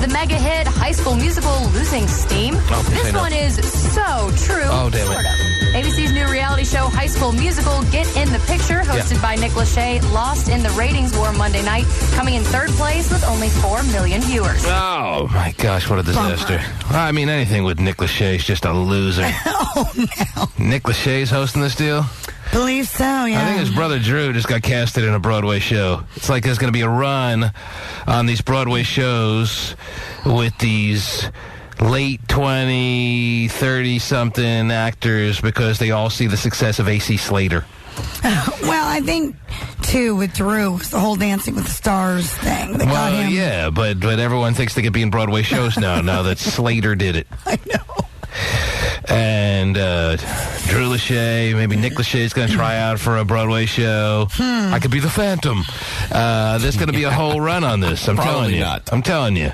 the mega hit High School Musical losing steam? This one is so true. Oh, damn it. Sort of. ABC's new reality show High School Musical Get in the Picture, hosted by Nick Lachey, lost in the ratings war Monday night, coming in third place with only 4 million viewers. Oh, my gosh, what a disaster. I mean, anything with Nick Lachey is just a loser. Oh, no. Nick Lachey's hosting this deal? Believe so, yeah. I think his brother Drew just got casted in a Broadway show. It's like there's going to be a run on these Broadway shows with these late 20, 30-something actors because they all see the success of A.C. Slater. Well, I think, too, with Drew, was the whole Dancing with the Stars thing that got him. Yeah, but everyone thinks they could be in Broadway shows now that Slater did it. I know. And Drew Lachey, maybe Nick Lachey's going to try out for a Broadway show. I could be the Phantom. There's going to be a whole run on this. I'm telling you. Not. I'm telling you.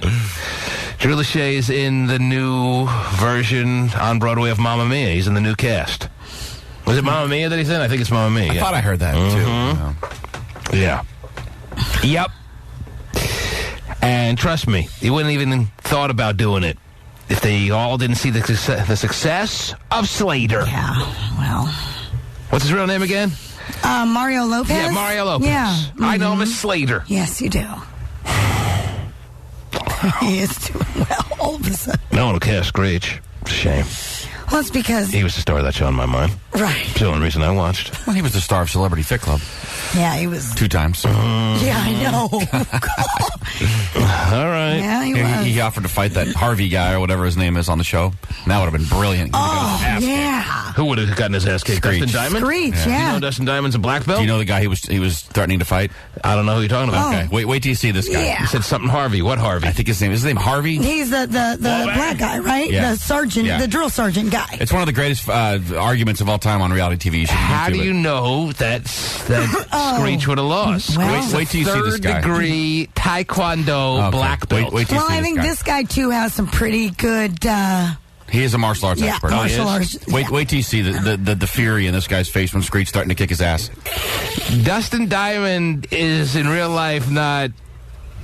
Drew Lachey is in the new version on Broadway of Mamma Mia. He's in the new cast. Was it Mamma Mia that he's in? I think it's Mamma Mia. I thought I heard that, too. Yeah. Yep. And trust me, he wouldn't even thought about doing it if they all didn't see the success of Slater. Yeah, well. What's his real name again? Mario Lopez? Yeah, Mario Lopez. Yeah. Mm-hmm. I know him as Slater. Yes, you do. He is doing well all of a sudden. No one will cast Screech. It's a shame. Well, it's because... He was the star of that show in my mind. Right. It's the only reason I watched. Well, he was the star of Celebrity Fit Club. Yeah, he was... 2 times. Yeah, I know. All right. Yeah, he was. He offered to fight that Harvey guy or whatever his name is on the show. And that would have been brilliant. Oh, yeah. Who would have gotten his ass kicked? Screech. Dustin Diamond? Screech, Do you yeah. know Dustin Diamond's a black belt? Do you know the guy he was threatening to fight? I don't know who you're talking about. Oh. Okay, wait till you see this guy. Yeah. He said something Harvey. What Harvey? I think is his name Harvey? He's the black guy, right? Yeah. The sergeant, Yeah. the drill sergeant guy. It's one of the greatest arguments of all time on reality TV. You should How do YouTube you it. know that Screech would have lost? Well- Wait till you see this guy. Third-degree Taekwondo Okay. black belt. Wait till you Well, see I this think guy. this guy, too, has some pretty good... He is a martial arts yeah, expert. martial he arts. Wait till you see the fury in this guy's face when Screech's starting to kick his ass. Dustin Diamond is in real life not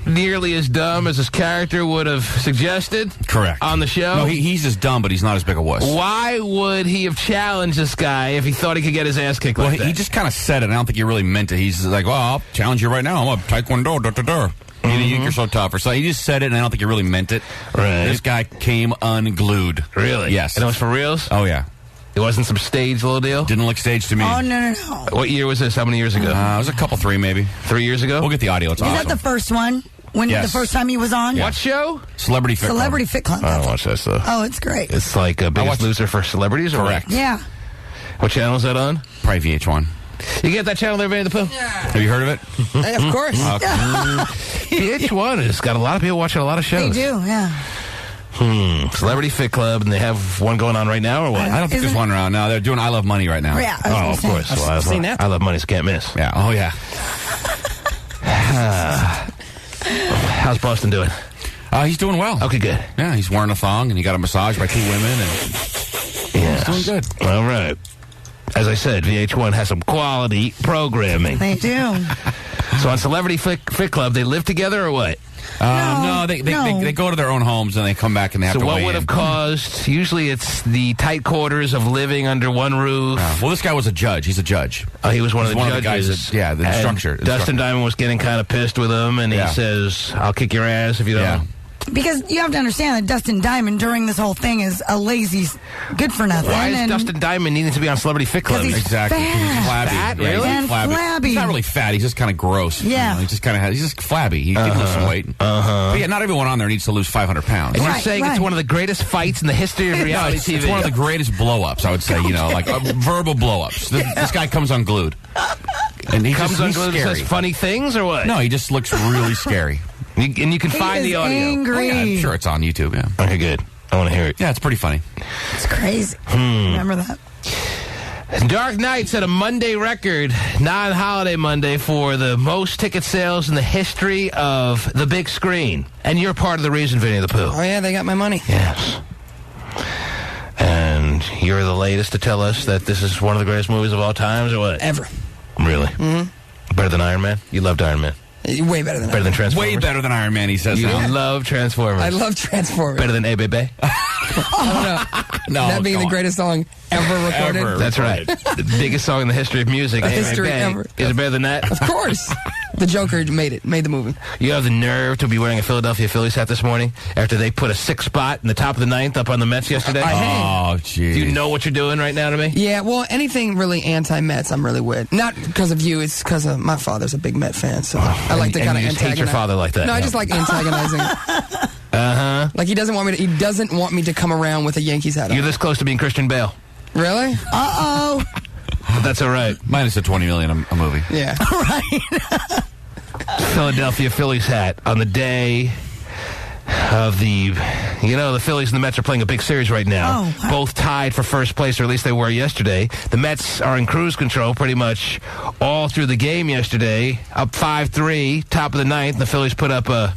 nearly as dumb as his character would have suggested. Correct. On the show. No, he's just dumb, but he's not as big a wuss. Why would he have challenged this guy if he thought he could get his ass kicked Well, like that? he just kind of said it. I don't think he really meant it. He's like, well, I'll challenge you right now. I'm a taekwondo. You're so tough. Or so he just said it, and I don't think he really meant it. Right. This guy came unglued. Really? Yes. And it was for reals? Oh, yeah. It wasn't some stage little deal? Didn't look staged to me. Oh, no. What year was this? How many years ago? It was a couple, 3 maybe. 3 years ago? We'll get the audio. It's Is awesome. that the first one? When Yes. the first time he was on? What show? Celebrity Fit Club. Celebrity Fit Club. I don't watch that stuff. Oh, it's great. It's like a Biggest watch- Loser for celebrities? Or Correct. Yeah. What channel is that on? Probably VH1. You get that channel there, Vinnie the Pooh? Have you heard of it? Of course. VH1 has got a lot of people watching a lot of They shows. do, yeah. Celebrity Fit Club, and they have one going on right now, or what? I don't think there's one around now. They're doing I Love Money right now. Yeah, I was Oh, gonna of say. course. Well, I've seen that. I Love Money, so can't miss. Yeah. Oh, yeah. How's Boston doing? He's doing well. Okay, good. Yeah, he's wearing a thong, and he got a massage by 2 women, and Yeah. he's doing good. All right. As I said, VH1 has some quality programming. They do. So on Celebrity Fit Club, they live together or what? No, they go to their own homes, and they come back, and they have So to what weigh would in. have caused, usually it's the tight quarters of living under one roof. Well, this guy was a judge. He's a judge. He was one of He's the one of the judges. guys that- yeah, the And instructor. Dustin Diamond was getting kind of pissed with him, and he Yeah. says, I'll kick your ass if you don't. Yeah. Because you have to understand that Dustin Diamond during this whole thing is a lazy, good for nothing. Why is and Dustin Diamond needing to be on Celebrity Fit Club? 'Cause he's Exactly. 'Cause he's fat. flabby. Fat, Yeah, he's really? And flabby. He's not really fat. He's just kind of gross. Yeah. He's just he's just flabby. He can lose some weight. But yeah, not everyone on there needs to lose 500 pounds. And you're Right, saying it's right. one of the greatest fights in the history of No, reality TV. it's one of the greatest blow-ups, I would say, like verbal blow-ups. This guy comes unglued. And he comes he's unglued and scary. says funny things, or what? No, he just looks really scary. And you can He find is the audio. angry. Oh, yeah, I'm sure it's on YouTube, yeah. Okay, good. I want to hear it. Yeah, it's pretty funny. It's crazy. Remember that? Dark Knight set a Monday record, non-holiday Monday, for the most ticket sales in the history of the big screen. And you're part of the reason, Vinnie the Pooh. Oh, yeah, they got my money. Yes. And you're the latest to tell us that this is one of the greatest movies of all times, or what? Ever. Really? Mm-hmm. Better than Iron Man? You loved Iron Man. Way better than Transformers. Way better than Iron Man, he says You now. love Transformers. I love Transformers. Better than A Baby. I don't know. No, That being come the on. greatest song ever recorded. Ever. That's right. The biggest song in the history of music. History Hey, ever. Is it better than that? Of course. The Joker made the movie. You have the nerve to be wearing a Philadelphia Phillies hat this morning after they put a 6th spot in the top of the 9th up on the Mets yesterday? Oh, jeez. Do you know what you're doing right now to me? Yeah, well, anything really anti-Mets, I'm really with. Not because of you, it's because of my father's a big Met fan, so I like to and kind of you just hate your father like that. No, I Yeah. just like antagonizing. Like he doesn't want me to. He doesn't want me to come around with a Yankees hat on. You're this close to being Christian Bale. Really? Uh-oh. But that's all right. Minus the $20 million a movie. Yeah. Philadelphia Phillies hat on the day of the Phillies and the Mets are playing a big series right now. Oh, wow. Both tied for first place, or at least they were yesterday. The Mets are in cruise control pretty much all through the game yesterday, up 5-3, top of the 9th. The Phillies put up or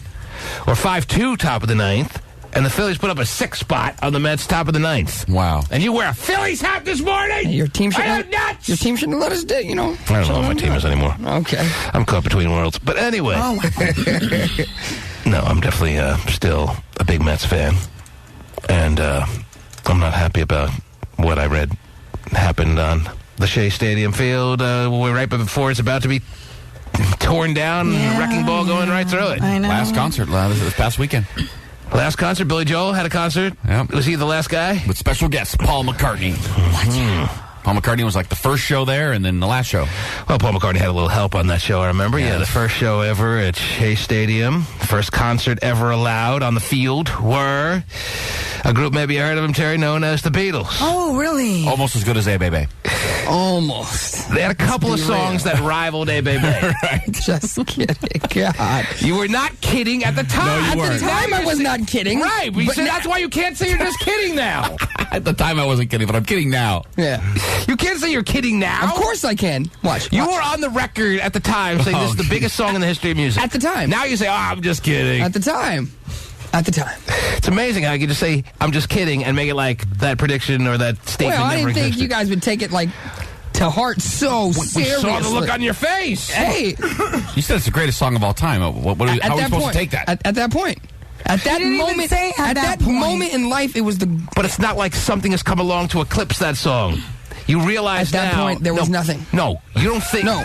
5-2, top of the 9th. And the Phillies put up a 6th spot on the Mets, top of the 9th. Wow. And you wear a Phillies hat this morning? Your team Are you shouldn't. nuts? Your team shouldn't let us do. You know. I don't know what my team is anymore. Okay. I'm caught between worlds. But anyway. Oh, No, I'm definitely still a big Mets fan. And I'm not happy about what I read happened on the Shea Stadium field. We're right before it's about to be torn down and the wrecking ball going right through it. I know. Last concert this past weekend. Last concert, Billy Joel had a concert. Yep. Was he the last guy? With special guest, Paul McCartney. Paul McCartney was like the first show there and then the last show. Well, Paul McCartney had a little help on that show, I remember. Yeah, the first show ever at Shea Stadium. First concert ever allowed on the field were a group, maybe you heard of them, Terry, known as the Beatles. Oh, really? Almost as good as A Baby. Almost. They had a couple of be songs that rivaled A Baby. Just kidding. God. You were not kidding at the time. No, you At weren't. the time, I was not kidding. Right. But now- That's why you can't say you're just kidding now. At the time, I wasn't kidding, but I'm kidding now. Yeah. You can't say you're kidding now. Of course I can. Watch. You watch. were on the record at the time saying this is the biggest song in the history of music. At the time. Now you say, I'm just kidding. At the time. At the time. It's amazing how you can just say, I'm just kidding, and make it like that prediction or that statement Well, I never didn't think existed. you guys would take it like to heart so We seriously. saw the look on your face. Hey, You said it's the greatest song of all time. How are we supposed to take that? At that point. At that didn't even moment, say at that point. moment in life, it was the. But it's not like something has come along to eclipse that song. You realize At that now, point, there was nothing. No, you don't think. No,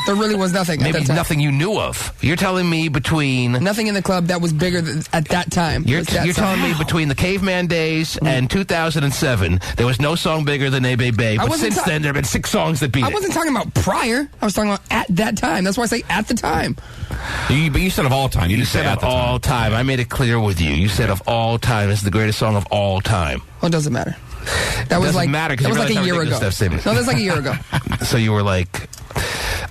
there really was nothing. Maybe at that time. nothing you knew of. You're telling me between. Nothing in the club that was bigger at that time. You're was that song. telling me between the caveman days and 2007, there was no song bigger than A Baby. But wasn't since then, there have been 6 songs that beat I it. wasn't talking about prior. I was talking about at that time. That's why I say at the time. But you said of all time. You You didn't say said at of the all time. I made it clear with you. You said of all time. This is the greatest song of all time. Well, it doesn't matter. That was doesn't like matter 'cause that you was like a realize how year ridiculous ago. that statement is. No, that's like a year ago. So you were like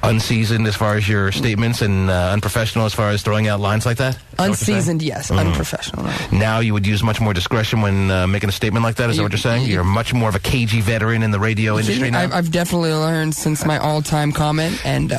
unseasoned as far as your statements and unprofessional as far as throwing out lines like that? Is that what you're saying? Unseasoned, yes. Unprofessional. No. Now you would use much more discretion when making a statement like that? Is that what you're saying? You're much more of a cagey veteran in the radio industry now? I've definitely learned since my all-time comment, and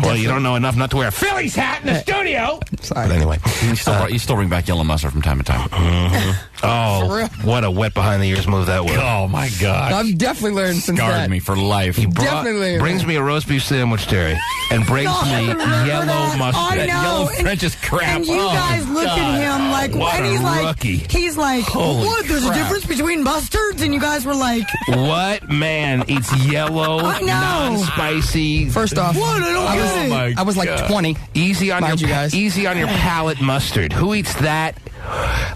Well, you don't know enough not to wear a Phillies hat in the studio. Sorry. But anyway. You still bring back yellow mustard from time to time. For Oh, real? what a wet behind the ears move that was. Oh, my God. I've definitely learned since Scarred that. me for life. Definitely. Brings me a roast beef sandwich, Terry, and brings me yellow mustard. I know. Yellow and- French is crap. And you Oh, guys look God. at him like, What and a he's like, rookie. he's like, Holy what? There's a crap. difference between mustards, and you guys were like, What man eats yellow, I know. non-spicy? First off, what? I don't I get was, it. my I was like God. 20. Easy on Mind your you guys. easy on your palate mustard. Who eats that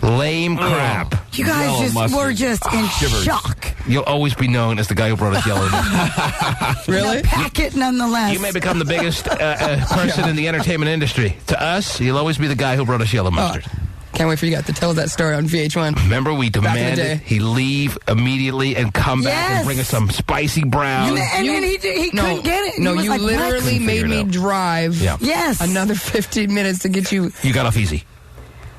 lame crap? You guys Yellow just mustard. were just in Shivers. shock. You'll always be known as the guy who brought us yellow mustard. Really? The packet, nonetheless. You may become the biggest person in the entertainment industry. To us, you'll always be the guy who brought us yellow mustard. Can't wait for you guys to tell that story on VH1. Remember, we in the demanded day. he leave immediately and come back and Yes. bring us some spicy brown. And then he couldn't get it. No, He was you like, what? literally Couldn't made figure me it out. drive Yeah. Yes. another 15 minutes to get you You got off easy.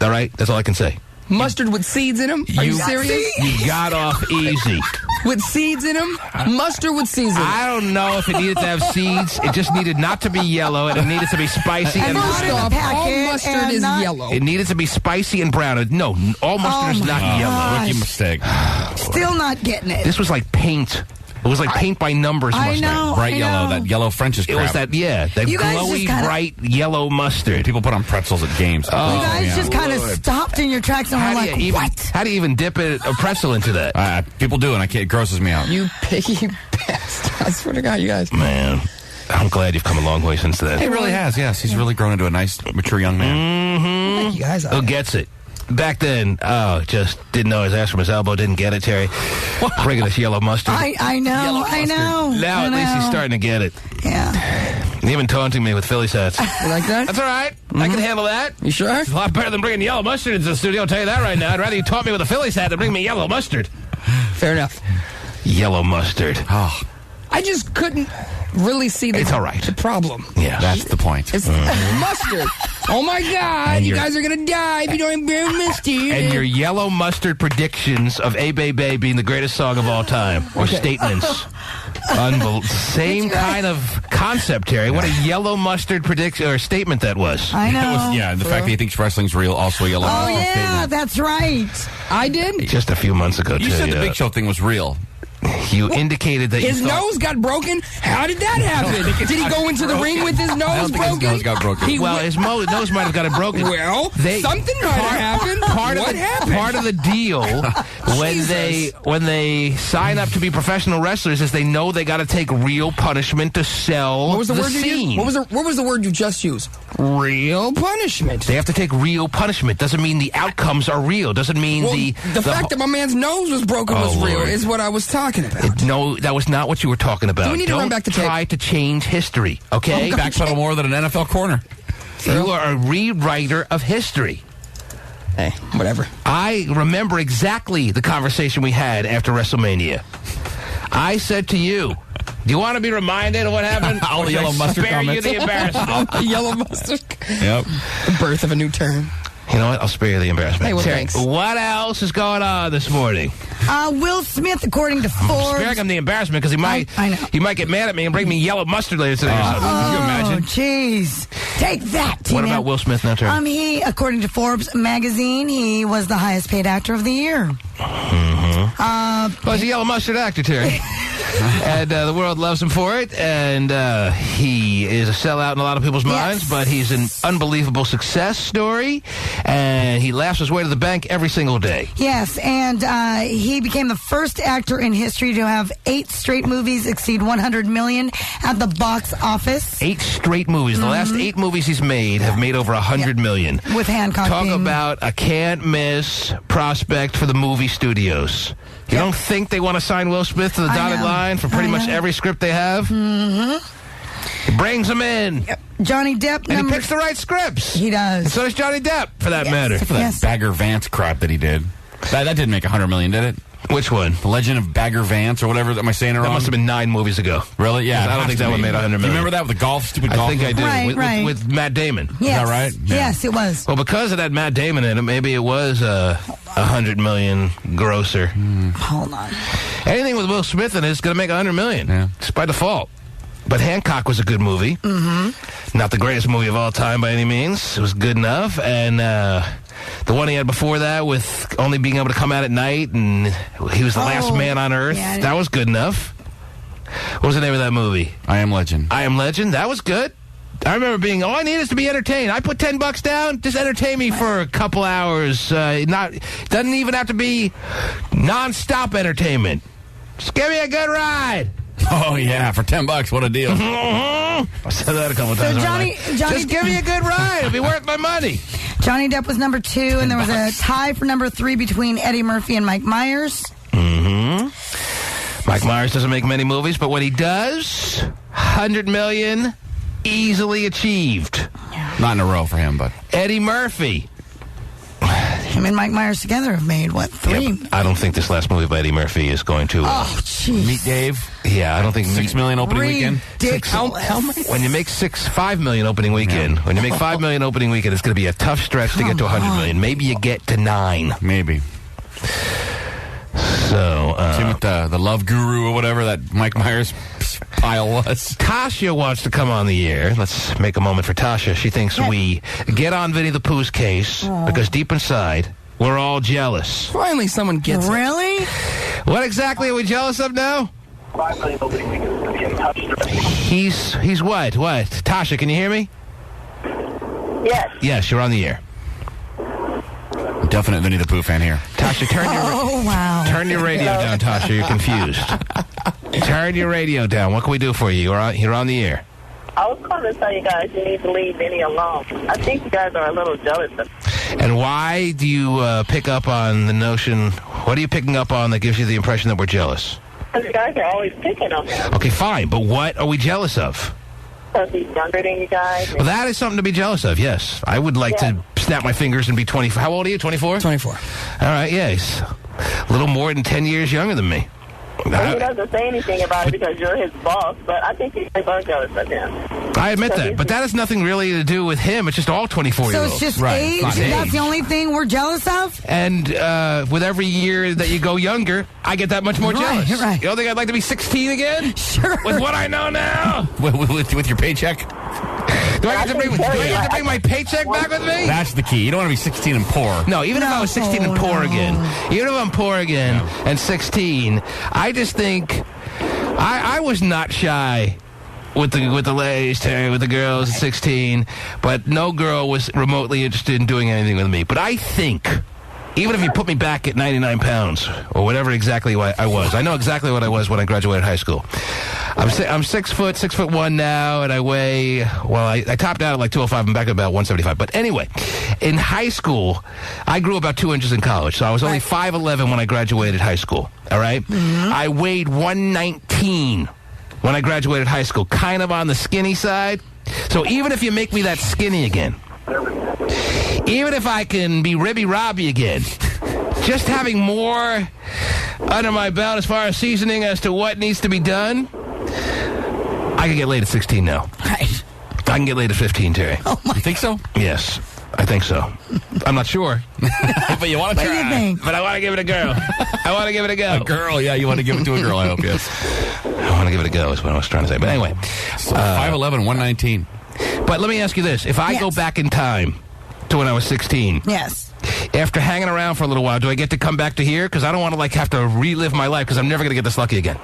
All right? That's all I can say. mustard with seeds in them. Are you serious? You got off easy. With seeds in them? Mustard with seeds in them. I don't know if it needed to have seeds. It just needed not to be yellow, and it needed to be spicy and not First in a off, all packet mustard and is not- yellow. it needed to be spicy and brown. No, all mustard is my not God. yellow. Rookie mistake. Still not getting it. This was like paint. It was like paint by numbers mustard. know. Bright I yellow, know. that yellow French's crap. It was that You guys glowy, just kinda- bright yellow mustard. People put on pretzels at games. You guys just kind of Lord. stopped in your tracks and were like, what? How do you even dip a pretzel into that? People do, and it grosses me out. You piggy bastard. I swear to God, you guys. Man, I'm glad you've come a long way since then. He really has, yes. He's really grown into a nice, mature young man. Thank you guys. Who gets it? Back then, just didn't know his ass from his elbow, didn't get it, Terry. Bringing us yellow mustard. I know. Now at least he's starting to get it. Yeah. Even taunting me with Phillies hats. You like that? That's all right. I can handle that. You sure? It's a lot better than bringing yellow mustard into the studio, I'll tell you that right now. I'd rather you taunt me with a Phillies hat than bring me yellow mustard. Fair enough. Yellow mustard. Oh, I just couldn't really see It's all right. the problem. Yeah. that's the point. It's mustard. Oh my God! And You you're- guys are gonna die if you don't bring mustard. And your yellow mustard predictions of A Bay Bay being the greatest song of all time were statements. Same kind of concept, Terry. What a yellow mustard prediction or statement that was. I know. The fact that he thinks wrestling's real, also a yellow Oh, mustard yeah, statement. that's right. I did. Just a few months ago, You too. said the Big Show thing was real. You indicated that His you thought, nose got broken. How did that happen? Did he go into the ring with his I nose don't think broken? his nose got broken. Well, his nose might have got it broken. Well, something might have happened. What happened? Part of the deal when they sign up to be professional wrestlers is they know they got to take real punishment to sell What was the word you scene. used? What was the word you just used? Real punishment. They have to take real punishment. Doesn't mean the outcomes are real. Doesn't mean Well, the fact that my man's nose was broken was real Lord. is what I was talking about. No, that was not what you were talking about. Do we need to Don't run back the tape? try to change history, okay? Backpedal more than an NFL corner. You are a rewriter of history. Hey, whatever. I remember exactly the conversation we had after WrestleMania. I said to you, do you want to be reminded of what happened? All the Or should yellow I mustard spare comments. you the embarrassment? Yellow mustard. Yep. The birth of a new term. You know what? I'll spare you the embarrassment. Hey, well, Terry, thanks. what else is going on this morning? Will Smith, according to Forbes. Sparing him the embarrassment because I know. he might get mad at me and bring me yellow mustard later today or something. Can you imagine? Jeez. Take that, What Tina. about Will Smith now, Terry? He, according to Forbes magazine, he was the highest paid actor of the year. Well, he's a yellow mustard actor, Terry. And the world loves him for it. And he is a sellout in a lot of people's minds, but he's an unbelievable success story. And he laughs his way to the bank every single day. Yes, and he became the first actor in history to have 8 straight movies exceed $100 million at the box office. 8 straight movies. The last 8 movies he's made have made over $100 million. With Hancock Talk being- about a can't-miss prospect for the movie studios. You don't think they want to sign Will Smith to the I dotted know. line for pretty I much know. every script they have? Mm-hmm. He brings them in. Johnny Depp. And he picks the right scripts. He does. And so does Johnny Depp, for that matter. Except for that Yes. Bagger Vance crap that he did. That didn't make $100 million, did it? Which one? The Legend of Bagger Vance or whatever. Am I saying it wrong? That must have been 9 movies ago. Really? Yeah. I don't think that one made $100 million. Do you remember that with the golf, stupid I golf? think I do. Right, with, right. with Matt Damon. Yes. that right? Yeah. Yes, it was. Well, because of that Matt Damon in it, maybe it was a $100 million grosser. Hold on. Anything with Will Smith in it is going to make $100 million. Yeah. It's by default. But Hancock was a good movie. Mm-hmm. Not the greatest movie of all time by any means. It was good enough. And the one he had before that with only being able to come out at night and he was the last man on earth, yeah. that was good enough. What was the name of that movie? I Am Legend. I Am Legend. That was good. I remember being, all I need is to be entertained. I put $10 down, just entertain me for a couple hours. Doesn't even have to be non-stop entertainment. Just give me a good ride. Oh, yeah. For $10, what a deal. I said that a couple times. in my Johnny- life. Johnny- Just give me a good ride. It'll be worth my money. Johnny Depp was number 2, and there was a tie for number 3 between Eddie Murphy and Mike Myers. Mike Myers doesn't make many movies, but when he does, $100 million easily achieved. Not in a row for him, but. Eddie Murphy. Him and Mike Myers together have made, 3? Yeah, but I don't think this last movie by Eddie Murphy is going to. Oh, jeez. Meet Dave. Yeah, I don't think $6 million opening weekend. Ridiculous. How much? When you make $5 million opening weekend, when you make $5 million opening weekend, it's going to be a tough stretch to get to $100 million. Maybe you get to 9. Maybe. So, Same with the Love Guru or whatever that Mike Myers pile was. Tasha wants to come on the air. Let's make a moment for Tasha. She thinks we get on Vinnie the Pooh's case because deep inside, we're all jealous. Finally, someone gets it. Really? What exactly are we jealous of now? He's what? What? Tasha, can you hear me? Yes. Yes, you're on the air. Definite Vinnie the Pooh fan here. Tasha, turn your radio down, Tasha. You're confused. Turn your radio down. What can we do for you? You're on the air. I was calling to tell you guys you need to leave Vinnie alone. I think you guys are a little jealous of him. And why do you pick up on the notion? What are you picking up on that gives you the impression that we're jealous? Because you guys are always picking on him. Okay, fine. But what are we jealous of? Because he's younger than you guys. Well, that is something to be jealous of, yes. I would like to snap my fingers and be 24. How old are you, 24? 24. All right, yeah. He's a little more than 10 years younger than me. Well, he doesn't say anything about it because you're his boss, but I think you guys are jealous of him. I admit that, but that has nothing really to do with him. It's just all 24-year-olds. So it's just age? That's the only thing we're jealous of? And with every year that you go younger, I get that much more jealous. Right. You don't think I'd like to be 16 again? Sure. With what I know now? with your paycheck? Do I get to bring my paycheck back with me? That's the key. You don't want to be 16 and poor. No, even if I was 16 and poor again, even if I'm poor again and 16, I just think I was not shy with the ladies, Terry, with the girls at 16, but no girl was remotely interested in doing anything with me. But I think, even if you put me back at 99 pounds or whatever exactly I was, I know exactly what I was when I graduated high school. I'm 6'1" now, and I weigh, well, I topped out at like 205. I'm back at about 175. But anyway, in high school, I grew about 2 inches in college, so I was only 5'11" when I graduated high school, all right? Mm-hmm. I weighed 119 when I graduated high school, kind of on the skinny side. So even if you make me that skinny again, even if I can be Ribby Robbie again, just having more under my belt as far as seasoning as to what needs to be done, I can get laid at 16 now. Right. I can get laid at 15, Terry. Oh, my. You think so? Yes, I think so. I'm not sure. But you want to try. What do you think? But I want to give it a go. I want to give it a go. A girl, yeah, you want to give it to a girl, I hope, yes. I want to give it a go is what I was trying to say. But anyway. So 5'11", 119. But let me ask you this. If I go back in time to when I was 16. Yes. After hanging around for a little while, do I get to come back to here? Because I don't want to have to relive my life because I'm never going to get this lucky again.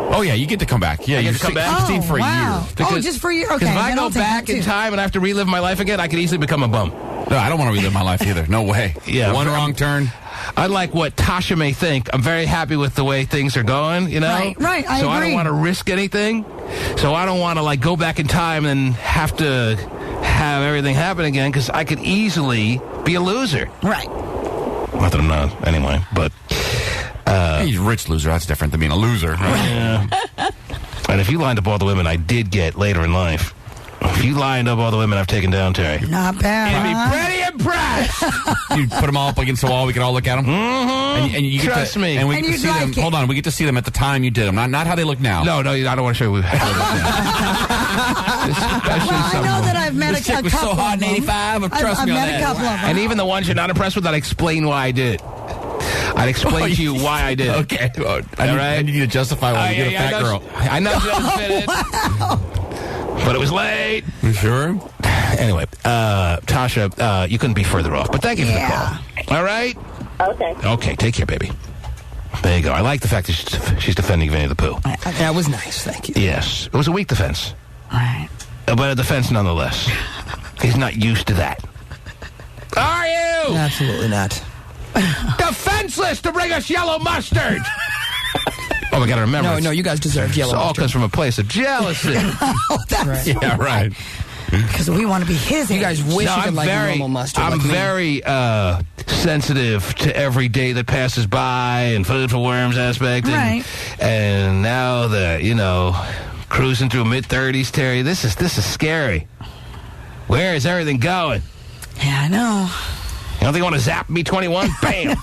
Oh, yeah, you get to come back. Yeah, you're 16 for a year. Because, just for a year? Okay. Because if I go back in time and I have to relive my life again, I could easily become a bum. No, I don't want to relive my life either. No way. Yeah. One wrong turn. Unlike what Tasha may think, I'm very happy with the way things are going, you know? Right, I agree. I don't want to risk anything. So I don't want to, go back in time and have to have everything happen again because I could easily be a loser. Right. Not that I'm not, anyway, but... He's a rich loser. That's different than being a loser. Right? Yeah. And if you lined up all the women I did get later in life, if you lined up all the women I've taken down, Terry... Not bad. You'd be pretty impressed. You'd put them all up against the wall. We could all look at them. Mm-hmm. And you get Trust to, me. And we get to see them. Hold on. We get to see them at the time you did them. Not how they look now. No, I don't want to show you how they look now. I know that I've met this a chick was couple so hot of in them. 85. Trust me on I've met that. a couple of them. And even the ones you're not impressed with, I'd explain why I did it. I'd explain to you why I did it. Okay. I need you to justify why you get a fat girl. I know she doesn't fit it. Wow. But it was late. You sure? Anyway, Tasha, you couldn't be further off. But thank you for the call. All right? Okay. Okay, take care, baby. There you go. I like the fact that she's defending Vinnie the Pooh. That was nice, thank you. Yes. It was a weak defense. All right. But a defense nonetheless. He's not used to that. Are you? Absolutely not. Defenseless to bring us yellow mustard. Oh, we got to remember. No, you guys deserve yellow mustard. It all mustard. comes from a place of jealousy. Oh, that's Right. Yeah, right. because we want to be his. You guys wish you I'm could like normal mustard. I'm like me. very sensitive to every day that passes by and food for worms aspect. Right. And now that, cruising through mid-30s, Terry, this is scary. Where is everything going? Yeah, I know. You don't think you want to zap me 21? Bam!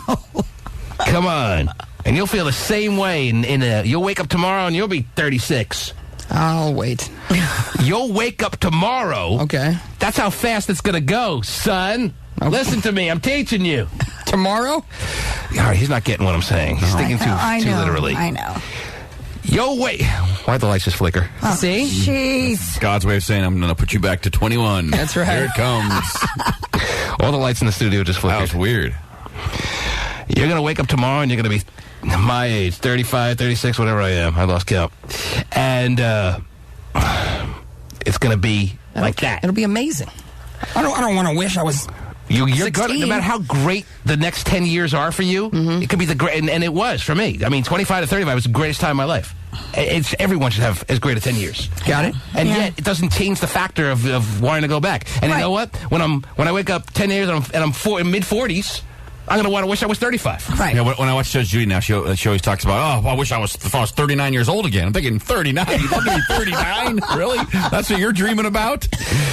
Come on. And you'll feel the same way. You'll wake up tomorrow and you'll be 36. I'll wait. You'll wake up tomorrow. Okay. That's how fast it's going to go, son. Okay. Listen to me. I'm teaching you. Tomorrow? All right, he's not getting what I'm saying. He's thinking too literally. I know. Yo, wait. Why'd the lights just flicker? Oh, See? Jeez. God's way of saying I'm going to put you back to 21. That's right. Here it comes. All the lights in the studio just That flickered. was weird. You're going to wake up tomorrow and you're going to be my age, 35, 36, whatever I am. I lost count. And it's going to be like that. It'll be amazing. I don't want to wish I was... You're 16. good, no matter how great the next 10 years are for you, it could be the great, and it was for me. I mean, 25 to 35 was the greatest time of my life. Everyone should have as great as 10 years. Got it? And yet, it doesn't change the factor of wanting to go back. And you know what? When I wake up 10 years and I'm in mid-40s, I'm going to want to wish I was 35. Right. Yeah, when I watch Judge Judy now, she always talks about, I wish I was 39 years old again. I'm thinking, 39? You'd love to be 39? Really? That's what you're dreaming about?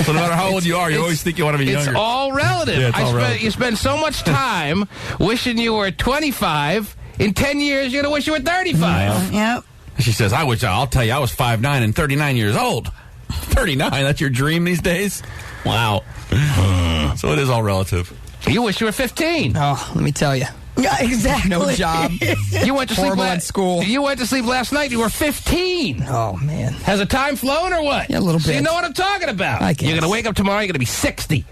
So no matter how old you are, you always think you want to be younger. It's all relative. Yeah, it's all relative. You spend so much time wishing you were 25. In 10 years, you're going to wish you were 35. Yep. She says, I'll tell you, I was 5'9" and 39 years old. 39, that's your dream these days? Wow. So it is all relative. You wish you were 15. Oh, let me tell you. Yeah, exactly. No job. You went to sleep Horrible at school. You went to sleep last night. You were 15. Oh, man. Has the time flown or what? Yeah, a little So bit. you know what I'm talking about. I guess. You're going to wake up tomorrow. You're going to be 60.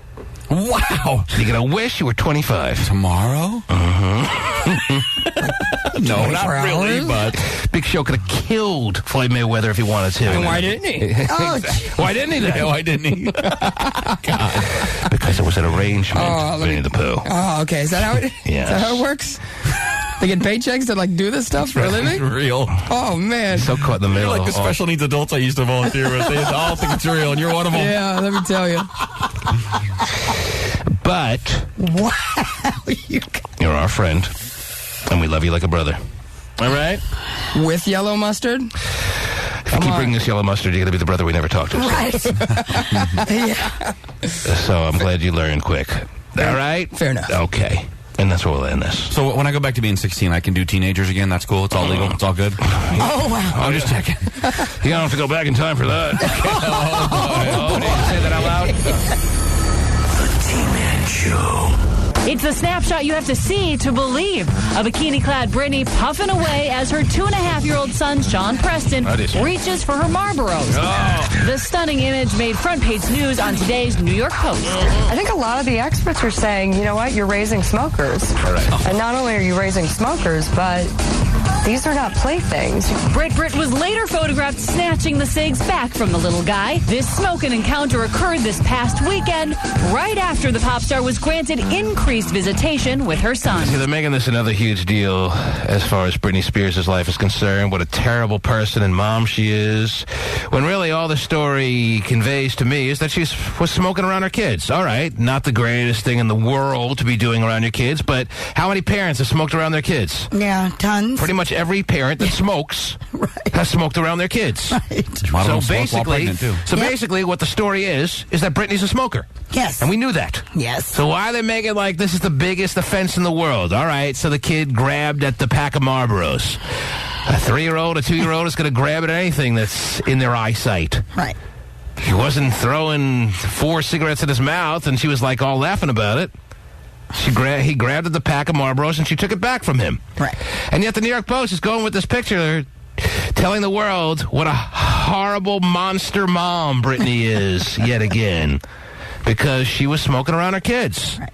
Wow. You're going to wish you were 25. Tomorrow? No, not really, hours? but... Big Show could have killed Floyd Mayweather if he wanted to. And why didn't he? Oh, Why didn't he then? Yeah, why didn't he? Because it was an arrangement. Winnie the Pooh. Oh, okay. Is that how it? Yes. Is that how it works? They get paychecks to like do this stuff for a living? Real. Oh man. So caught in the middle. You're like the special needs adults I used to volunteer with. They all think it's real, and you're one of them. Yeah, let me tell you. But wow. you're our friend, and we love you like a brother. All right? With yellow mustard? If you keep bringing this yellow mustard, you're going to be the brother we never talked to. Right. Yeah. So I'm glad you learned quick. All right? Fair enough. Okay. And that's where we'll end this. So when I go back to being 16, I can do teenagers again? That's cool? It's all legal? It's all good? Oh, wow. I'm just checking. You don't have to go back in time for that. Oh, did you say that out loud? The T-Man Show. It's a snapshot you have to see to believe. A bikini-clad Brittany puffing away as her 2.5-year-old son, Sean Preston, reaches for her Marlboros. Oh. The stunning image made front-page news on today's New York Post. I think a lot of the experts are saying, you know what, you're raising smokers. Correct. And not only are you raising smokers, but these are not playthings. Britt was later photographed snatching the cigs back from the little guy. This smoking encounter occurred this past weekend, right after the pop star was granted increased visitation with her son. See, they're making this another huge deal as far as Britney Spears' life is concerned, what a terrible person and mom she is, when really all the story conveys to me is that she was smoking around her kids. All right, not the greatest thing in the world to be doing around your kids, but how many parents have smoked around their kids? Yeah, tons. Pretty much every parent that smokes has smoked around their kids. Right. So basically, what the story is that Britney's a smoker. Yes. And we knew that. Yes. So why are they making like this is the biggest offense in the world? All right, so the kid grabbed at the pack of Marlboros. A 3-year-old, a 2-year-old is going to grab at anything that's in their eyesight. Right. He wasn't throwing 4 cigarettes in his mouth, and she was like all laughing about it. He grabbed at the pack of Marlboros, and she took it back from him. Right. And yet the New York Post is going with this picture, telling the world what a horrible monster mom Britney is yet again, because she was smoking around her kids. Right.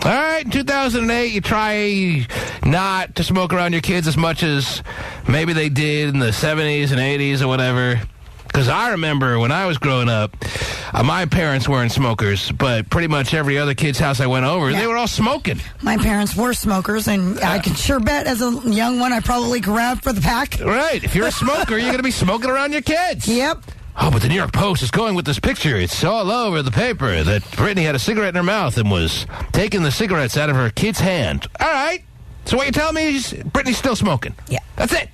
All right, in 2008, you try not to smoke around your kids as much as maybe they did in the 70s and 80s or whatever. Because I remember when I was growing up, my parents weren't smokers, but pretty much every other kid's house I went over, they were all smoking. My parents were smokers, and I can sure bet as a young one I probably grabbed for the pack. Right. If you're a smoker, you're going to be smoking around your kids. Yep. Oh, but the New York Post is going with this picture. It's all over the paper that Britney had a cigarette in her mouth and was taking the cigarettes out of her kid's hand. All right. So what you're telling me is Britney's still smoking? Yeah. That's it.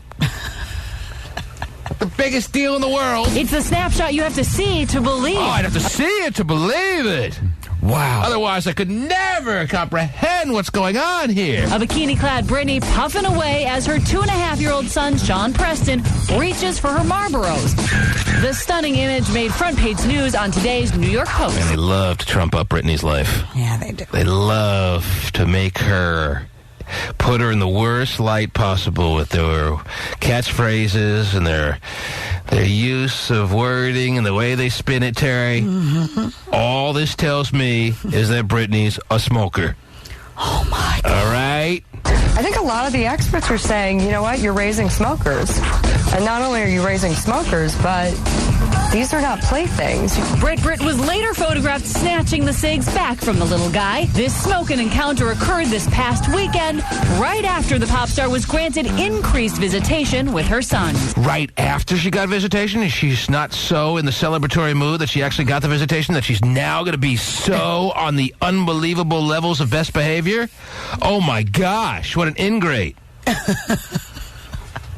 The biggest deal in the world. It's a snapshot you have to see to believe. Oh, I'd have to see it to believe it. Wow. Otherwise, I could never comprehend what's going on here. A bikini-clad Britney puffing away as her 2.5-year-old son, Sean Preston, reaches for her Marlboros. The stunning image made front-page news on today's New York Post. And they love to trump up Britney's life. Yeah, they do. They love to make her, put her in the worst light possible with their catchphrases and their use of wording and the way they spin it, Terry. All this tells me is that Britney's a smoker. Oh, my God. All right? Right? I think a lot of the experts are saying, you know what, you're raising smokers. And not only are you raising smokers, but these are not playthings. Britt was later photographed snatching the cigs back from the little guy. This smoking encounter occurred this past weekend, right after the pop star was granted increased visitation with her son. Right after she got visitation? And she's not so in the celebratory mood that she actually got the visitation that she's now going to be so on the unbelievable levels of best behavior? Oh, my gosh. What an ingrate.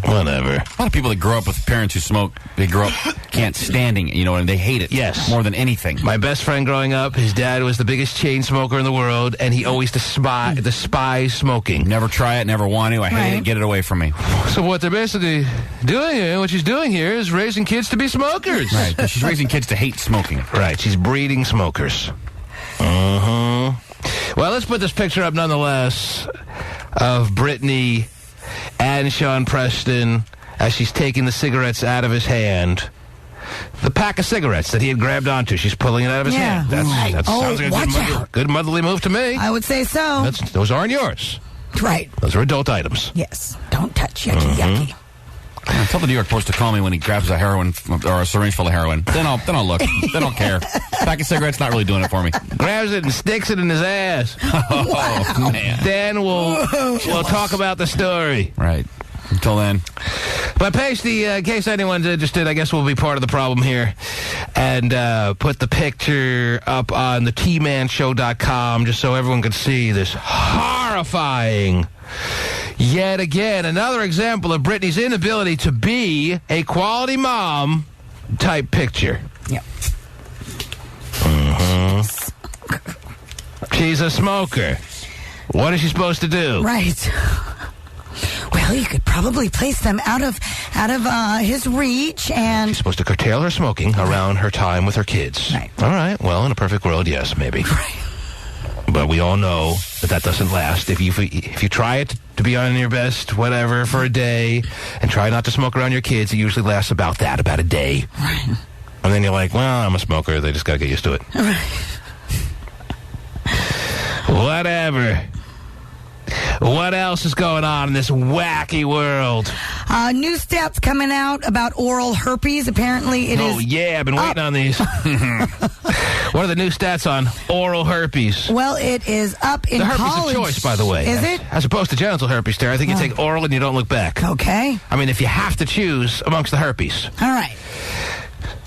Whatever. A lot of people that grow up with parents who smoke, they grow up can't standing it, and they hate it. Yes. More than anything. My best friend growing up, his dad was the biggest chain smoker in the world, and he always despised smoking. Never try it, never want to. I hate it. Get it away from me. So what they're basically doing here, what she's doing here is raising kids to be smokers. Right. But she's raising kids to hate smoking. Right. She's breeding smokers. Uh-huh. Well, let's put this picture up nonetheless of Brittany and Sean Preston as she's taking the cigarettes out of his hand. The pack of cigarettes that he had grabbed onto, she's pulling it out of his hand. That sounds like a good motherly move to me. I would say so. Those aren't yours. Right. Those are adult items. Yes. Don't touch. Yucky, yucky. Tell the New York Post to call me when he grabs a heroin or a syringe full of heroin. Then I'll look. Then I'll care. Pack of cigarettes not really doing it for me. Grabs it and sticks it in his ass. Oh, man. Then we'll talk about the story. Right. Until then. But Pasty, in case anyone's interested, I guess we'll be part of the problem here. And put the picture up on the tmanshow.com just so everyone can see this horrifying, yet again, another example of Brittany's inability to be a quality mom type picture. Yep. She's a smoker. What is she supposed to do? Right. Well, you could probably place them out of his reach, and She's supposed to curtail her smoking around her time with her kids. Right. All right. Well, in a perfect world, yes, maybe. Right. But we all know that doesn't last. If you try it to be on your best, whatever, for a day, and try not to smoke around your kids, it usually lasts about a day. Right. And then you're like, well, I'm a smoker. They just got to get used to it. Right. Whatever. What else is going on in this wacky world? New stats coming out about oral herpes. Apparently it is... Oh, yeah, I've been waiting on these. What are the new stats on oral herpes? Well, it is up in the herpes college. of choice, by the way. Is it? As opposed to genital herpes, Tari. I think you take oral and you don't look back. Okay. I mean, if you have to choose amongst the herpes. All right.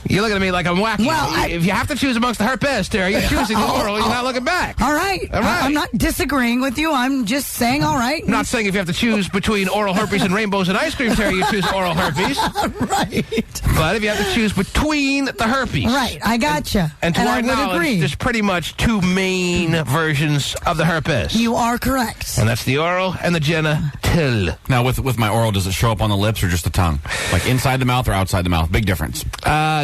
You're looking at me like I'm wacky. Well, if you have to choose amongst the herpes, Tari, you're choosing the oral. You're not looking back. All right. All right. I'm not disagreeing with you. I'm just saying all right. I'm not saying if you have to choose between oral herpes and rainbows and ice cream, Tari, you choose oral herpes. Right. But if you have to choose between the herpes. Right. I gotcha. And to I our would knowledge, agree. there's pretty much two main versions of the herpes. You are correct. And that's the oral and the genital. Now, with my oral, does it show up on the lips or just the tongue? Like inside the mouth or outside the mouth? Big difference.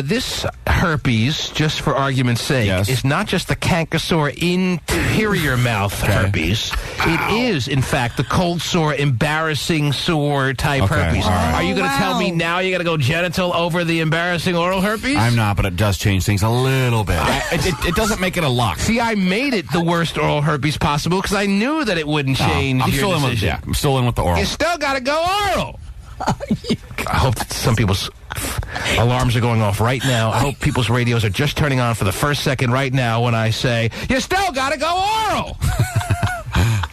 This herpes, just for argument's sake, is not just the canker-sore interior mouth herpes. It is, in fact, the cold sore, embarrassing sore type herpes. Right. Are you going to tell me now you got to go genital over the embarrassing oral herpes? I'm not, but it does change things a little bit. It doesn't make it a lock. See, I made it the worst oral herpes possible because I knew that it wouldn't change I'm your still decision. I'm still in with the oral. You still got to go oral. I hope that some people's alarms are going off right now. I hope people's radios are just turning on for the first second right now when I say, you still got to go oral.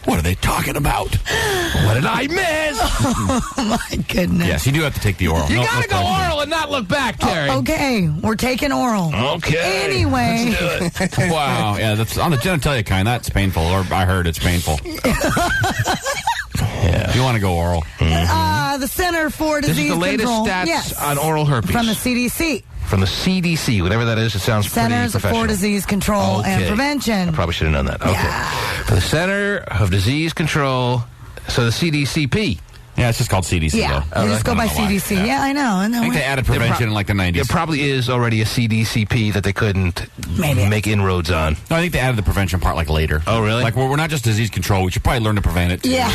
What are they talking about? What did I miss? Oh, my goodness. Yes, you do have to take the oral. You got to go oral and not look back, Terry. Okay, we're taking oral. Okay. Anyway. Let's do it. Wow, yeah, that's on the genitalia kind. That's painful, or I heard it's painful. Yeah. You want to go oral. The Center for Disease This is the latest Control. stats on oral herpes. From the CDC. From the CDC, whatever that is, it sounds pretty professional. Centers for Disease Control and Prevention. I probably should have known that. Okay. Yeah. For the Center of Disease Control, so the CDCP. Yeah, it's just called CDC, Yeah, though. they just go by CDC. Yeah, I know. I think they added prevention in like the 90s. There probably is already a CDCP that they couldn't make inroads on. No, I think they added the prevention part like later. Oh, really? Like we're not just disease control. We should probably learn to prevent it, too. Yeah.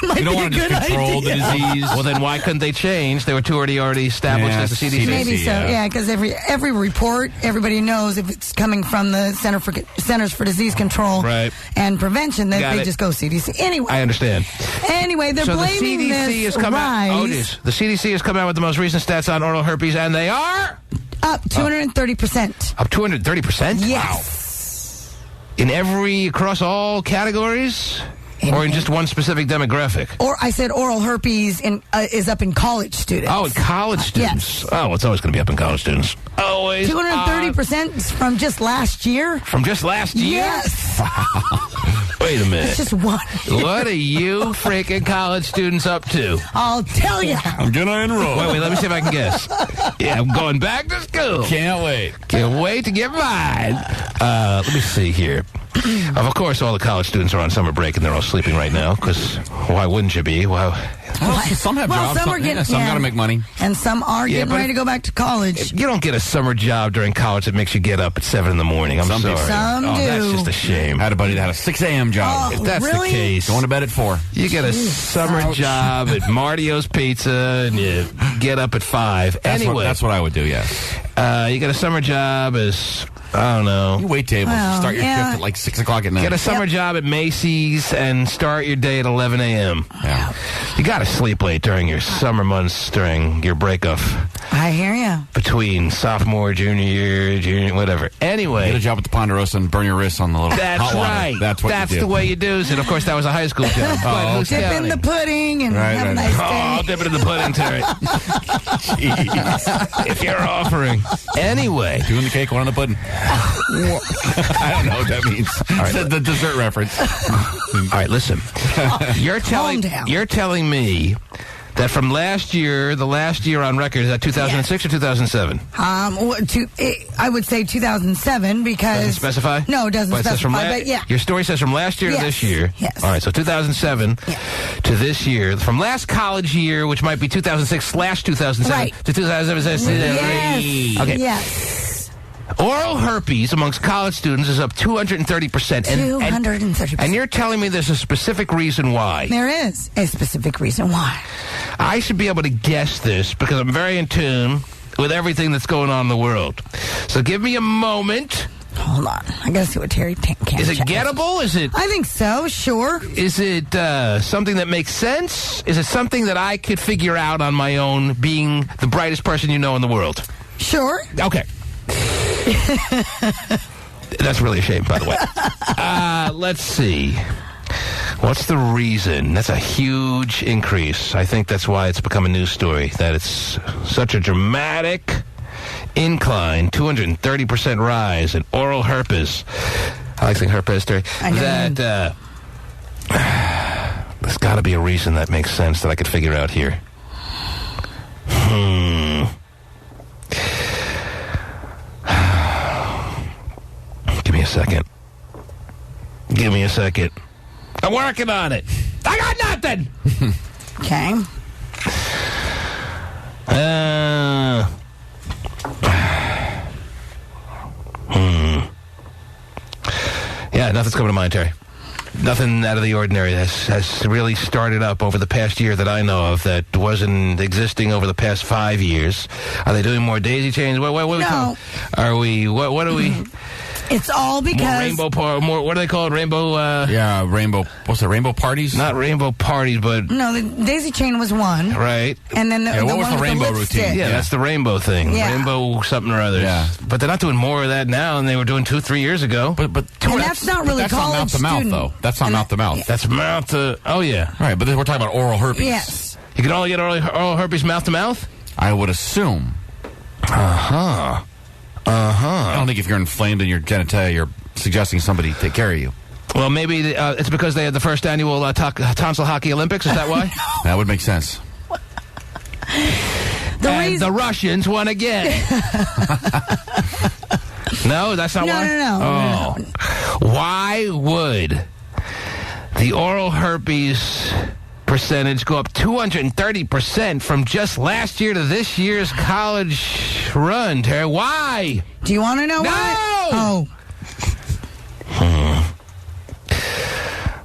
might You don't be a want to good just control the idea. disease. Well, then why couldn't they change? They were already established as the CDC. Maybe so, yeah, because every report, everybody knows if it's coming from the Centers for Disease Control and Prevention, that they just go CDC. Anyway. I understand. Anyway, they're blaming the CDC this has come rise. out. The CDC has come out with the most recent stats on oral herpes, and they are up 230%. Up 230%? Yes. Wow. Across all categories? Or in just one specific demographic? Or I said oral herpes is up in college students. Oh, in college students. Yes. Oh, it's always going to be up in college students. Always. 230% from just last year? From just last year? Yes. Wait a minute. It's just one. What are you freaking college students up to? I'll tell you. I'm going to enroll. Wait, let me see if I can guess. Yeah, I'm going back to school. Can't wait. Can't wait to get mine. Let me see here. Of course, all the college students are on summer break and they're all sleeping right now, because why wouldn't you be? Well, some have jobs. Some are getting, some got to make money. And some are getting ready to go back to college. You don't get a summer job during college that makes you get up at 7 in the morning. I'm sorry. Some do. That's just a shame. I had a buddy that had a 6 a.m. job. If that's really? the case. Going to bed at 4. You get a summer job at Martio's Pizza and you get up at 5. That's what I would do, yes. You get a summer job as... I don't know. You wait tables. Start your shift at like 6 o'clock at night. Get a summer job at Macy's and start your day at 11 a.m. Yeah. You got to sleep late during your summer months, during your break off. I hear you. Between sophomore, junior year, whatever. Anyway. Get a job at the Ponderosa and burn your wrists on the little hot water. Right. That's what That's you do. the way you do it. And of course, that was a high school job. Dip in the pudding and have a nice day. Oh, dip it in the pudding, Terry. Jeez. If you're offering. Anyway. 2 in the cake, 1 in the pudding. I don't know what that means. Right. The dessert reference. All right, listen. You're telling me that from last year, the last year on record, is that 2006 or 2007? I would say 2007 because... Doesn't specify? No, it doesn't specify, but yeah. Your story says from last year to this year. Yes. All right, so 2007 to this year. From last college year, which might be 2006/2007 to 2007. Yes. Okay. Yes. Oral herpes amongst college students is up 230%. 230%. And you're telling me there's a specific reason why? There is a specific reason why. I should be able to guess this because I'm very in tune with everything that's going on in the world. So give me a moment. Hold on. I got to see what Terry can. Is it gettable? Is it? I think so, sure. Is it something that makes sense? Is it something that I could figure out on my own, being the brightest person you know in the world? Sure. Okay. That's really a shame, by the way. Let's see. What's the reason? That's a huge increase. I think that's why it's become a news story, that it's such a dramatic incline, 230% rise in oral herpes. I like saying herpes, Terry. That there's got to be a reason that makes sense that I could figure out here. Give me a second. I'm working on it. I got nothing. Okay. Yeah, nothing's coming to mind, Terry. Nothing out of the ordinary has really started up over the past year that I know of that wasn't existing over the past 5 years. Are they doing more daisy chains? What are we talking? Are we? What are we? It's all because more what are they called? Rainbow. Rainbow. What's it? Rainbow parties? Not rainbow parties, but no. The daisy chain was one, right? And then what was the rainbow routine? Yeah, that's the rainbow thing. Yeah. Rainbow something or other. Yeah, but they're not doing more of that now, and they were doing 2-3 years ago. But that's not really college student. That's not mouth to mouth, though. That's not mouth to mouth. That's mouth to. Oh yeah. Right, but we're talking about oral herpes. Yes. You can only get oral herpes mouth to mouth. I would assume. I don't think if you're inflamed in your genitalia, you're suggesting somebody take care of you. Well, maybe it's because they had the first annual tonsil hockey Olympics. Is that why? That would make sense. The Russians won again. No, that's not why? No. Why would the oral herpes percentage go up 230% from just last year to this year's college run, Terry? Why? Do you want to know why?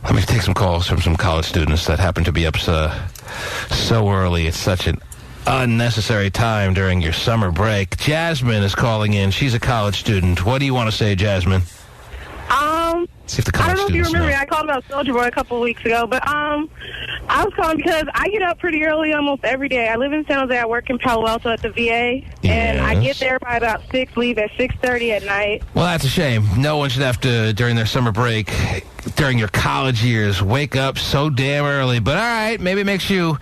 Let me take take some calls from some college students that happen to be up so early. It's such an unnecessary time during your summer break. Jasmine is calling in. She's a college student. What do you want to say, Jasmine? See if the I don't know if you remember me. know. I called about Soldier Boy a couple of weeks ago, but I was calling because I get up pretty early almost every day. I live in San Jose. I work in Palo Alto at the VA, and I get there by about 6, leave at 6:30 at night. Well, that's a shame. No one should have to, during their summer break, during your college years, wake up so damn early. But all right, maybe it makes you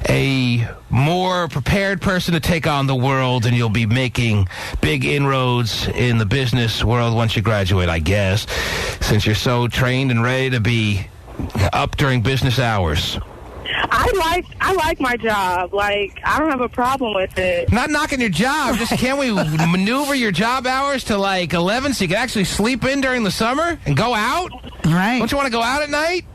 a more prepared person to take on the world, and you'll be making big inroads in the business world once you graduate, I guess, since you're so trained and ready to be up during business hours. I like my job. Like, I don't have a problem with it. Not knocking your job. Just can't we maneuver your job hours to like 11 so you can actually sleep in during the summer and go out? Right. Don't you want to go out at night?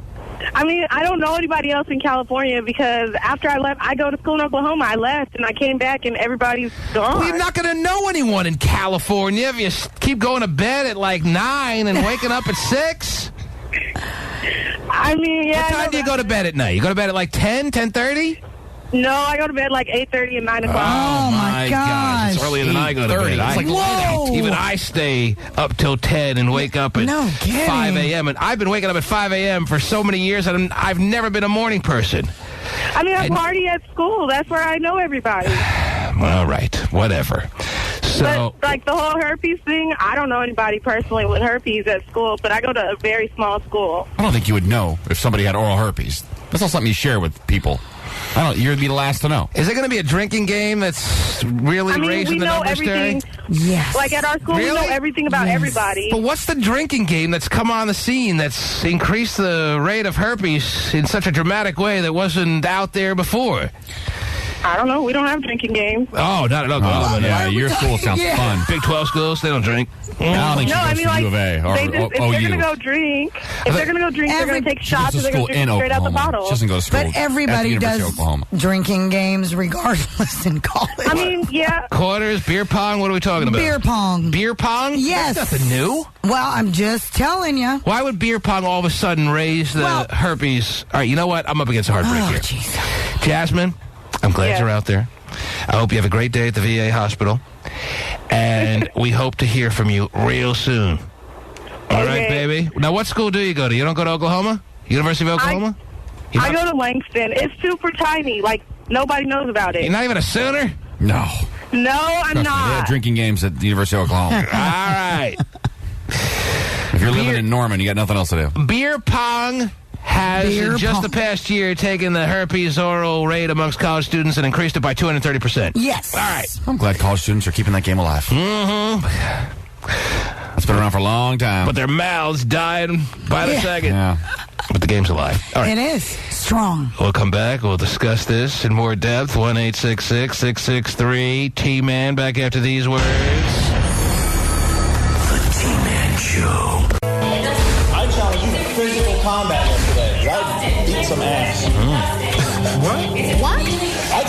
I mean, I don't know anybody else in California because after I left, I go to school in Oklahoma. I left and I came back and everybody's gone. Well, you're not going to know anyone in California if you keep going to bed at like 9 and waking up at 6. I mean, yeah. What time do you go to bed at night? You go to bed at like 10, 10:30? No, I go to bed like 8:30 and 9 o'clock. Oh, my gosh. It's earlier than I go to bed. Whoa. Even I stay up till 10 and wake up at 5 a.m. And I've been waking up at 5 a.m. for so many years, and I've never been a morning person. I mean, I party at school. That's where I know everybody. All right, whatever. So, but, like, the whole herpes thing, I don't know anybody personally with herpes at school, but I go to a very small school. I don't think you would know if somebody had oral herpes. That's not something you share with people. You'd be the last to know. Is it going to be a drinking game that's really raising the numbers, Terry? Yes. Like at our school, we know everything about everybody. But what's the drinking game that's come on the scene that's increased the rate of herpes in such a dramatic way that wasn't out there before? I don't know. We don't have drinking games. Oh, not at Oklahoma. Yeah, your school sounds fun. Big 12 schools, they don't drink. I don't think she goes to U of A or if they're going to go drink, they're going to take shots or they're going to drink straight out the bottle. She doesn't go to school. But everybody does drinking games regardless in college. I mean, yeah. Quarters, beer pong, what are we talking about? Beer pong. Beer pong? Yes. That's nothing new. Well, I'm just telling you. Why would beer pong all of a sudden raise the herpes? All right, you know what? I'm up against a hard break here. Geez. Jasmine, I'm glad you're out there. I hope you have a great day at the VA hospital. And we hope to hear from you real soon. All right, baby? Now, what school do you go to? You don't go to Oklahoma? University of Oklahoma? I go to Langston. It's super tiny. Like, nobody knows about it. You're not even a Sooner? No. No, I'm not. They have drinking games at the University of Oklahoma. All right. If you're living in Norman, you got nothing else to do. Beer pong has, in just the past year, taken the herpes oral rate amongst college students and increased it by 230%. Yes. All right. I'm glad college students are keeping that game alive. Mm-hmm. It's been around for a long time. But their mouths dying by the second. Yeah. But the game's alive. All right. It is. Strong. We'll come back. We'll discuss this in more depth. 1-866-663 T-Man. Back after these words. The T-Man Show. I challenge you to physical combat yesterday. I beat some ass. What? I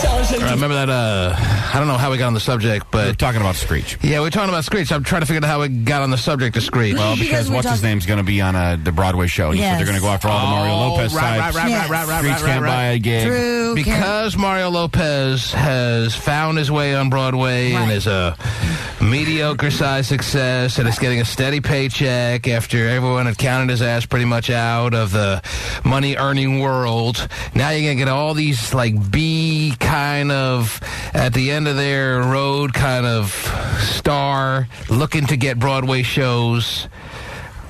challenge you. I remember that, I don't know how we got on the subject, but... We're talking about Screech. Yeah, we're talking about Screech. I'm trying to figure out how we got on the subject of Screech. Well, because what's-his-name's going to be on the Broadway show. You said they're going to go after all the Mario Lopez types. Screech can't buy a gig. True. Because Mario Lopez has found his way on Broadway and is a mediocre-sized success and is getting a steady paycheck after everyone had counted his ass pretty much out of the money-earning world. Now you're going to get all these, like, B kind of, at the end of their road kind of star looking to get Broadway shows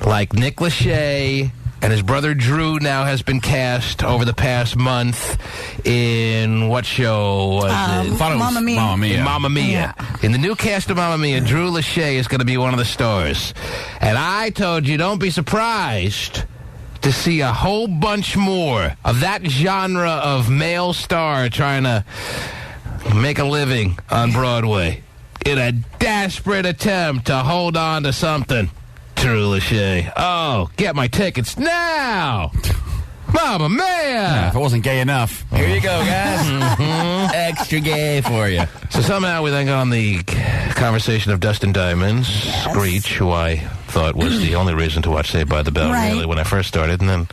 like Nick Lachey, and his brother Drew now has been cast over the past month in what show was it? Mamma Mia. Mamma Mia. Yeah. In the new cast of Mamma Mia, Drew Lachey is going to be one of the stars. And I told you, don't be surprised to see a whole bunch more of that genre of male star trying to make a living on Broadway in a desperate attempt to hold on to something. Drew Lachey. Oh, get my tickets now! Mamma Mia! Yeah, if it wasn't gay enough. Here you go, guys. Extra gay for you. So somehow we then got on the conversation of Dustin Diamond's Screech, who I thought was the only reason to watch Saved by the Bell, really, when I first started. And then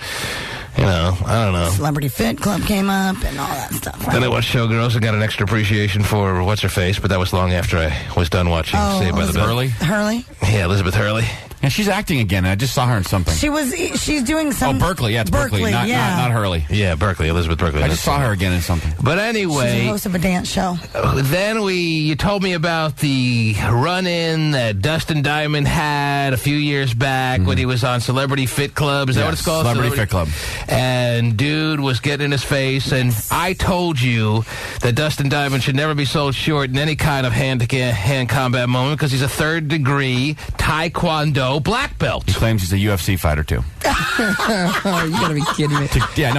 You know, I don't know. Celebrity Fit Club came up and all that stuff. Right? Then I watched Showgirls and got an extra appreciation for What's-Her-Face, but that was long after I was done watching Saved by the Bell. Hurley? Yeah, Elizabeth Hurley. Yeah, she's acting again. I just saw her in something. She's doing some... Oh, Berkeley. Yeah, it's Berkeley. Not Hurley. Yeah, Berkeley. Elizabeth Berkeley. I just saw her again in something. But anyway... She's the host of a dance show. Then you told me about the run-in that Dustin Diamond had a few years back when he was on Celebrity Fit Club. Is that what it's called? Celebrity Fit Club. And dude was getting in his face, and I told you that Dustin Diamond should never be sold short in any kind of hand-to-hand combat moment because he's a third-degree Taekwondo black belt. He claims he's a UFC fighter, too. Oh, you gotta be kidding me.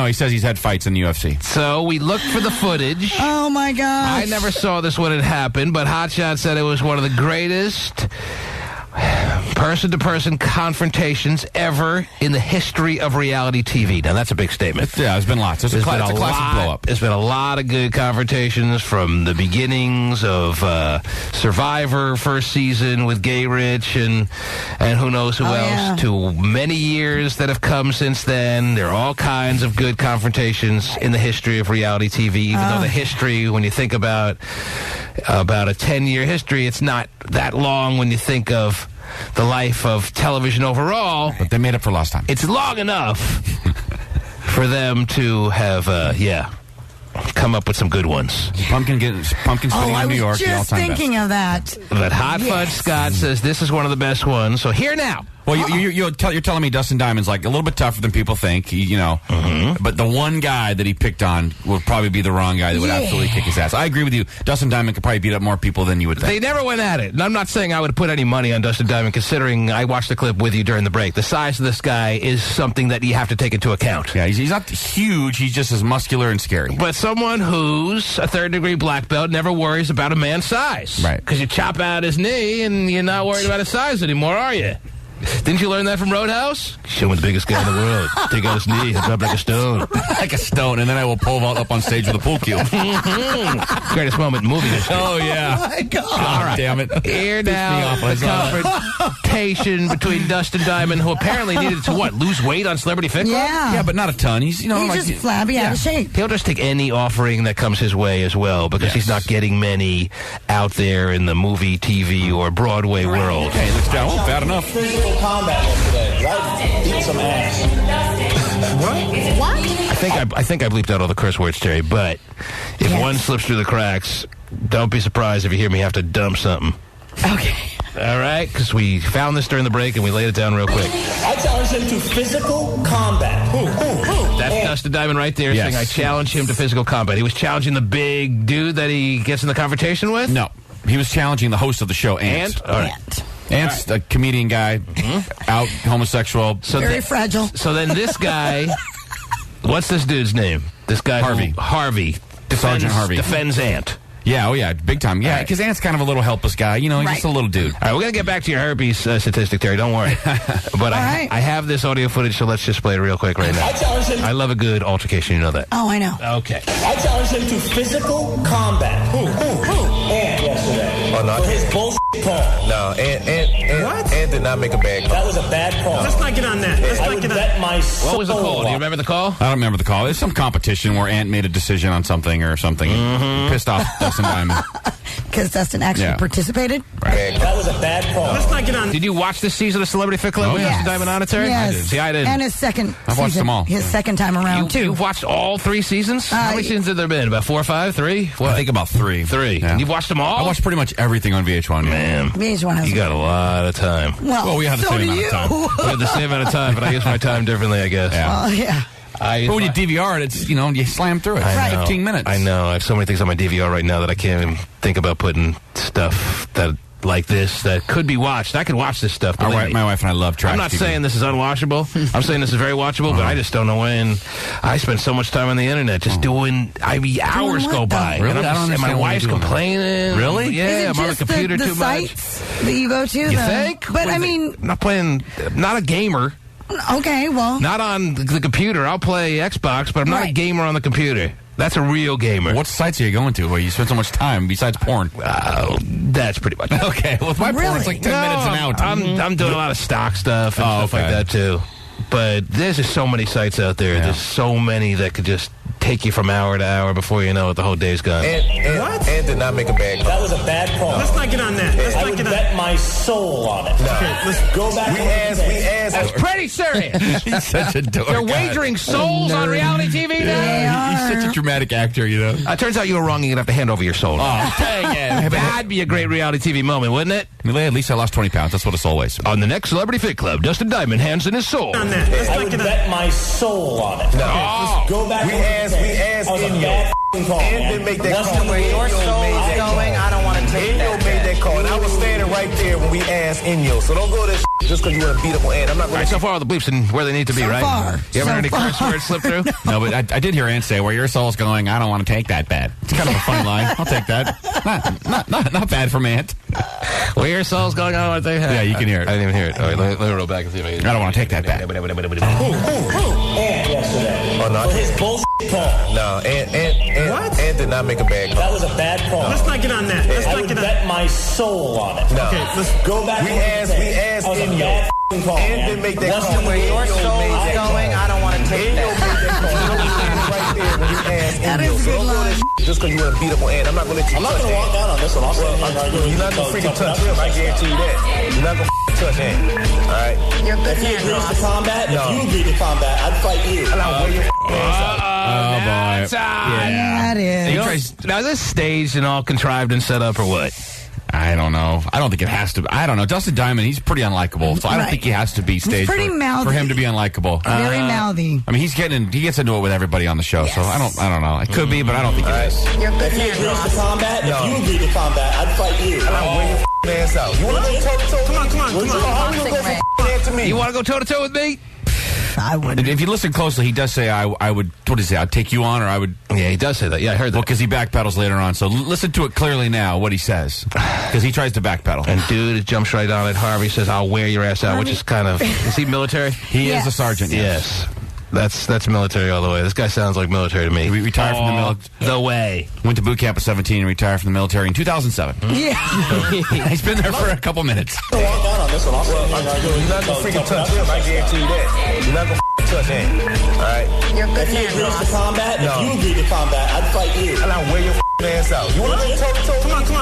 He says he's had fights in the UFC. So we looked for the footage. Oh, my gosh. I never saw this when it happened, but Hotshot said it was one of the greatest person-to-person confrontations ever in the history of reality TV. Now, that's a big statement. There's been lots. It's a classic blow-up. There's been a lot of good confrontations from the beginnings of Survivor first season with Gay Rich and who knows who else, to many years that have come since then. There are all kinds of good confrontations in the history of reality TV, even though the history, when you think about a 10-year history, it's not that long when you think of the life of television overall. But they made up for lost time. It's long enough for them to have, come up with some good ones. Pumpkin spitting on New York, the all-time best. I was just thinking of that. But Hot Fudge Scott says this is one of the best ones. So here now. Well, you're telling me Dustin Diamond's like a little bit tougher than people think, But the one guy that he picked on would probably be the wrong guy that would absolutely kick his ass. I agree with you. Dustin Diamond could probably beat up more people than you would think. They never went at it. And I'm not saying I would put any money on Dustin Diamond, considering I watched the clip with you during the break. The size of this guy is something that you have to take into account. Yeah, he's not huge. He's just as muscular and scary. But someone who's a third-degree black belt never worries about a man's size. Right. Because you chop out his knee, and you're not worried about his size anymore, are you? Didn't you learn that from Roadhouse? Show him the biggest guy in the world. Take out his knee, he'll drop like a stone. Like a stone, and then I will pole vault up on stage with a pool cue. Greatest moment in movie history. Oh, yeah. Oh, my God. All right. Damn it. Here now, the confrontation between Dustin Diamond, who apparently needed to, lose weight on Celebrity Fit Club? Yeah, but not a ton. He's, he's just flabby out of shape. He'll just take any offering that comes his way as well, because he's not getting many out there in the movie, TV, or Broadway world. Hey, looks down. Oh, bad enough. Physical combat yesterday, right? Beat some ass. What? I think I bleeped out all the curse words, Terry, but if one slips through the cracks, don't be surprised if you hear me have to dump something. Okay. All right? Because we found this during the break and we laid it down real quick. I challenge him to physical combat. That's Dustin Diamond right there saying I challenge him to physical combat. He was challenging the big dude that he gets in the confrontation with? No. He was challenging the host of the show, Ant. All right. Ant's a comedian guy, out, homosexual. So very fragile. So then this guy, what's this dude's name? This guy Harvey. Sergeant Harvey. Defends Ant. Yeah, big time. Yeah, because Ant's kind of a little helpless guy. He's just a little dude. All right, we're going to get back to your herpes statistic, Terry. Don't worry. But I have this audio footage, so let's just play it real quick right now. I challenge him. I love a good altercation, you know that. Oh, I know. Okay. I challenge him to physical combat. Ant yesterday. Oh, no. For his bullshit call. No, Ant did not make a bad call. That was a bad call. Let's not get on that. I would bet my soul. What was the call? Do you remember the call? I don't remember the call. It's some competition where Ant made a decision on something or something. Pissed off Dustin Diamond. Because Dustin actually participated? Right. That was a bad call. Let's not get on. Did you watch this season of Celebrity Fit Club with Dustin Diamond on it, Terry? Yes. I did. See, I didn't. And his second I've watched them all. His second time around, too. You've watched all 3 seasons? How many seasons have there been? About 4 or 5? 3? What? I think about 3. 3. Yeah. And you've watched them all? I watched pretty much everything on VH1. Man. VH1 has you got a lot of time. Well, we have the same amount of time. We have the same amount of time, but I use my time differently, I guess. Yeah. But when you DVR it, it's, you slam through it. 15 minutes. I know. I have so many things on my DVR right now that I can't even think about putting stuff that like this that could be watched. I could watch this stuff. My wife and I love trash I'm not TV. saying this is unwatchable. I'm saying this is very watchable, but I just don't know when. I spend so much time on the internet just doing, hours go by. Really? And my wife's complaining. Really? Yeah, I'm on the computer too much. Sites that you go to? You think? But I mean... Not a gamer. Okay, well... Not on the computer. I'll play Xbox, but I'm not a gamer on the computer. That's a real gamer. What sites are you going to where you spend so much time besides porn? That's pretty much it. Okay. Well, with my porn, it's like 10 minutes and out. I'm doing a lot of stock stuff and stuff like that, too. But there's just so many sites out there. There's so many that could just take you from hour to hour before you know it, the whole day's gone. What? And did not make a bad call. That was a bad call. Let's not get on that. I would bet my soul on it. No. Okay, let's go back. We asked. That's pretty serious. He's such a dork. They're wagering souls on reality TV now? He's such a dramatic actor, you know. Turns out you were wrong. You're going to have to hand over your soul. Oh, dang it. That'd be a great reality TV moment, wouldn't it? At least I lost 20 pounds. That's what a soul weighs. On the next Celebrity Fit Club, Dustin Diamond hands in his soul. On that. Let's I not would get on bet my soul on it. No. Let's go back. We asked in yo. Call, and didn't make that call. Where your soul is going, I don't want to take Inyo made that call, and I was standing right there when we asked Inyo. So don't go to just because you want to beat up on Ant. I'm not going to. So far, all the bleeps and where they need to be, right? Far. You ever heard any curse words slip through? No, but I did hear Ant say, where your soul's going, I don't want to take that bet. It's kind of a funny line. I'll take that. Not bad from Ant. Where your soul's going, I want to take that. Yeah, you can hear it. I didn't even hear it. All right, let me roll back and see if I can. I don't want to take that bet. Ant yesterday. Oh, no. For his bullshit call. No, Ant did not make a bad call. That was a bad call. Let's not get on that. Let's I not would get on bet my soul on it. No. Okay, let's go back. We asked Inyo. Call, Ant didn't make that call. Where your soul is going, I don't want to take Inyo made that call. I was standing right there when we asked Inyo. So don't go to just because you want to beat up on Ant. I'm not going to let you touch Ant. I'm not going to walk down on this one. I'll say you're not going to freaking touch him. I guarantee you that. You're not going to touch Ant. All right? You're good if he man, agrees Ross. to combat, if you agree to combat, I'd fight you. And I'll wear your ass out. Oh, boy. That is. Now, is this staged and all contrived and set up or what? I don't know. I don't think it has to. I don't know. Dustin Diamond, he's pretty unlikable, so I don't think he has to be staged pretty mouthy. for him to be unlikable. Very mouthy. I mean, he gets into it with everybody on the show, so I don't know. It could be, but I don't think it is. You're good If he man, agrees Ross. to combat, if you agree to combat, I'd fight you. And I'll wear your ass out. You want to go toe-to-toe? Come on. How you going to go from to me? You want to go toe-to-toe with me? I wouldn't. If you listen closely, he does say, I would, what is it, I'd take you on, or I would... Yeah, he does say that. Yeah, I heard that. Well, because he backpedals later on, so listen to it clearly now, what he says. Because he tries to backpedal. And dude jumps right on it. Harvey says, I'll wear your ass out, which is kind of... Is he military? He is a sergeant, yes. That's military all the way. This guy sounds like military to me. He retired from the military. The way. Went to boot camp at 17 and retired from the military in 2007. Yeah. He's been there for a couple minutes. Walk down on this one. I'll say You're not going to freaking touch him. I guarantee you that. You're not going to touch him. All right? You're good If he man, agrees Ross. to combat, if you agree to combat, I'd fight you. And I'll wear your ass out. You want to go toe-to-toe? Come on. How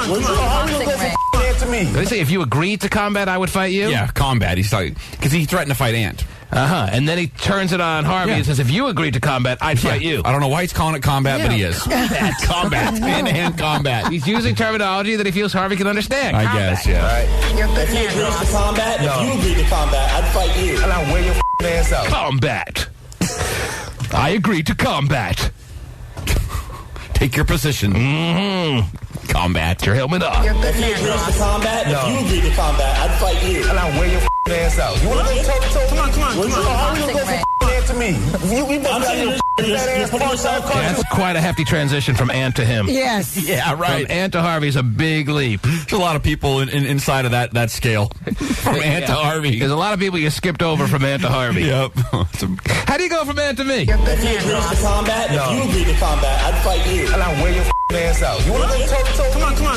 you going to go from Ant to me? Did they say if you agreed to combat, I would fight you? Yeah, combat. He's like, because he threatened to fight Ant. Uh-huh. And then he turns it on Harvey and says, if you agreed to combat, I'd fight you. I don't know why he's calling it combat, but he is. Combat. Hand-to-hand combat. He's using terminology that he feels Harvey can understand. I guess, yeah. All right? You're good If he man, agrees to Ross. combat, if you agree to combat, I'd fight you. And I'll wear your ass out. Combat. I agree to combat. Take your position. Mm-hmm. Combat. Your helmet up. You're good If he man, agrees Ross. to combat, if you agree to combat, I'd fight you. And I'll wear your ass out. You want to go toe-to-toe? Come on. How you going to go from Ant to me? You must got your fat ass part-time That's quite a hefty transition from Ant to him. Yes. Yeah, right. From Ant to Harvey is a big leap. There's a lot of people inside of that scale. From Ant to Harvey. There's a lot of people you skipped over from Ant to Harvey. Yep. How do you go from Ant to me? You're good If he man, agrees Ross. to combat, if you agree to combat, I'd fight you. And I'll wear your ass out. You want to go toe-to-toe? Come on. How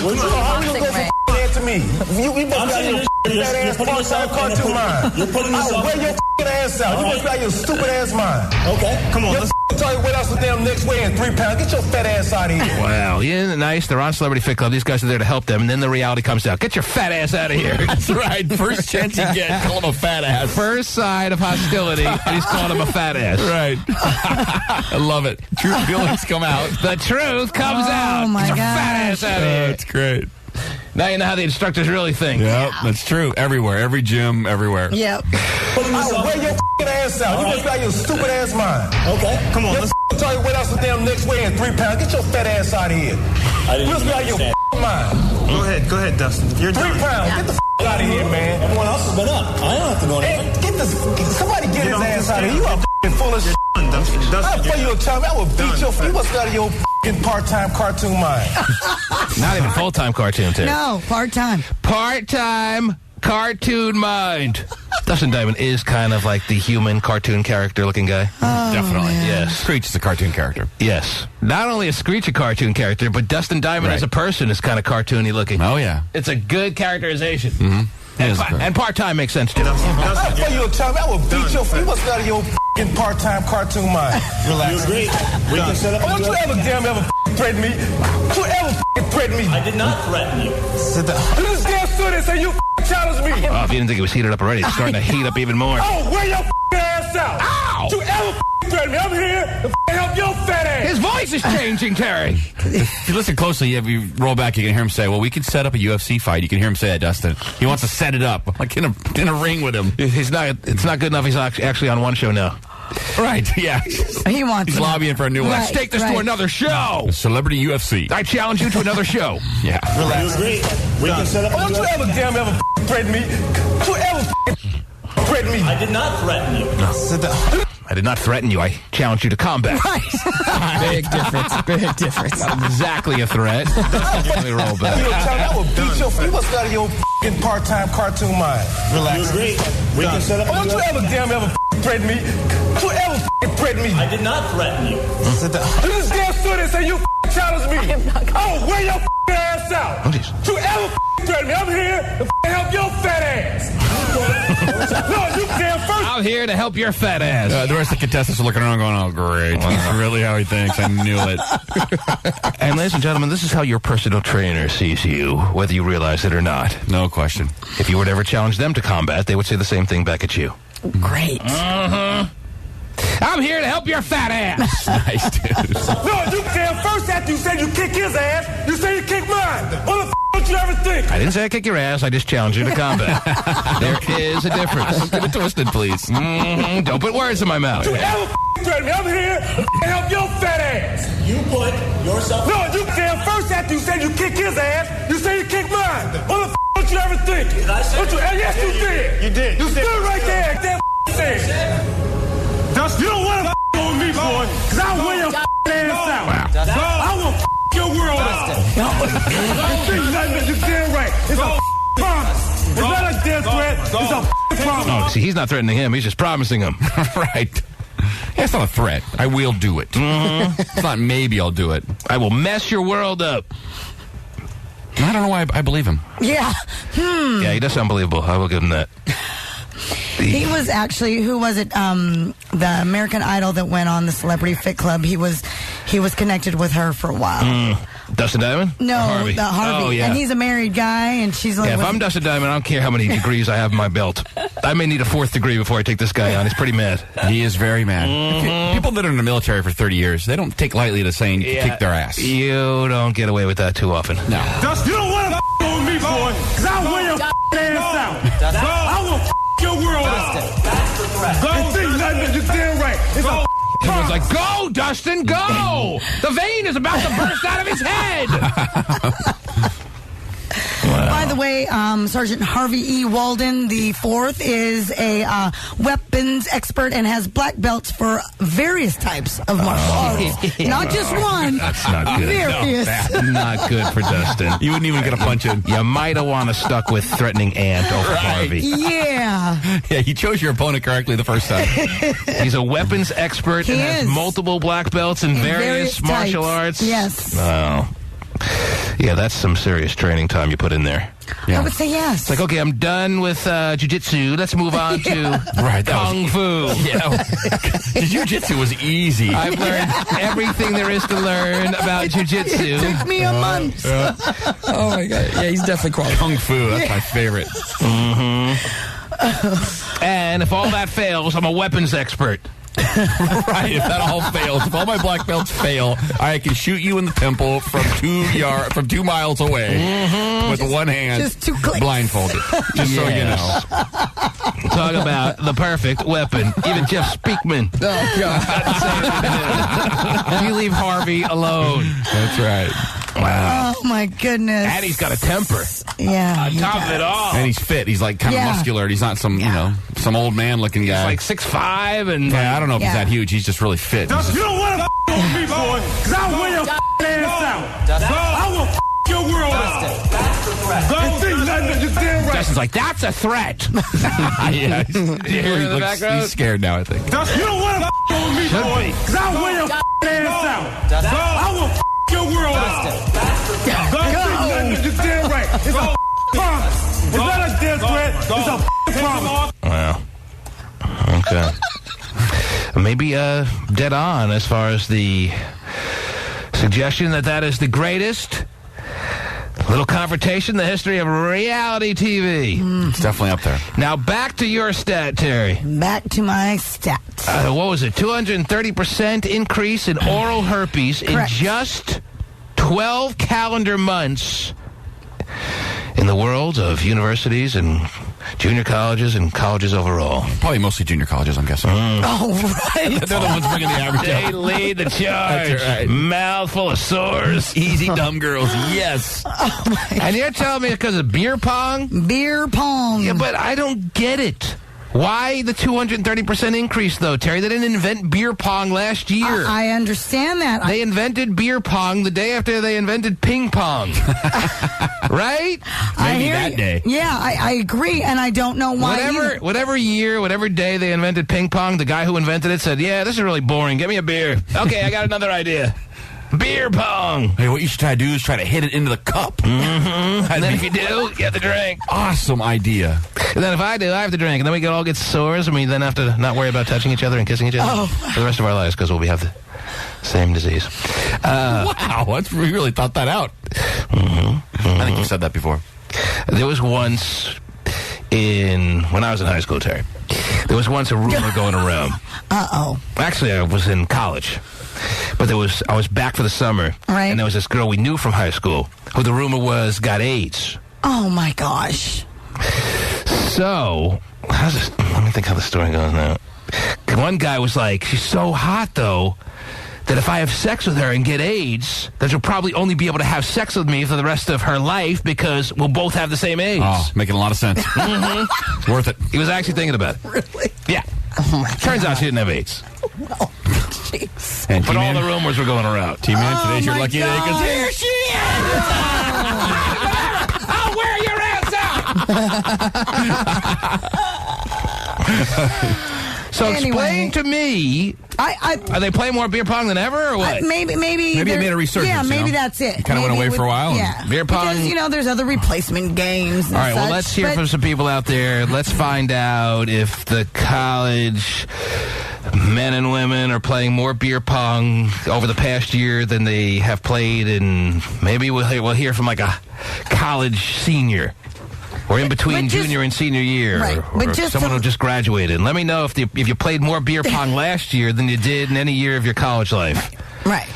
you going to go from Ant to me? You must got your fat ass part-time cartoon mind. You're putting I'll yourself... wear your ass out. You must got your stupid ass mind. Okay. Come on. Your tell you what else was damn next weighing 3 pounds. Get your fat ass out of here. Wow, yeah, nice. They're on Celebrity Fit Club. These guys are there to help them, and then the reality comes out. Get your fat ass out of here. That's right. First chance you get, call him a fat ass. First sign of hostility, and he's calling him a fat ass. Right. I love it. True feelings come out. The truth comes out. Oh, my Get your gosh. fat ass out of here. That's great. Now you know how the instructors really think. Yep, that's true. Everywhere. Every gym, everywhere. Yep. I'll wear your ass out. You must got your stupid ass mind. Okay. Come on. Your tell you what else was damn next weighing 3 pounds. Get your fat ass out of here. I didn't You must even got your understand. mind. Go ahead, Dustin. You're 3 done. pounds. Get the out of here, man. Everyone else has been up. I don't have to go anywhere. Hey, get this. Somebody get his ass out of here. You are full of shit. Dustin. I'll play you a time. I will beat your. You must got your part-time cartoon mind. Not even full-time cartoon, too. No, part-time. Part-time cartoon mind. Dustin Diamond is kind of like the human cartoon character-looking guy. Definitely. Yes. Screech is a cartoon character. Yes. Not only is Screech a cartoon character, but Dustin Diamond as a person is kind of cartoony looking. Oh, yeah. It's a good characterization. Mm-hmm. And part-time makes sense, too. I tell you a time, I will beat your feet. What's out of your part-time cartoon mind? Relax. You agree? We can set up Don't you ever threaten me? Don't you ever threaten me? I did not threaten you. Sit down. You just damn stood there and say you challenge me. Oh, if you didn't think it was heated up already, it's starting to heat up even more. Oh, wear your ass out. Ow! Don't you ever threaten me? I'm here to help your fat ass. His voice is changing, Terry. If you listen closely, if you roll back, you can hear him say, well, we can set up a UFC fight. You can hear him say that, Dustin. He wants to set it up, like in a ring with him. It's not good enough. He's actually on one show now. Right, yeah. He wants He's lobbying for a new one. Let's take this to another show. Celebrity UFC. I challenge you to another show. Yeah. Relax. You agree? We can set up Don't you ever threaten me? Don't you ever threaten me? I did not threaten you. Sit down. I did not threaten you. I challenge you to combat. Big difference. Big difference. Not exactly a threat. Let me roll back. I will beat your feet. What's out of your part-time cartoon mind? Relax. You agree? We can set up Don't you ever threaten me? Don't you ever threaten me? I did not threaten you. Sit down. You just damn stood there and say you challenge me. Oh, wear your ass out. Oh, jeez. Don't you ever threaten me? I'm here to help your fat ass. No, you damn first. I'm here to help your fat ass. The rest of the contestants are looking around going, oh, great. That's really how he thinks. I knew it. And ladies and gentlemen, this is how your personal trainer sees you, whether you realize it or not. No question. If you were to ever challenge them to combat, they would say the same thing back at you. Great. I'm here to help your fat ass. Nice, dude. No, you damn first after you said you kick his ass, you say you kick mine. What the don't you ever think? I didn't say I kick your ass. I just challenge you to combat. There is a difference. Don't get it twisted, please. Don't put words in my mouth. Don't you ever threaten me? I'm here to help your fat ass. You put yourself... No, you damn first after you said you kick his ass, you say you kick mine. What the don't you ever think? Did I say... Yes, you did. You did. You stood right there. Damn thing. You don't want to on me, boy, because I'll wear your ass out. I will your world out. You're damn right. It's a promise. It's not a death threat. It's a promise. Oh, see, he's not threatening him. He's just promising him. Right. Yeah, it's not a threat. I will do it. It's not maybe I'll do it. I will mess your world up. I don't know why I believe him. Yeah. Yeah, he does unbelievable. I will give him that. He was actually, who was it? The American Idol that went on the Celebrity Fit Club. He was connected with her for a while. Dustin Diamond? No, Harvey? the Harvey. Oh, yeah. And he's a married guy, and she's like... Yeah, if I'm Dustin Diamond, I don't care how many degrees I have in my belt. I may need a 4th degree before I take this guy on. He's pretty mad. He is very mad. People that are in the military for 30 years, they don't take lightly to saying kick their ass. You don't get away with that too often. No. Dustin, you don't want to on me, boy, because I'll wear your ass out. I will your world out. That's the threat. You're damn right. It's a Everyone's like, go, Dustin, go! The vein is about to burst out of his head! By the way, Sergeant Harvey E. Walden, the 4th, is a weapons expert and has black belts for various types of martial arts. Not just one. That's not good. Various. Not good for Dustin. You wouldn't even get a punch in. You might have want to stuck with threatening Ant over Harvey. Yeah. Yeah, you chose your opponent correctly the first time. He's a weapons expert and has multiple black belts in various martial arts. Yes. Oh. Yeah, that's some serious training time you put in there. Yeah. I would say yes. It's like, okay, I'm done with jiu-jitsu. Let's move on to kung fu. Yeah. Jiu-jitsu was easy. I've learned everything there is to learn about jiu-jitsu. It took me a month. Oh, my God. Yeah, he's definitely qualified. Kung fu, that's my favorite. And if all that fails, I'm a weapons expert. Right, if that all fails, if all my black belts fail, I can shoot you in the temple from 2 miles away with one hand, just 2 clicks. blindfolded. Just so you know. Talk about the perfect weapon. Even Jeff Speakman. Oh, God. You leave Harvey alone. That's right. Wow. Oh, my goodness. And he's got a temper. Yeah. On top of it all. And he's fit. He's like kind of muscular. He's not some, some old man looking guy. He's like 6'5" and... Yeah, I don't know if he's that huge. He's just really fit. You don't want to on me, boy, because I'll wear your ass out. I will your world out. That's the threat. You're damn right. Justin's like, that's a threat. Yeah, he's scared now, I think. You don't want to on me, boy, because I'll wear your ass out. I will your world out. That's the threat. You're damn right. It's a promise. It's not a death spread, it's a problem. Well, okay. Maybe dead on as far as the suggestion that is the greatest little confrontation in the history of reality TV. It's definitely up there. Now back to your stat, Terry. Back to my stats. What was it? 230% increase in oral herpes Correct. in just 12 calendar months in the world of universities and junior colleges and colleges overall. Probably mostly junior colleges, I'm guessing. Oh, right. They're the ones bringing the average They up. lead the charge. That's right. Mouthful of sores. Easy dumb girls, yes. And you're telling me because of beer pong? Beer pong. Yeah, but I don't get it. Why the 230% increase, though, Terry? They didn't invent beer pong last year. I understand that. They invented beer pong the day after they invented ping pong. Right? Maybe that day. Yeah, I agree, and I don't know why. Whatever year, whatever day they invented ping pong, the guy who invented it said, yeah, this is really boring. Get me a beer. Okay, I got another idea. Beer pong. Hey, what you should try to do is try to hit it into the cup. Mm-hmm. And then if you do, get the drink. Awesome idea. And then if I do, I have to drink. And then we all get sores, and we then have to not worry about touching each other and kissing each other for the rest of our lives because we'll have the same disease. Wow, we really thought that out. I think you said that before. There was once when I was in high school, Terry, there was once a rumor going around. Uh-oh. Actually, I was in college. But I was back for the summer, right. And there was this girl we knew from high school who the rumor was got AIDS. Oh, my gosh. So, let me think how the story goes now. One guy was like, she's so hot, though, that if I have sex with her and get AIDS, that she'll probably only be able to have sex with me for the rest of her life because we'll both have the same AIDS. Oh, making a lot of sense. Mm-hmm. It's worth it. He was actually thinking about it. Really? Yeah. Oh, my God. Turns out she didn't have AIDS. Oh, jeez. And But all the rumors were going around. T-Man, today's your lucky day because Here she is! I'll wear your ass out! So explain to me, are they playing more beer pong than ever, or what? Maybe it made a resurgence. Yeah, maybe you know? that's it. Kind of went away for a while. Yeah, beer pong. Because there's other replacement games. And all right, well, such, let's hear from some people out there. Let's find out if the college men and women are playing more beer pong over the past year than they have played, and maybe we'll hear from like a college senior. Or in between junior and senior year, right. or someone who just graduated. And let me know if you played more beer pong last year than you did in any year of your college life. Right.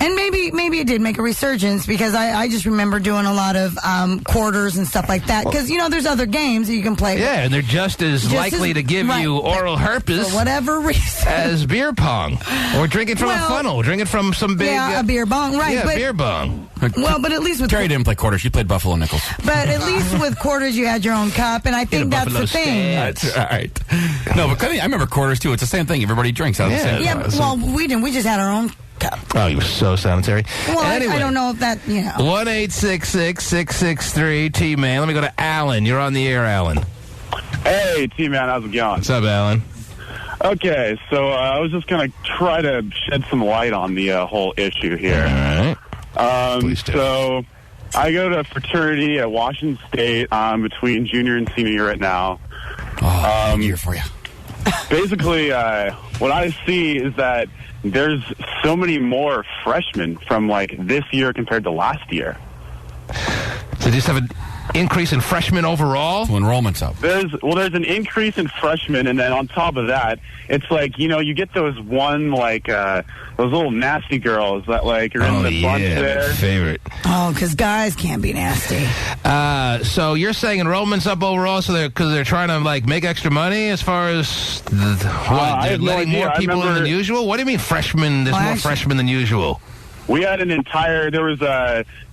And maybe it did make a resurgence because I just remember doing a lot of quarters and stuff like that. Because, there's other games that you can play. Yeah, and they're just as likely to give you oral herpes for whatever reason as beer pong. Or drinking from a funnel. Drinking from some big... Yeah, a beer bong, right. Yeah, beer bong. Well, but at least with... Terry didn't play quarters. She played Buffalo Nickels. But at least with quarters, you had your own cup, and I think that's the thing. That's right. No, but I remember quarters, too. It's the same thing. Everybody drinks out of the same. Yeah, well, we didn't. We just had our own cup. Oh, you were so sanitary. Well, anyway, I don't know if that, 1-866-663-T-Man. Let me go to Alan. You're on the air, Alan. Hey, T-Man, how's it going? What's up, Alan? Okay, so I was just going to try to shed some light on the whole issue here. All right. So I go to a fraternity at Washington State. I'm between junior and senior year right now. Good year for you. Basically, what I see is that there's so many more freshmen from this year compared to last year. So you just have an increase in freshmen overall? So enrollment's up. There's an increase in freshmen, and then on top of that, it's you get those those little nasty girls that are in the bunch there. My favorite. Oh, because guys can't be nasty. So you're saying enrollment's up overall, so because they're trying to make extra money as far as they're letting more people in than usual? What do you mean freshmen? There's more freshmen than usual. We had they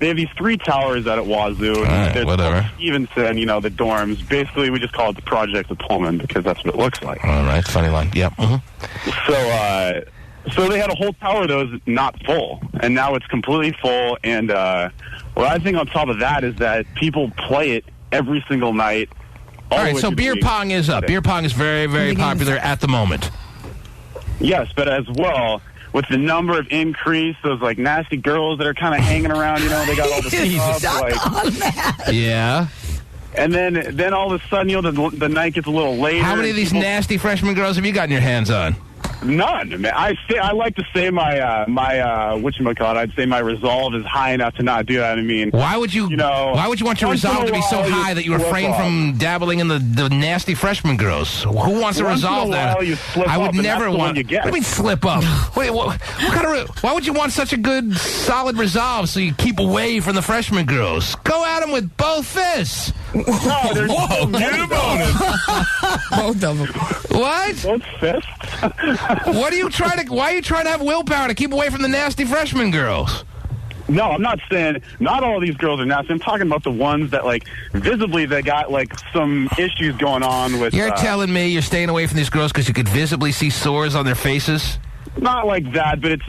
have these 3 towers out at Wazoo. Right, whatever. Stevenson, the dorms. Basically, we just call it the Project of Pullman because that's what it looks like. All right, funny line. Yep. Mm-hmm. So they had a whole tower that was not full, and now it's completely full. And what I think on top of that is that people play it every single night. All right, so beer pong is up. Beer pong is very, very popular at the moment. Yes, but as well, with the number of increase, those nasty girls that are kind of hanging around, they got all the stuff. Yeah. And then all of a sudden, the night gets a little later. How many of these nasty freshman girls have you gotten your hands on? None, man. I like to say my whatchamacallit, I'd say my resolve is high enough to not do that. I mean, why would you want your resolve to be so high that you refrain from dabbling in the nasty freshman girls? Who wants to resolve that? I would never want. What do you mean slip up? Wait, what kind of? Why would you want such a good, solid resolve so you keep away from the freshman girls? Go at them with both fists. Whoa, get him on it. Both of them. What? Both fists. Why are you trying to have willpower to keep away from the nasty freshman girls? No, I'm not saying not all of these girls are nasty. I'm talking about the ones that, like, visibly they got, like, some issues going on with... You're telling me you're staying away from these girls because you could visibly see sores on their faces? Not like that, but it's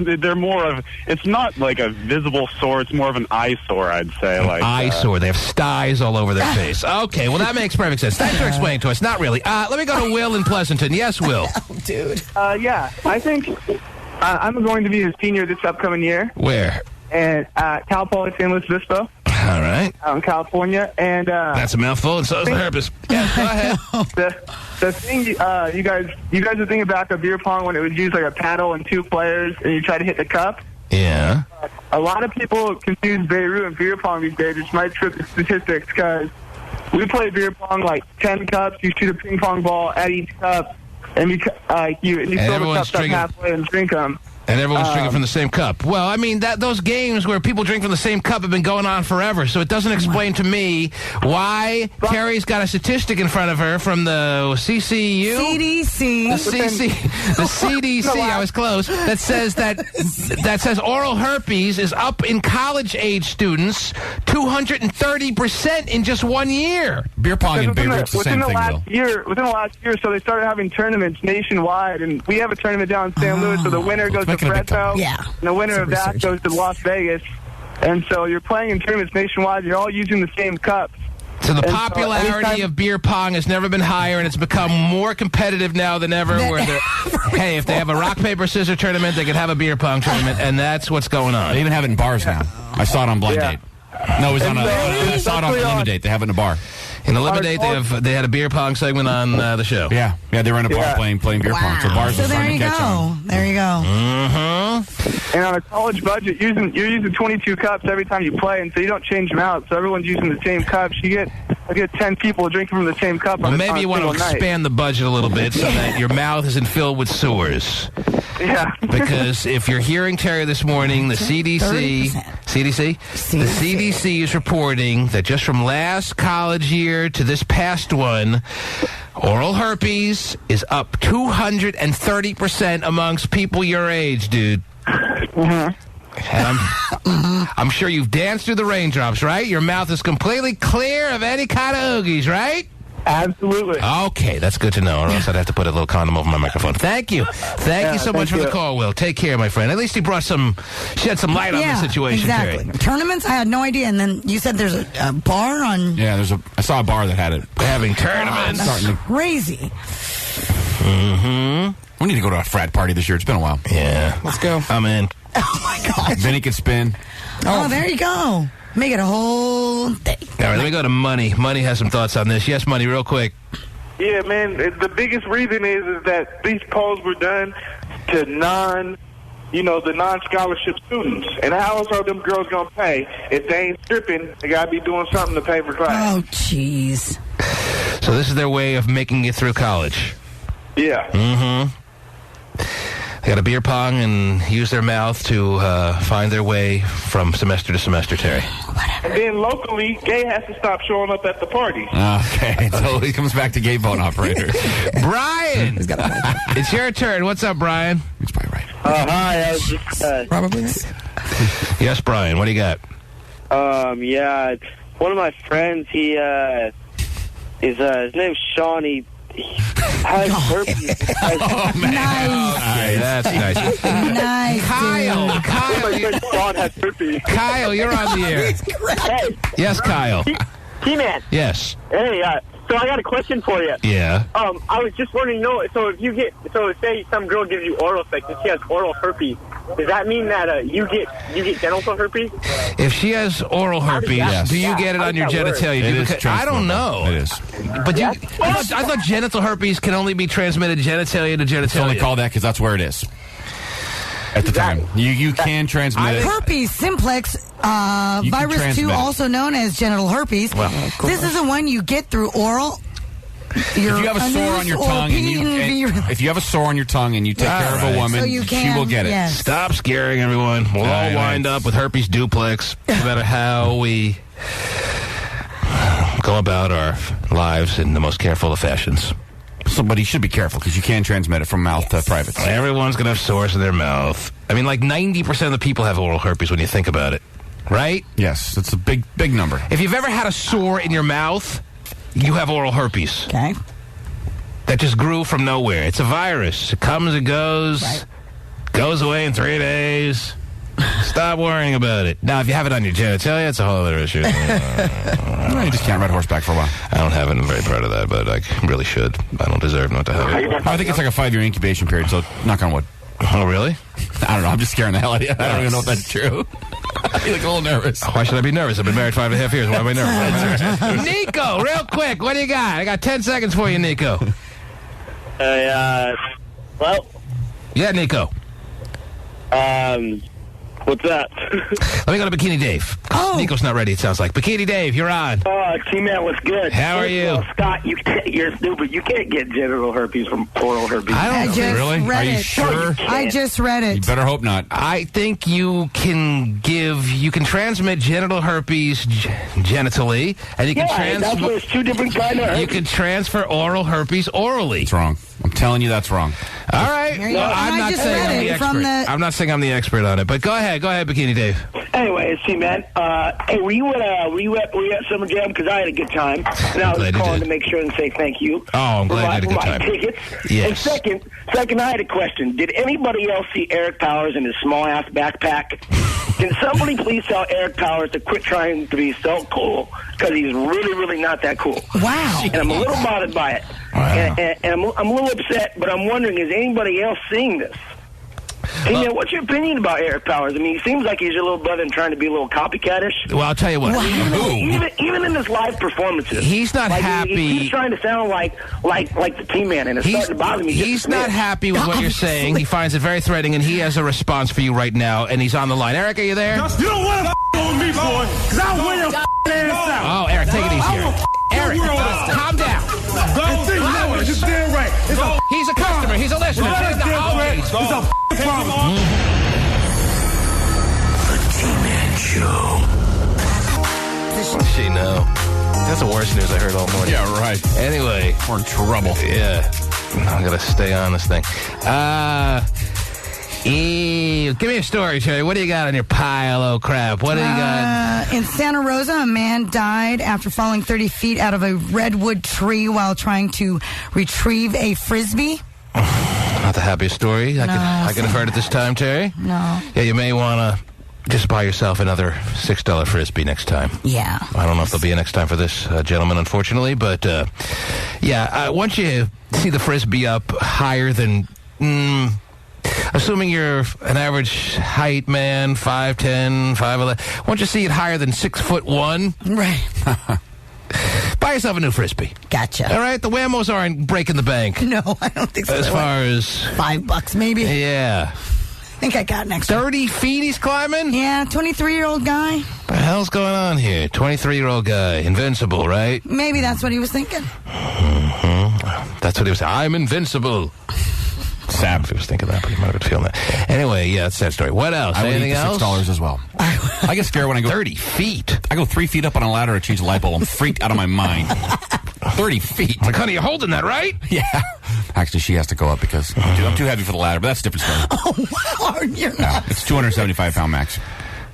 not like a visible sore. It's more of an eyesore, I'd say. Like eyesore. They have styes all over their face. Okay, well, that makes perfect sense. Thanks for explaining to us. Not really. Let me go to Will in Pleasanton. Yes, Will. Oh, dude. Yeah, I think I'm going to be a senior this upcoming year. Where? And Cal Poly San Luis Obispo. All right. Out in California. And that's a mouthful, and so is the herpes. Yeah, go ahead. The thing you guys are thinking about the beer pong when it was used like a paddle and two players, and you try to hit the cup. Yeah. A lot of people confuse Beirut and beer pong these days, which might trip the statistics, because we play beer pong like 10 cups. You shoot a ping pong ball at each cup, and you fill the cups up halfway and drink them. And everyone's drinking from the same cup. Well, I mean, those games where people drink from the same cup have been going on forever, so it doesn't explain to me why Terry's got a statistic in front of her from the CCU? CDC. The CDC, I was close, that says oral herpes is up in college-age students 230% in just 1 year. Beer pong and Beirut's the same thing, though. Within the last year, so they started having tournaments nationwide, and we have a tournament down in St. Louis, so the winner goes to Fresno, and the winner of that goes to Las Vegas. And so you're playing in tournaments nationwide. You're all using the same cups. So the popularity of beer pong has never been higher, and it's become more competitive now than ever. Hey, if they have a rock, paper, scissors tournament, they can have a beer pong tournament, and that's what's going on. They even have it in bars now. I saw it on Blind Date. No, it was I saw it on Eliminate. They have it in a bar. In Eliminate, they had a beer pong segment on the show. Yeah, they were in a bar playing beer pong. So bars are starting to catch on. There you go. Mm-hmm. And on a college budget, you're using 22 cups every time you play, and so you don't change them out. So everyone's using the same cups. You get 10 people drinking from the same cup. Well, maybe you want to expand the budget a little bit so that your mouth isn't filled with sores. Yeah. Because if you're hearing Terry this morning, the CDC is reporting that just from last college year to this past one, oral herpes is up 230% amongst people your age, dude. Mm-hmm. And I'm sure you've danced through the raindrops, right? Your mouth is completely clear of any kind of oogies, right? Absolutely. Okay, that's good to know, or else I'd have to put a little condom over my microphone. Thank you. Thank you so much for the call, Will. Take care, my friend. At least he shed some light on the situation, exactly. Terry. Tournaments, I had no idea. And then you said there's a bar on... Yeah, I saw a bar that had it. They're having tournaments. That's crazy. Mm-hmm. We need to go to a frat party this year. It's been a while. Yeah. Let's go. I'm in. Oh, my God. Vinnie can spin. Oh, there you go. Make it a whole day. All right, let me go to Money. Money has some thoughts on this. Yes, Money, real quick. Yeah, man, the biggest reason is that these polls were done to the non-scholarship students. And how else are them girls going to pay? If they ain't stripping, they got to be doing something to pay for class. Oh, jeez. So this is their way of making it through college. Yeah. Mm-hmm. They got a beer pong and use their mouth to find their way from semester to semester, Terry. And then locally, Gay has to stop showing up at the party. Okay, so he comes back to gay phone operator. Brian! It's your turn. What's up, Brian? He's probably right. Hi, I was just... Probably. Yes, Brian, what do you got? Yeah, one of my friends, his name's Sean, he has herpes. Oh, man. Nice. That's nice. Nice. Kyle, you're on the air. Hey. Yes, Kyle. T-Man. Yes. Hey, So I got a question for you. Yeah. I was just wanting to know, so if you get, so say some girl gives you oral sex and she has oral herpes, does that mean that you get genital herpes? If she has oral herpes, do you get it on your genitalia? It is I don't know. It is. But I thought genital herpes can only be transmitted genitalia to genitalia. It's only called that because that's where it is. At the time. You can transmit it. Herpes simplex, virus 2, also known as genital herpes. Well, this is the one you get through oral. If you have a sore on your tongue if you have a sore on your tongue and you take care of a woman, she will get it. Yes. Stop scaring everyone. We'll all wind up with herpes duplex, no matter how we go about our lives in the most careful of fashions. But you should be careful because you can transmit it from mouth to private. Everyone's going to have sores in their mouth. I mean, like 90% of the people have oral herpes when you think about it, right? Yes, it's a big number. If you've ever had a sore in your mouth, you have oral herpes. Okay. That just grew from nowhere. It's a virus. It comes and goes, goes away in 3 days. Stop worrying about it. Now, if you have it on your genitalia, it's a whole other issue. You just can't ride horseback for a while. I don't have it. I'm very proud of that, but I really should. I don't deserve not to have it. I think it's like a 5-year incubation period, so knock on wood. Oh, really? I don't know. I'm just scaring the hell out of you. I don't even know if that's true. You look a little nervous. Why should I be nervous? I've been married 5.5 years. Why am I nervous? Nico, real quick, what do you got? I got 10 seconds for you, Nico. Well. Yeah, Nico. What's up? Let me go to Bikini Dave. Nico's not ready, it sounds like. Bikini Dave, you're on. T-Man, what's good? How are you? Well, Scott, you're stupid. You can't get genital herpes from oral herpes. I don't know. Really? Read Are you it. sure? I just read it. You better hope not. I think you can transmit genital herpes genitally, and you can that's where it's 2 different kind of herpes. You can transfer oral herpes orally. It's wrong. I'm telling you that's wrong. All right. Well, I'm not saying I'm the expert. I'm not saying I'm the expert on it, but go ahead, Bikini Dave. Anyway, man. Hey, were you at Summer Jam? Because I had a good time, and I was calling to make sure and say thank you. Oh, I'm glad you had a good time. Tickets. Yes. And second, I had a question. Did anybody else see Eric Powers in his small ass backpack? Can somebody please tell Eric Powers to quit trying to be so cool? Because he's really, really not that cool. Wow. And I'm a little bothered by it. Wow. And I'm a little upset, but I'm wondering, is anybody else seeing this? Hey, man, what's your opinion about Eric Powers? I mean, he seems like he's your little brother and trying to be a little copycatish. Well, I'll tell you what. Even in his live performances. He's not happy. He's trying to sound like the T-Man, and it's starting to bother me. He's not happy with what you're saying. He finds it very threatening, and he has a response for you right now, and he's on the line. Eric, are you there? You don't want to on me, boy, because I'll wear your ass out. Oh, Eric, take it easy. Eric, calm down. It's damn right. He's a customer. He's a listener. It's a problem. The T-Man Show. She know. That's the worst news I heard all morning. Yeah, right. Anyway. We're in trouble. Yeah. I'm going to stay on this thing. Give me a story, Terry. What do you got on your pile of crap? What do you got? In Santa Rosa, a man died after falling 30 feet out of a redwood tree while trying to retrieve a Frisbee. Not the happiest story I could have heard at this time, Terry. No. Yeah, you may want to just buy yourself another $6 Frisbee next time. Yeah. I don't know if there'll be a next time for this gentleman, unfortunately, but once you see the Frisbee up higher than... assuming you're an average height man, 5'10", 5'11", once you see it higher than 6'1", right? Buy yourself a new Frisbee. Gotcha. All right, the whammos aren't breaking the bank. No, I don't think so. As far as $5 maybe. Yeah. I think I got an extra. 30 feet he's climbing? Yeah, 23-year-old guy. What the hell's going on here? 23-year-old guy, invincible, right? Maybe that's what he was thinking. Mm-hmm. That's what he was saying. I'm invincible. Sam, if he was thinking that, but he might have been feeling that. Anyway, yeah, that's that story. What else? Anything else? $6 as well. I get scared when I go 30 feet. I go 3 feet up on a ladder to change a light bulb. I'm freaked out of my mind. 30 feet. Like, honey, you're holding that, right? Yeah. Actually, she has to go up because I'm too heavy for the ladder, but that's a different story. Oh, wow. You're not. It's 275-pound max.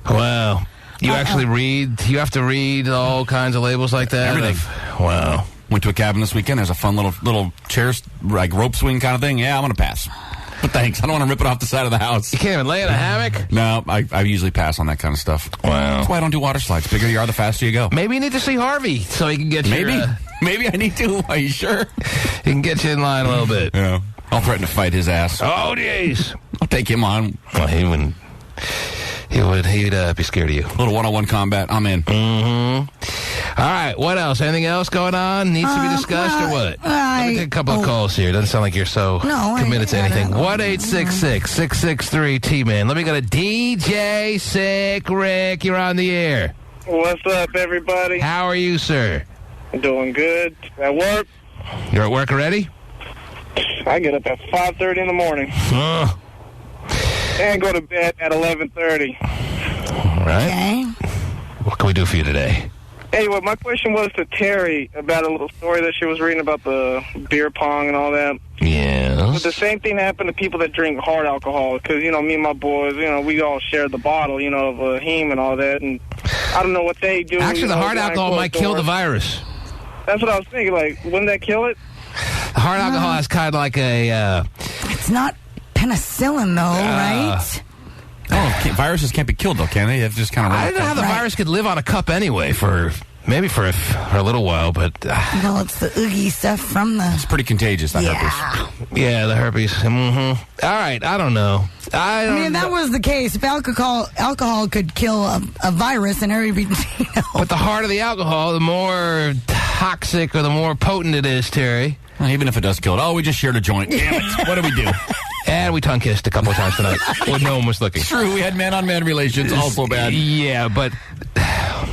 Wow. You actually read, you have to read all kinds of labels like that? Everything. Wow. Went to a cabin this weekend. There's a fun little chairs, like rope swing kind of thing. Yeah, I'm going to pass. But thanks. I don't want to rip it off the side of the house. You can't even lay in a hammock? No, I usually pass on that kind of stuff. Wow. That's why I don't do water slides. The bigger you are, the faster you go. Maybe you need to see Harvey so he can get Maybe. your... Maybe I need to. Are you sure? He can get you in line a little bit. Yeah. I'll threaten to fight his ass. Oh, jeez. I'll take him on. Well, he wouldn't. He'd be scared of you. A little one-on-one combat. I'm in. Mm-hmm. All right. What else? Anything else going on? Needs to be discussed or what? Let me take a couple of calls here. Doesn't sound like you're so committed to anything. 1-866-663-T-Man. Let me go to DJ Sick Rick. You're on the air. What's up, everybody? How are you, sir? Doing good. At work? You're at work already? I get up at 5:30 in the morning. And go to bed at 11:30. All right. Okay. What can we do for you today? Anyway, my question was to Terry about a little story that she was reading about the beer pong and all that. Yes. But the same thing happened to people that drink hard alcohol. Because, you know, me and my boys, you know, we all share the bottle, you know, of heme and all that. And I don't know what they do. Actually, the hard alcohol might kill the virus. That's what I was thinking. Like, wouldn't that kill it? The hard alcohol has kind of like a... It's not penicillin, though, right? Oh, viruses can't be killed, though, can they? They just kind of... I don't know how the virus could live on a cup anyway for a little while, but... Well, it's the oogie stuff from the... It's pretty contagious, that herpes. Yeah, the herpes. Mm-hmm. All right, I don't know. I mean, if that was the case, if alcohol could kill a virus and everybody... You know. But the harder the alcohol, the more toxic or the more potent it is, Terry. Well, even if it does kill it. Oh, we just shared a joint. Damn it. What do we do? And we tongue-kissed a couple of times tonight when no one was looking. It's true. We had man-on-man relations. Also bad. Yeah, but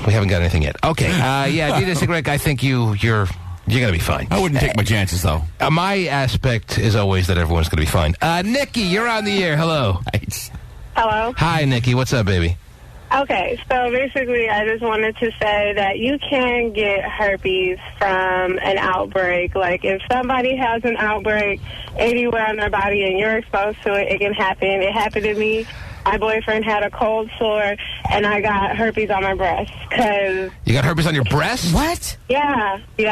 we haven't got anything yet. Okay. Yeah, DJ Cigarette, I think you're going to be fine. I wouldn't take my chances, though. My aspect is always that everyone's going to be fine. Nikki, you're on the air. Hello. Hello. Hi, Nikki. What's up, baby? Okay, so basically I just wanted to say that you can get herpes from an outbreak. Like, if somebody has an outbreak anywhere on their body and you're exposed to it, it can happen. It happened to me. My boyfriend had a cold sore, and I got herpes on my breast. You got herpes on your breast? What? Yeah. You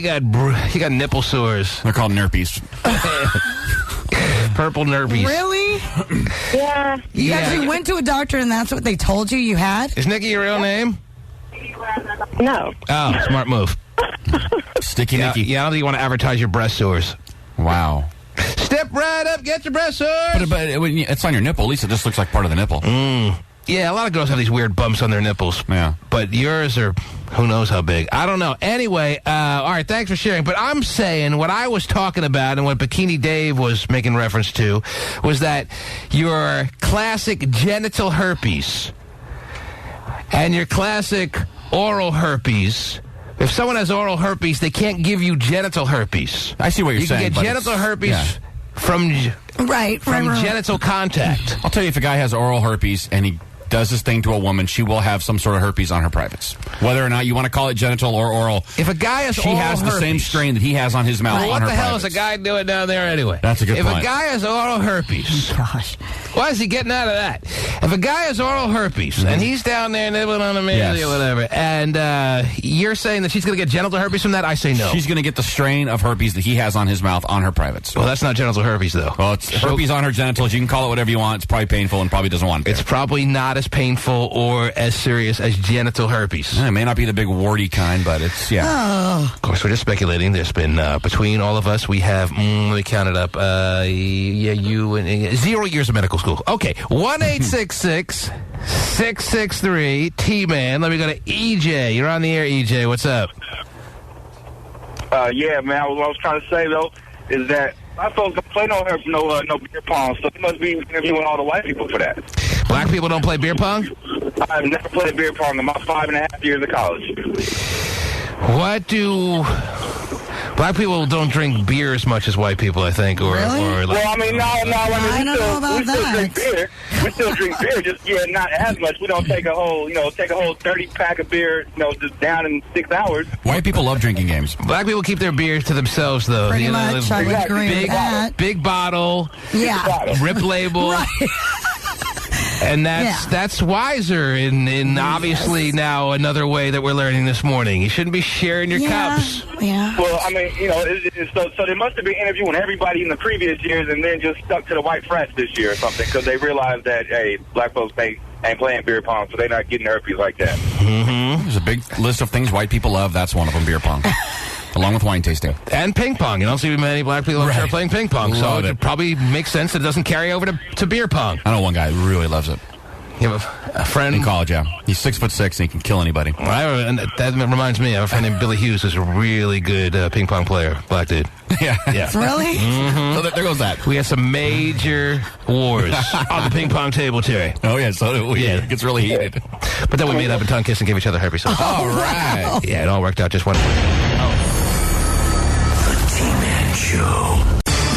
got nipple sores. They're called nerpies. Purple nerpies. Really? Yeah. You actually went to a doctor and that's what they told you had? Is Nikki your real name? No. Oh, smart move. Sticky Nikki. Yeah, I don't think you want to advertise your breast sores. Wow. Step right up, get your breast sores. But it's on your nipple. At least it just looks like part of the nipple. Yeah, a lot of girls have these weird bumps on their nipples. Yeah. But yours are, who knows how big. I don't know. Anyway, all right, thanks for sharing. But I'm saying what I was talking about and what Bikini Dave was making reference to was that your classic genital herpes and your classic oral herpes... If someone has oral herpes, they can't give you genital herpes. I see what you're saying. You can get genital herpes from genital contact. I'll tell you, if a guy has oral herpes and he does this thing to a woman, she will have some sort of herpes on her privates. Whether or not you want to call it genital or oral. If a guy has she oral has herpes, the same strain that he has on his mouth on her what the hell privates. is a guy doing down there anyway? That's a good point. If a guy has oral herpes, why is he getting out of that? If a guy has oral herpes and he's down there nibbling on a manly or whatever, and you're saying that she's going to get genital herpes from that, I say no. She's going to get the strain of herpes that he has on his mouth on her privates. Well, that's not genital herpes, though. Well, it's herpes on her genitals. You can call it whatever you want. It's probably painful and probably doesn't want it. It's probably not as painful or as serious as genital herpes. It may not be the big warty kind, but it's, Of course, we're just speculating. There's been, between all of us, we have, let me count it up, you and 0 years of medical school. Okay, 1-866-663-T-Man. Let me go to EJ. You're on the air, EJ. What's up? Yeah, man, what I was trying to say, though, is that my folks don't play no beer pong, so they must be interviewing all the white people for that. Black people don't play beer pong? I've never played beer pong in my 5.5 years of college. What do... Black people don't drink beer as much as white people, I think. Or Well, I mean, I don't know about we still that. drink beer. We still drink beer, just not as much. We don't take a whole 30-pack of beer, just down in 6 hours. White people love drinking games. Black people keep their beers to themselves, though. Pretty much, I would agree with that. Big bottle. Yeah. Rip label. Right. And that's wiser in obviously now another way that we're learning this morning. You shouldn't be sharing your cups. Yeah. Well, I mean, so they must have been interviewing everybody in the previous years and then just stuck to the white frats this year or something because they realized that, hey, black folks, they ain't playing beer pong, so they're not getting herpes like that. Mm-hmm. There's a big list of things white people love. That's one of them, beer pong. Along with wine tasting. And ping pong. You don't see many black people out there playing ping pong, so it probably makes sense that it doesn't carry over to beer pong. I know one guy who really loves it. You have a friend? In college, yeah. He's 6'6" and he can kill anybody. And that reminds me, I have a friend named Billy Hughes who's a really good ping pong player. Black dude. Yeah. Really? Mm-hmm. So there goes that. We had some major wars on the ping pong table, Terry. Oh, yeah, so did we. Yeah. It gets really heated. But then we made up and tongue kiss and gave each other herpes. So. All right. Yeah, it all worked out just one. The T-Man Show.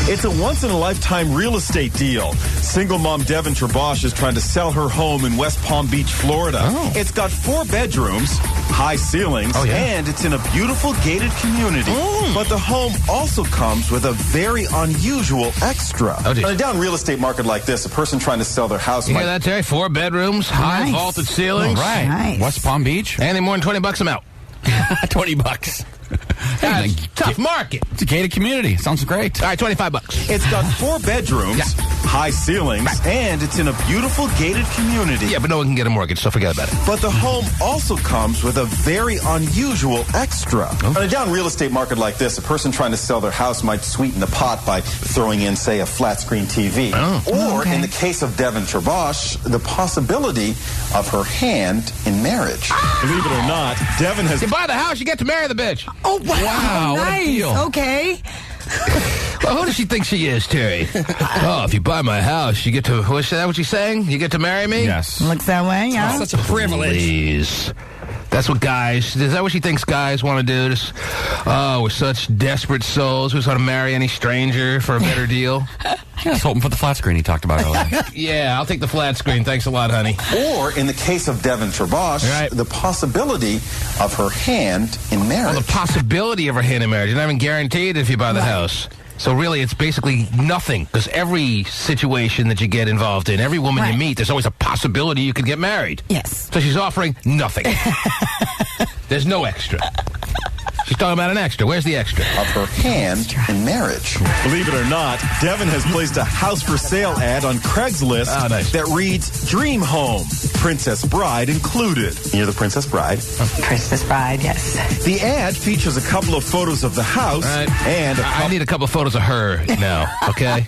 It's a once-in-a-lifetime real estate deal. Single mom Devin Trebosh is trying to sell her home in West Palm Beach, Florida. Oh. It's got 4 bedrooms, high ceilings, and it's in a beautiful gated community. But the home also comes with a very unusual extra. In a down real estate market like this, a person trying to sell their house You might... hear that, Terry? 4 bedrooms, high vaulted ceilings. All right. Nice. West Palm Beach. Anything more than $20 I'm out. $20. Yeah, tough market. It's a gated community. Sounds great. All right, $25. It's got 4 bedrooms, high ceilings, and it's in a beautiful gated community. Yeah, but no one can get a mortgage, so forget about it. But the home also comes with a very unusual extra. In a down real estate market like this, a person trying to sell their house might sweeten the pot by throwing in, say, a flat-screen TV. Or, in the case of Devin Trebosh, the possibility of her hand in marriage. Believe it or not, Devin has... You buy the house, you get to marry the bitch. Oh, wow. what a Nice. deal. Okay. Well, who does she think she is, Terry? Oh, if you buy my house, you get to... Is that what she's saying? You get to marry me? Yes. Looks that way, yeah. Such a privilege. Please. That's what guys... Is that what she thinks guys want to do? Just, we're such desperate souls. We just want to marry any stranger for a better deal. Yeah, just hoping for the flat screen he talked about earlier. Yeah, I'll take the flat screen. Thanks a lot, honey. Or, in the case of Devin Trebosh, the possibility of her hand in marriage. Well, the possibility of her hand in marriage. You're not even guaranteed if you buy the house. So really, it's basically nothing. Because every situation that you get involved in, every woman you meet, there's always a possibility you could get married. Yes. So she's offering nothing. There's no extra. She's talking about an extra. Where's the extra? Of her hand in marriage. Believe it or not, Devin has placed a house for sale ad on Craigslist that reads, Dream Home, Princess Bride included. You're the Princess Bride. Princess Bride, yes. The ad features a couple of photos of the house and I need a couple of photos of her now, okay?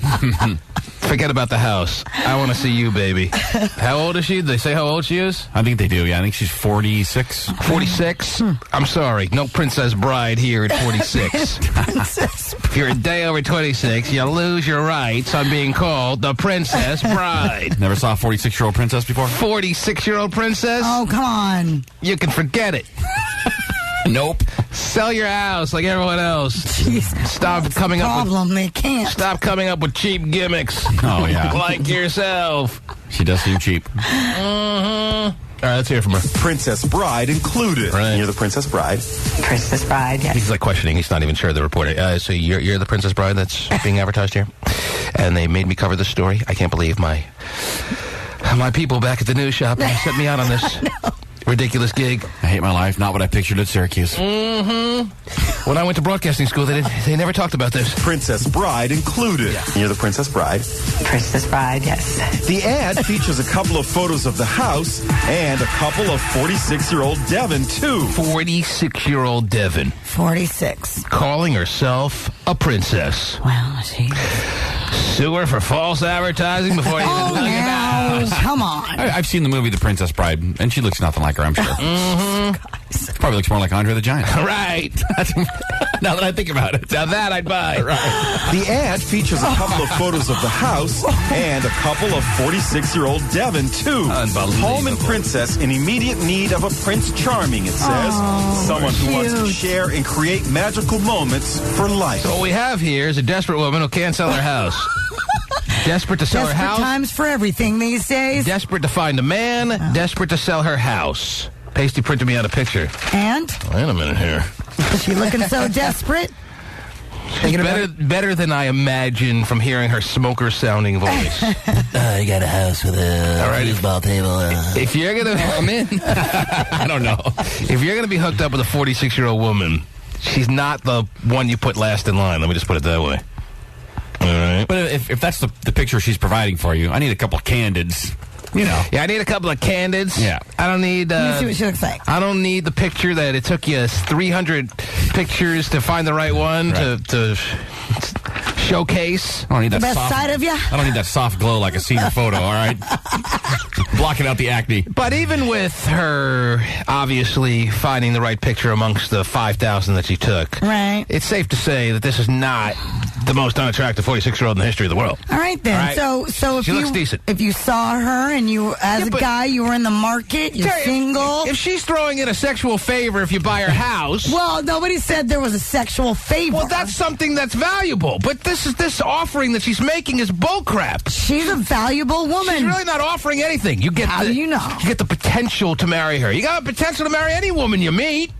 Forget about the house. I want to see you, baby. How old is she? Did they say how old she is? I think they do, yeah. I think she's 46. 46? I'm sorry. No Princess Bride here at 46. If you're a day over 26, you lose your rights on being called the Princess Bride. Never saw a 46-year-old princess before? 46-year-old princess? Oh, come on. You can forget it. Nope. Sell your house like everyone else. Jeez. Stop coming up with... They can't. Stop coming up with cheap gimmicks. Oh, yeah. Like yourself. She does seem cheap. Mm-hmm. All right, let's hear from her. Princess Bride included. Right. You're the Princess Bride. Princess Bride, yes. He's like questioning. He's not even sure, the reporter. So you're the Princess Bride that's being advertised here? And they made me cover the story. I can't believe my people back at the news shop set me out on this ridiculous gig. I hate my life. Not what I pictured at Syracuse. Mm-hmm. When I went to broadcasting school, they never talked about this. Princess Bride included. You're the Princess Bride. Princess Bride, yes. The ad features a couple of photos of the house and a couple of 46-year-old Devin, too. 46-year-old Devin. 46. Calling herself a princess. Well, she... Sue her for false advertising before you even look at the house. Come on. I've seen the movie The Princess Bride, and she looks nothing like her, I'm sure. Mm-hmm. Probably looks more like Andre the Giant. Right. Now that I think about it. Now that I'd buy. Right. The ad features a couple of photos of the house and a couple of 46-year-old Devin, too. Home and princess in immediate need of a Prince Charming, it says. Someone who wants to share and create magical moments for life. So what we have here is a desperate woman who can't sell her house. Desperate to sell her house. Desperate times for everything these days. Desperate to find a man. Desperate to sell her house. Pasty printed me out a picture. And? Wait a minute here. Is she looking so desperate? Better than I imagine from hearing her smoker-sounding voice. I got a house with a baseball table. If you're going to... I'm in. I don't know. If you're going to be hooked up with a 46-year-old woman, she's not the one you put last in line. Let me just put it that way. All right. But if that's the picture she's providing for you, I need a couple candids. You know. Yeah, I need a couple of candids. Yeah. I don't need... Let me see what she looks like. I don't need the picture that it took you 300 pictures to find the right one to showcase. I don't need that The best soft, side of you? I don't need that soft glow like a senior photo, all right? Blocking out the acne. But even with her obviously finding the right picture amongst the 5,000 that she took, right, it's safe to say that this is not the most unattractive 46-year-old in the history of the world. All right, then. All right? So if she you looks decent. If you saw her and you, as a guy, you were in the market, you're single. If she's throwing in a sexual favor if you buy her house... Well, nobody said there was a sexual favor. Well, that's something that's valuable. But this offering that she's making is bullcrap. She's a valuable woman. She's really not offering anything. You get How do you know? You get the potential to marry her. You got the potential to marry any woman you meet.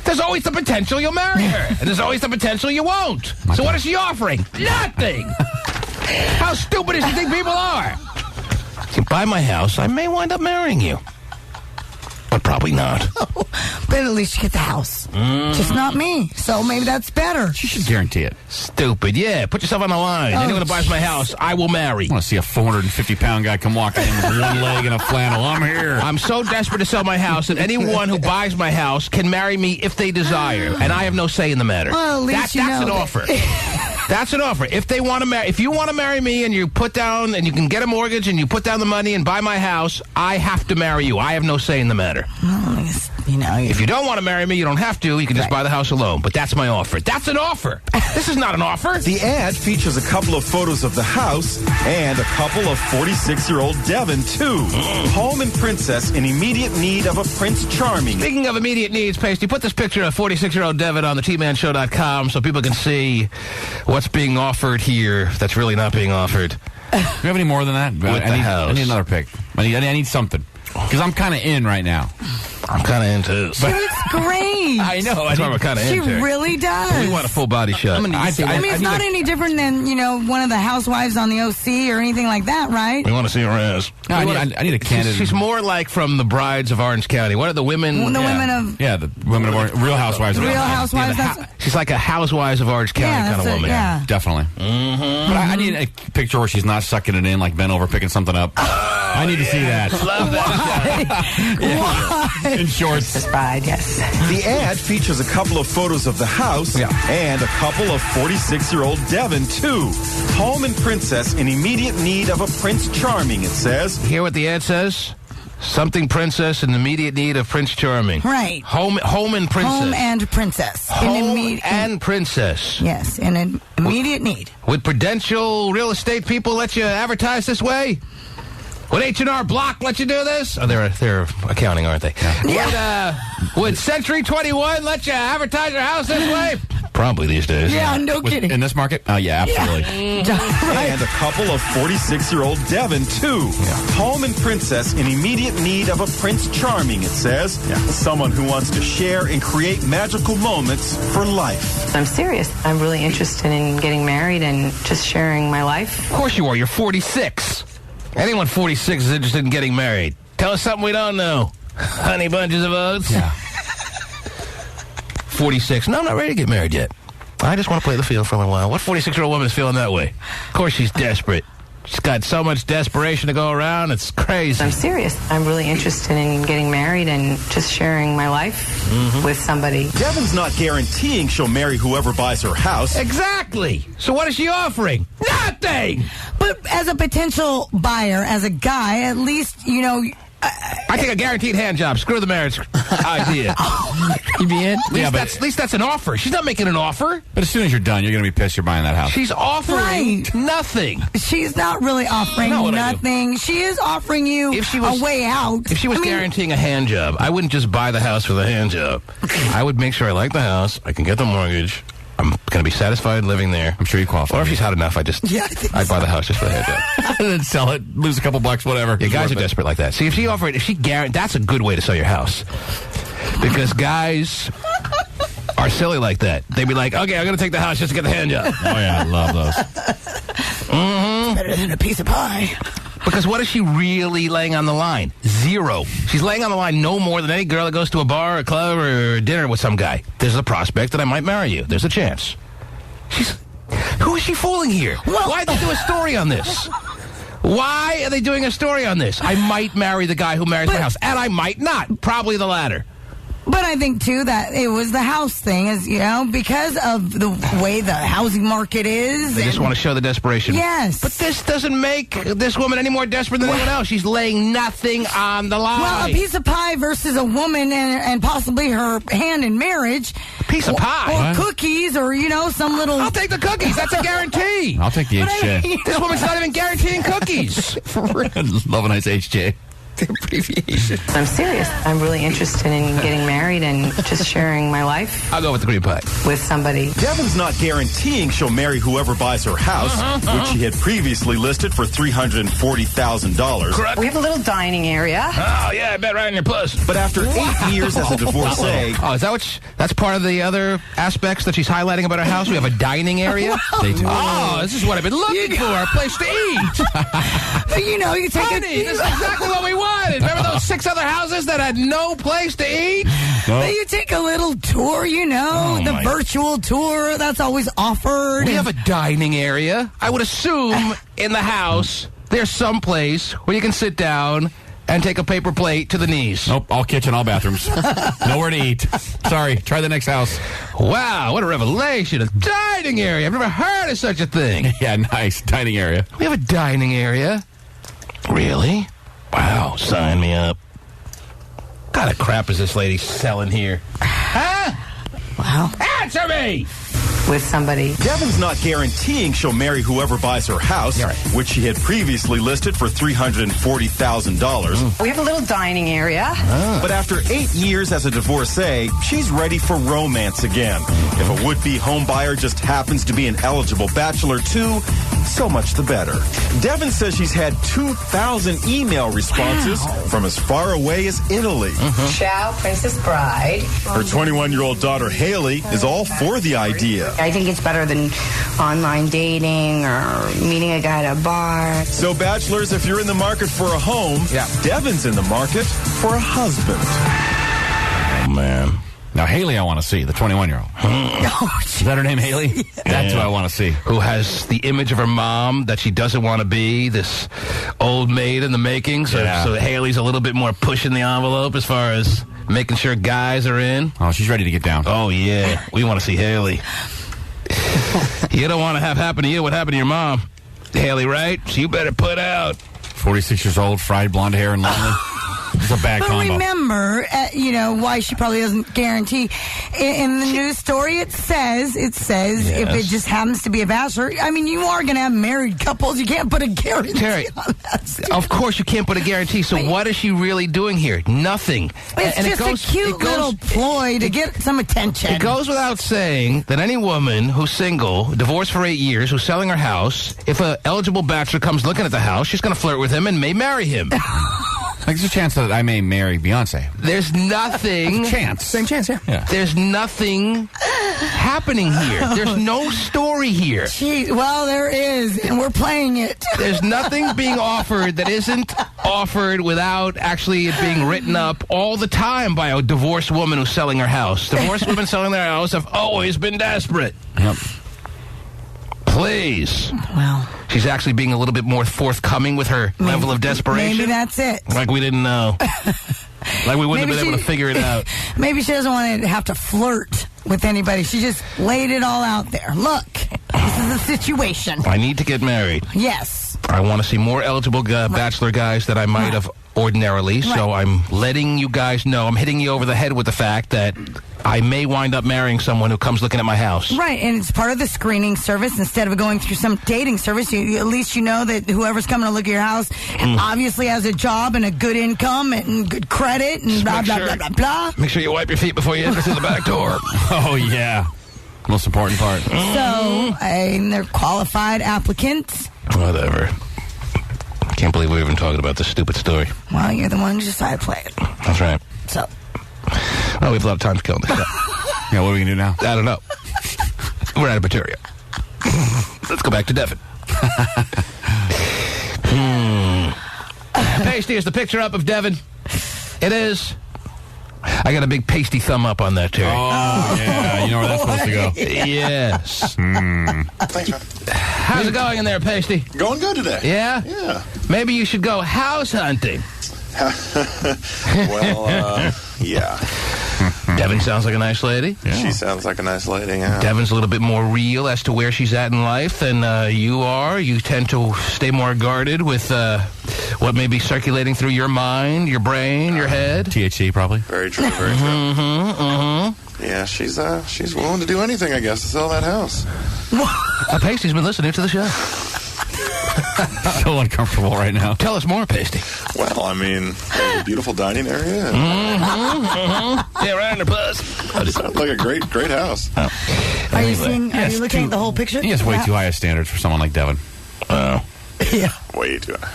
There's always the potential you'll marry her. And there's always the potential you won't. So what is she offering? Nothing! How stupid does she think people are? If you buy my house, I may wind up marrying you. But probably not. But at least you get the house. Just not me. So maybe that's better. She should guarantee it. Stupid. Yeah, put yourself on the line. Anyone who buys my house, I will marry. I want to see a 450-pound guy come walking in with one leg and a flannel. I'm here. I'm so desperate to sell my house that anyone who buys my house can marry me if they desire, and I have no say in the matter. Well, at least that's an offer. That's an offer. If they want to marry, if you want to marry me and you put down and you can get a mortgage and you put down the money and buy my house, I have to marry you. I have no say in the matter. Well, you know, if you don't want to marry me, you don't have to. You can just buy the house alone. But that's my offer. That's an offer. This is not an offer. The ad features a couple of photos of the house and a couple of 46-year-old Devin, too. Home and princess in immediate need of a Prince Charming. Speaking of immediate needs, Pasty, put this picture of 46-year-old Devin on the tmanshow.com so people can see what's being offered here that's really not being offered. Do you have any more than that? I need another pic. I need something. Because I'm kind of in right now. I'm kind of into it. She looks great. I know. That's why we're kind of She into it. really does. We want a full body shot. I mean, it's not any different than, one of the housewives on the OC or anything like that, right? We want to see her ass. No, I need a candidate. She's more like from the Brides of Orange County. What are the women? The women of... Yeah, the women of Orange... Real Housewives. Real Housewives. She's like a Housewives of Orange County kind of woman. Yeah. Definitely. Mm-hmm. But I need a picture where she's not sucking it in, like bent over picking something up. I need to see that. Love that. Why? In shorts. Princess Bride, yes. The ad features a couple of photos of the house and a couple of 46-year-old Devin, too. Home and princess in immediate need of a Prince Charming, it says. Hear what the ad says? Something princess in immediate need of Prince Charming. Right. Home and princess. Home and princess. Home and princess. Yes, in an immediate need. Would Prudential real estate people let you advertise this way? Would H&R Block let you do this? Oh, they're accounting, aren't they? Yeah. Would Century 21 let you advertise your house this way? Probably these days. Yeah, no kidding. In this market? Oh, yeah, absolutely. And a couple of 46-year-old Devin, too. Home and princess in immediate need of a Prince Charming, it says. Someone who wants to share and create magical moments for life. I'm serious. I'm really interested in getting married and just sharing my life. Of course you are. You're 46. Anyone 46 is interested in getting married. Tell us something we don't know. Honey bunches of oats. Yeah. 46. No, I'm not ready to get married yet. I just want to play the field for a little while. What 46-year-old woman is feeling that way? Of course she's desperate. She's got so much desperation to go around, it's crazy. I'm serious. I'm really interested in getting married and just sharing my life with somebody. Devin's not guaranteeing she'll marry whoever buys her house. Exactly. So what is she offering? Nothing! But as a potential buyer, as a guy, at least, I take a guaranteed hand job. Screw the marriage idea. You be in? At least that's an offer. She's not making an offer. But as soon as you're done, you're going to be pissed you're buying that house. She's offering nothing. She's not really offering nothing. She is offering you a way out. If she was guaranteeing a hand job, I wouldn't just buy the house for the hand job. I would make sure I like the house. I can get the mortgage. I'm going to be satisfied living there. I'm sure you qualify. Or if she's hot enough, I'd buy the house just for the hand job. And then sell it, lose a couple bucks, whatever. Yeah, guys are desperate like that. See, if she guaranteed, that's a good way to sell your house. Because guys are silly like that. They'd be like, okay, I'm going to take the house just to get the hand job. Oh, yeah, I love those. Better than a piece of pie. Because what is she really laying on the line? Zero. She's laying on the line no more than any girl that goes to a bar, a club, or dinner with some guy. There's a prospect that I might marry you. There's a chance. Who is she fooling here? Why did they do a story on this? Why are they doing a story on this? I might marry the guy who marries my house, and I might not. Probably the latter. But I think, too, that it was the house thing, is, you know, because of the way the housing market is. They just want to show the desperation. Yes. But this doesn't make this woman any more desperate than anyone else. She's laying nothing on the line. Well, a piece of pie versus a woman and possibly her hand in marriage. A piece of pie? Or cookies or, you know, some little... I'll take the cookies. That's a guarantee. I'll take the HJ. This woman's not even guaranteeing cookies. For real. Love a nice HJ. The abbreviation. I'm serious. I'm really interested in getting married and just sharing my life. I'll go with the green pie. With somebody. Devin's not guaranteeing she'll marry whoever buys her house, which she had previously listed for $340,000. We have a little dining area. Oh, yeah, I bet right in your puss. But after 8 years as a divorcee... Oh, is that that's part of the other aspects that she's highlighting about her house? We have a dining area? They do. Oh, this is what I've been looking for, a place to eat. You know, you take Honey, this is exactly what we wanted. Remember those 6 other houses that had no place to eat? But you take a little tour, you know, the virtual tour that's always offered. We have a dining area. I would assume in the house there's some place where you can sit down and take a paper plate to the knees. Nope, all kitchen, all bathrooms. Nowhere to eat. Sorry, try the next house. Wow, what a revelation. A dining area. I've never heard of such a thing. Yeah, nice. Dining area. We have a dining area. Really? Wow, sign me up. What kind of crap is this lady selling here? Huh? Wow. Answer me! With somebody. Devin's not guaranteeing she'll marry whoever buys her house, which she had previously listed for $340,000. We have a little dining area. But after 8 years as a divorcee, she's ready for romance again. If a would-be home buyer just happens to be an eligible bachelor too, so much the better. Devin says she's had 2,000 email responses from as far away as Italy. Ciao, Princess Bride. Her 21-year-old daughter, Haley, is all for the idea. I think it's better than online dating or meeting a guy at a bar. So, bachelors, if you're in the market for a home, Devin's in the market for a husband. Oh, man. Now, Haley I want to see, the 21-year-old. Is that her name, Haley? That's who I want to see. Who has the image of her mom that she doesn't want to be, this old maid in the making. So Haley's a little bit more pushing the envelope as far as making sure guys are in. Oh, she's ready to get down. Oh, yeah. We want to see Haley. You don't want to have happen to you what happened to your mom, Haley, right? So you better put out. 46 years old, fried blonde hair and lonely. It's a bad combo. But remember, you know, why she probably doesn't guarantee. In the news story, it says if it just happens to be a bachelor, I mean, you are going to have married couples. You can't put a guarantee on that. Of course you can't put a guarantee. So what is she really doing here? Nothing. It's just a cute little ploy to get some attention. It goes without saying that any woman who's single, divorced for 8 years, who's selling her house, if an eligible bachelor comes looking at the house, she's going to flirt with him and may marry him. There's a chance that I may marry Beyonce. There's nothing. Chance. Same chance, yeah. There's nothing happening here. There's no story here. Gee, well, there is, and we're playing it. There's nothing being offered that isn't offered without actually it being written up all the time by a divorced woman who's selling her house. Divorced women selling their house have always been desperate. Yep. Please. Well, she's actually being a little bit more forthcoming with her level of desperation. Maybe that's it. Like we didn't know. Like we wouldn't have been able to figure it out. Maybe she doesn't want to have to flirt with anybody. She just laid it all out there. Look, this is the situation. I need to get married. Yes. I want to see more eligible bachelor guys that I might have ordinarily. So I'm letting you guys know. I'm hitting you over the head with the fact that I may wind up marrying someone who comes looking at my house. Right, and it's part of the screening service. Instead of going through some dating service, at least you know that whoever's coming to look at your house obviously has a job and a good income and good credit and blah, blah, blah. Make sure you wipe your feet before you enter through the back door. Oh, yeah. Most important part. So, they're qualified applicants. Whatever. Can't believe we're even talking about this stupid story. Well, you're the one who decided to play it. That's right. So. Oh, we have a lot of time to kill on this show. Yeah, what are we going to do now? I don't know. We're out of material. Let's go back to Devin. Pasty is the picture up of Devin. It is. I got a big pasty thumb up on that, Terry. Oh, yeah. You know where that's supposed to go. Yes. Thanks, man. How's it going in there, Pasty? Going good today. Yeah? Yeah. Maybe you should go house hunting. Well, yeah. Devin sounds like a nice lady. She sounds like a nice lady, yeah. Devin's a little bit more real as to where she's at in life than you are. You tend to stay more guarded with what may be circulating through your mind, your brain, your head. THC, probably. Very true, very true. Yeah, she's willing to do anything, I guess, to sell that house. Pasty's been listening to the show. So uncomfortable right now. Tell us more, Pasty. Well, I mean, there's a beautiful dining area. Yeah, right under bus. Sounds like a great house. Are you seeing? Are you looking at the whole picture? He has way too high a standards for someone like Devin. Oh. Yeah. Way too high.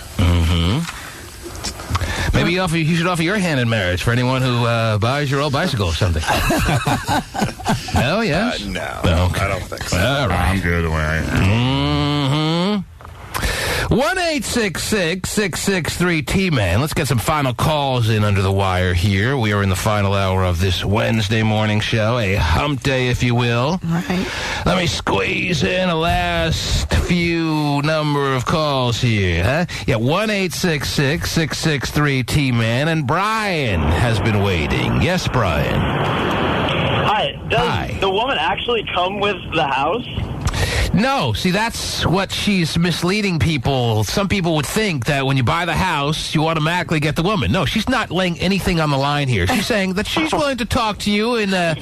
Maybe you should offer your hand in marriage for anyone who buys your old bicycle or something. Oh, yes? No, Okay. I don't think so. All right. I'm good the way I am. 1-866-663-T-Man. Let's get some final calls in under the wire here. We are in the final hour of this Wednesday morning show, a hump day, if you will. Right. Let me squeeze in a last few number of calls here. Huh? Yeah, 1-866-663-T-Man. And Brian has been waiting. Yes, Brian. Hi. Does the woman actually come with the house? No, see, that's what she's misleading people. Some people would think that when you buy the house, you automatically get the woman. No, she's not laying anything on the line here. She's saying that she's willing to talk to you in a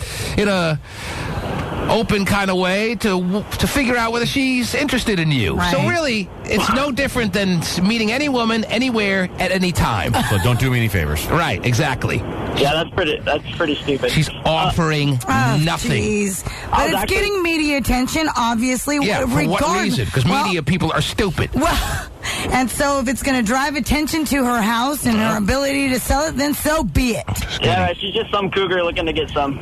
open kind of way to figure out whether she's interested in you. Right. So really, it's no different than meeting any woman anywhere at any time. So don't do me any favors. Right, exactly. Yeah, that's pretty stupid. She's offering nothing. Jeez. But it's getting media attention, obviously. Yeah, for what reason? Because media people are stupid. Well, and so if it's going to drive attention to her house and her ability to sell it, then so be it. Yeah, she's just some cougar looking to get some.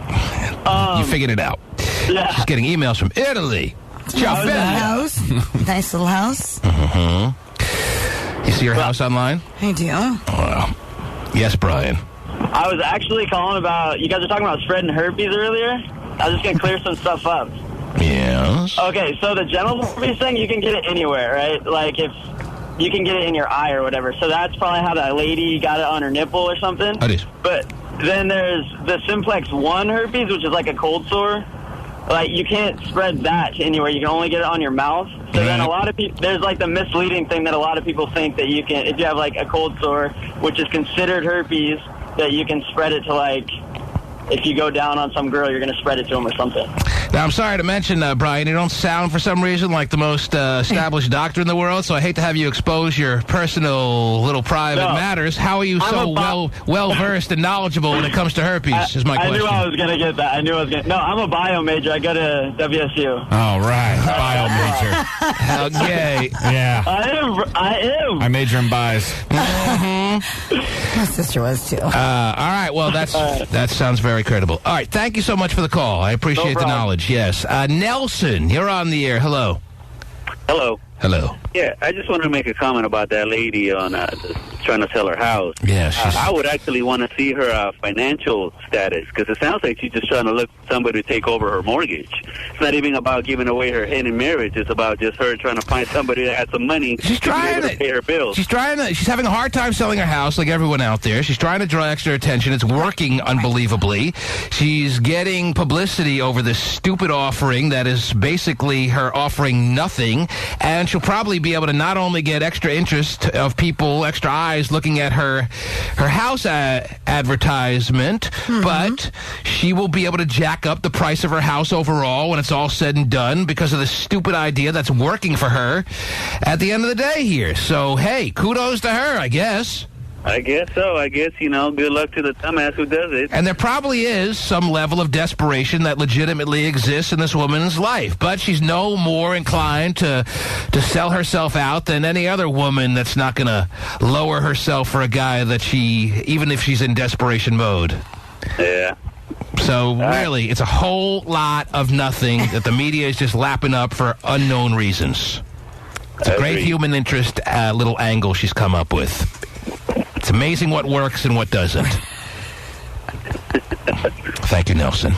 You figured it out. Yeah. She's getting emails from Italy. Ciao, Nice little bella. house. Nice little house. You see her house online? I do. Well, yes, Brian. I was actually calling about, you guys were talking about spreading herpes earlier. I was just going to clear some stuff up. Yes. Okay, so the genital herpes thing, you can get it anywhere, right? Like if you can get it in your eye or whatever. So that's probably how that lady got it on her nipple or something. It is. But then there's the simplex 1 herpes, which is like a cold sore. Like, you can't spread that anywhere. You can only get it on your mouth. So then a lot of people, there's like the misleading thing that a lot of people think that you can, if you have like a cold sore, which is considered herpes, that you can spread it to like, if you go down on some girl, you're going to spread it to them or something. Now, I'm sorry to mention, Brian, you don't sound for some reason like the most established doctor in the world, so I hate to have you expose your personal little private matters. How are you so well-versed and knowledgeable when it comes to herpes, is my question. I knew I was going to get that. I knew I was going to. No, I'm a bio major. I go to WSU. All right. Bio major. How gay. Yeah. I am. I major in buys. My sister was too. All right, well, that sounds very credible. All right, thank you so much for the call. I appreciate the knowledge. Yes. Nelson, you're on the air. Hello. Hello. Hello. Yeah, I just want to make a comment about that lady on trying to sell her house. Yeah, I would actually want to see her financial status, because it sounds like she's just trying to look for somebody to take over her mortgage. It's not even about giving away her hand in marriage. It's about just her trying to find somebody that has some money to be able to pay her bills. She's having a hard time selling her house like everyone out there. She's trying to draw extra attention. It's working unbelievably. She's getting publicity over this stupid offering that is basically her offering nothing, and she'll probably be able to not only get extra interest of people, extra eyes looking at her house advertisement, but she will be able to jack up the price of her house overall when it's all said and done because of the stupid idea that's working for her at the end of the day here. So, hey, kudos to her, I guess. I guess so. I guess, good luck to the dumbass who does it. And there probably is some level of desperation that legitimately exists in this woman's life. But she's no more inclined to sell herself out than any other woman that's not going to lower herself for a guy that even if she's in desperation mode. Yeah. So really, it's a whole lot of nothing that the media is just lapping up for unknown reasons. It's a great human interest little angle she's come up with. It's amazing what works and what doesn't. Thank you, Nelson.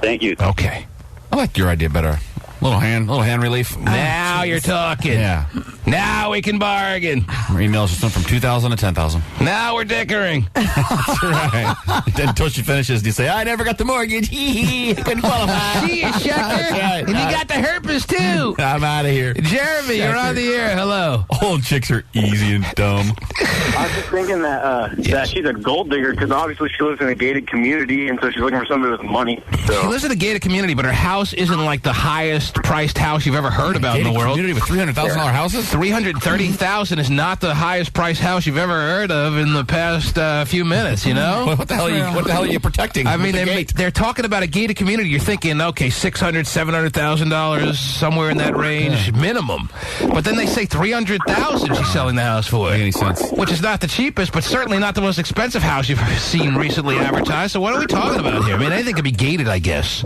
Thank you. Okay. I like your idea better. Little hand relief. Now you're talking. Yeah. Now we can bargain. Our emails just went from 2,000 to 10,000. Now we're dickering. That's right. Until she finishes, you say, I never got the mortgage. I couldn't qualify. See you, sucker. Right. And you got the herpes, too. I'm out of here. Jeremy, you're on the air. Hello. Old chicks are easy and dumb. I was just thinking that she's a gold digger because obviously she lives in a gated community, and so she's looking for somebody with money. So. She lives in a gated community, but her house isn't like the highest priced house you've ever heard about in the world. Community with $300,000 houses? $330,000 is not the highest priced house you've ever heard of in the past few minutes, you know? What the hell are you protecting? I mean, they're talking about a gated community. You're thinking, okay, $600,000, $700,000, somewhere in that range, minimum. But then they say $300,000 she's selling the house for. Any sense? Which is not the cheapest, but certainly not the most expensive house you've seen recently advertised. So what are we talking about here? I mean, anything could be gated, I guess.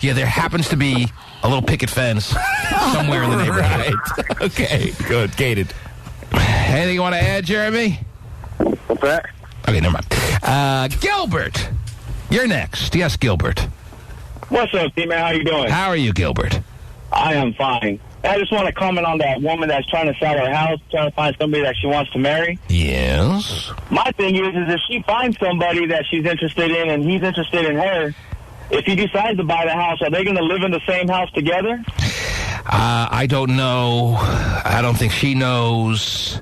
Yeah, there happens to be a little picket fence somewhere in the neighborhood. Right. Okay, good. Gated. Anything you want to add, Jeremy? What's that? Okay, never mind. Gilbert, you're next. Yes, Gilbert. What's up, T-Man? How you doing? How are you, Gilbert? I am fine. I just want to comment on that woman that's trying to sell her house, trying to find somebody that she wants to marry. Yes. My thing is if she finds somebody that she's interested in and he's interested in her, if he decides to buy the house, are they going to live in the same house together? I don't know. I don't think she knows.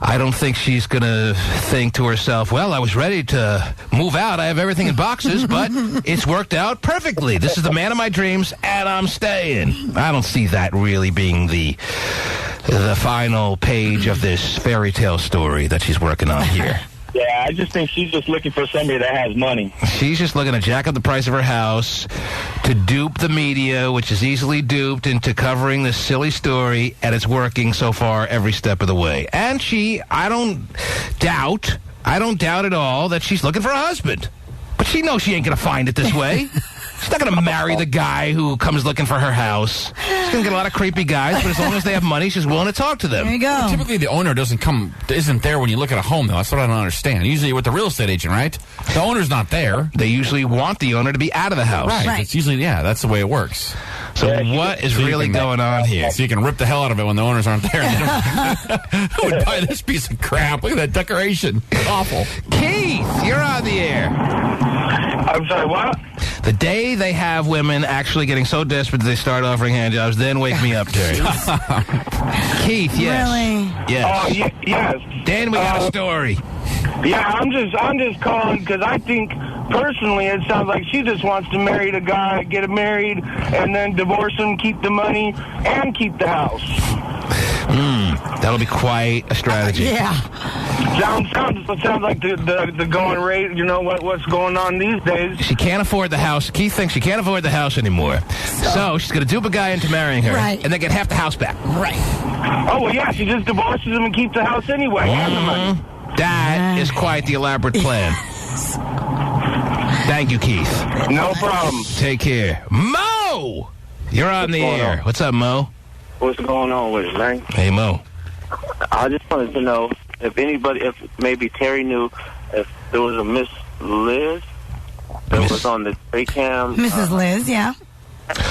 I don't think she's going to think to herself, well, I was ready to move out. I have everything in boxes, but it's worked out perfectly. This is the man of my dreams, and I'm staying. I don't see that really being the final page of this fairy tale story that she's working on here. Yeah, I just think she's just looking for somebody that has money. She's just looking to jack up the price of her house to dupe the media, which is easily duped into covering this silly story, and it's working so far every step of the way. And I don't doubt at all that she's looking for a husband. But she knows she ain't going to find it this way. She's not going to marry the guy who comes looking for her house. She's going to get a lot of creepy guys, but as long as they have money, she's willing to talk to them. There you go. Well, typically, the owner isn't there when you look at a home, though. That's what I don't understand. Usually with the real estate agent, right? The owner's not there. They usually want the owner to be out of the house. Right. It's usually, that's the way it works. So what is really going on here? So you can rip the hell out of it when the owners aren't there. Who would buy this piece of crap? Look at that decoration. It's awful. Keith, you're on the air. I'm sorry, what? The day they have women actually getting so desperate that they start offering handjobs, then wake me up, Terry. Keith, yes. Really? Yes. Oh, yes. Dan, we got a story. Yeah, I'm just calling because I think personally it sounds like she just wants to marry the guy, get him married, and then divorce him, keep the money, and keep the house. That'll be quite a strategy. Yeah. Sounds like the going rate. You know what's going on these days. She can't afford the house. Keith thinks she can't afford the house anymore. So she's going to dupe a guy into marrying her, right, and then get half the house back. Right. Oh, well, yeah, she just divorces him and keeps the house anyway. And the money. That is quite the elaborate plan. Thank you, Keith. No problem. Take care. Mo! You're on the air. What's up, Mo? What's going on with it, man? Hey, Mo. I just wanted to know if maybe Terry knew if there was a Miss Liz that was on the tray cam. Mrs. Liz, yeah.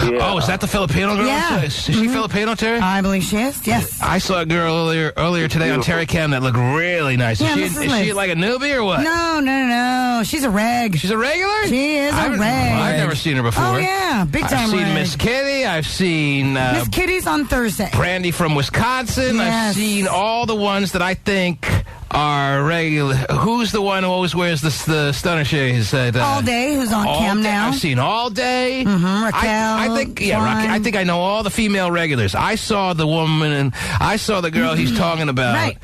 Yeah. Oh, is that the Filipino girl? Yeah. Is she Filipino, Terry? I believe she is, yes. I saw a girl earlier today on Terry Cam that looked really nice. Yeah, Is she like a newbie or what? No. She's a reg. She's a regular? She is a reg. I've never seen her before. Oh, yeah. Big time I've seen reg. Miss Kitty. I've seen... Miss Kitty's on Thursday. Brandy from Wisconsin. Yes. I've seen all the ones that I think are regular. Who's the one who always wears the stunner shades? All Day, who's on cam now. I've seen All Day. Raquel. I think, I think I know all the female regulars. I saw the woman and I saw the girl he's talking about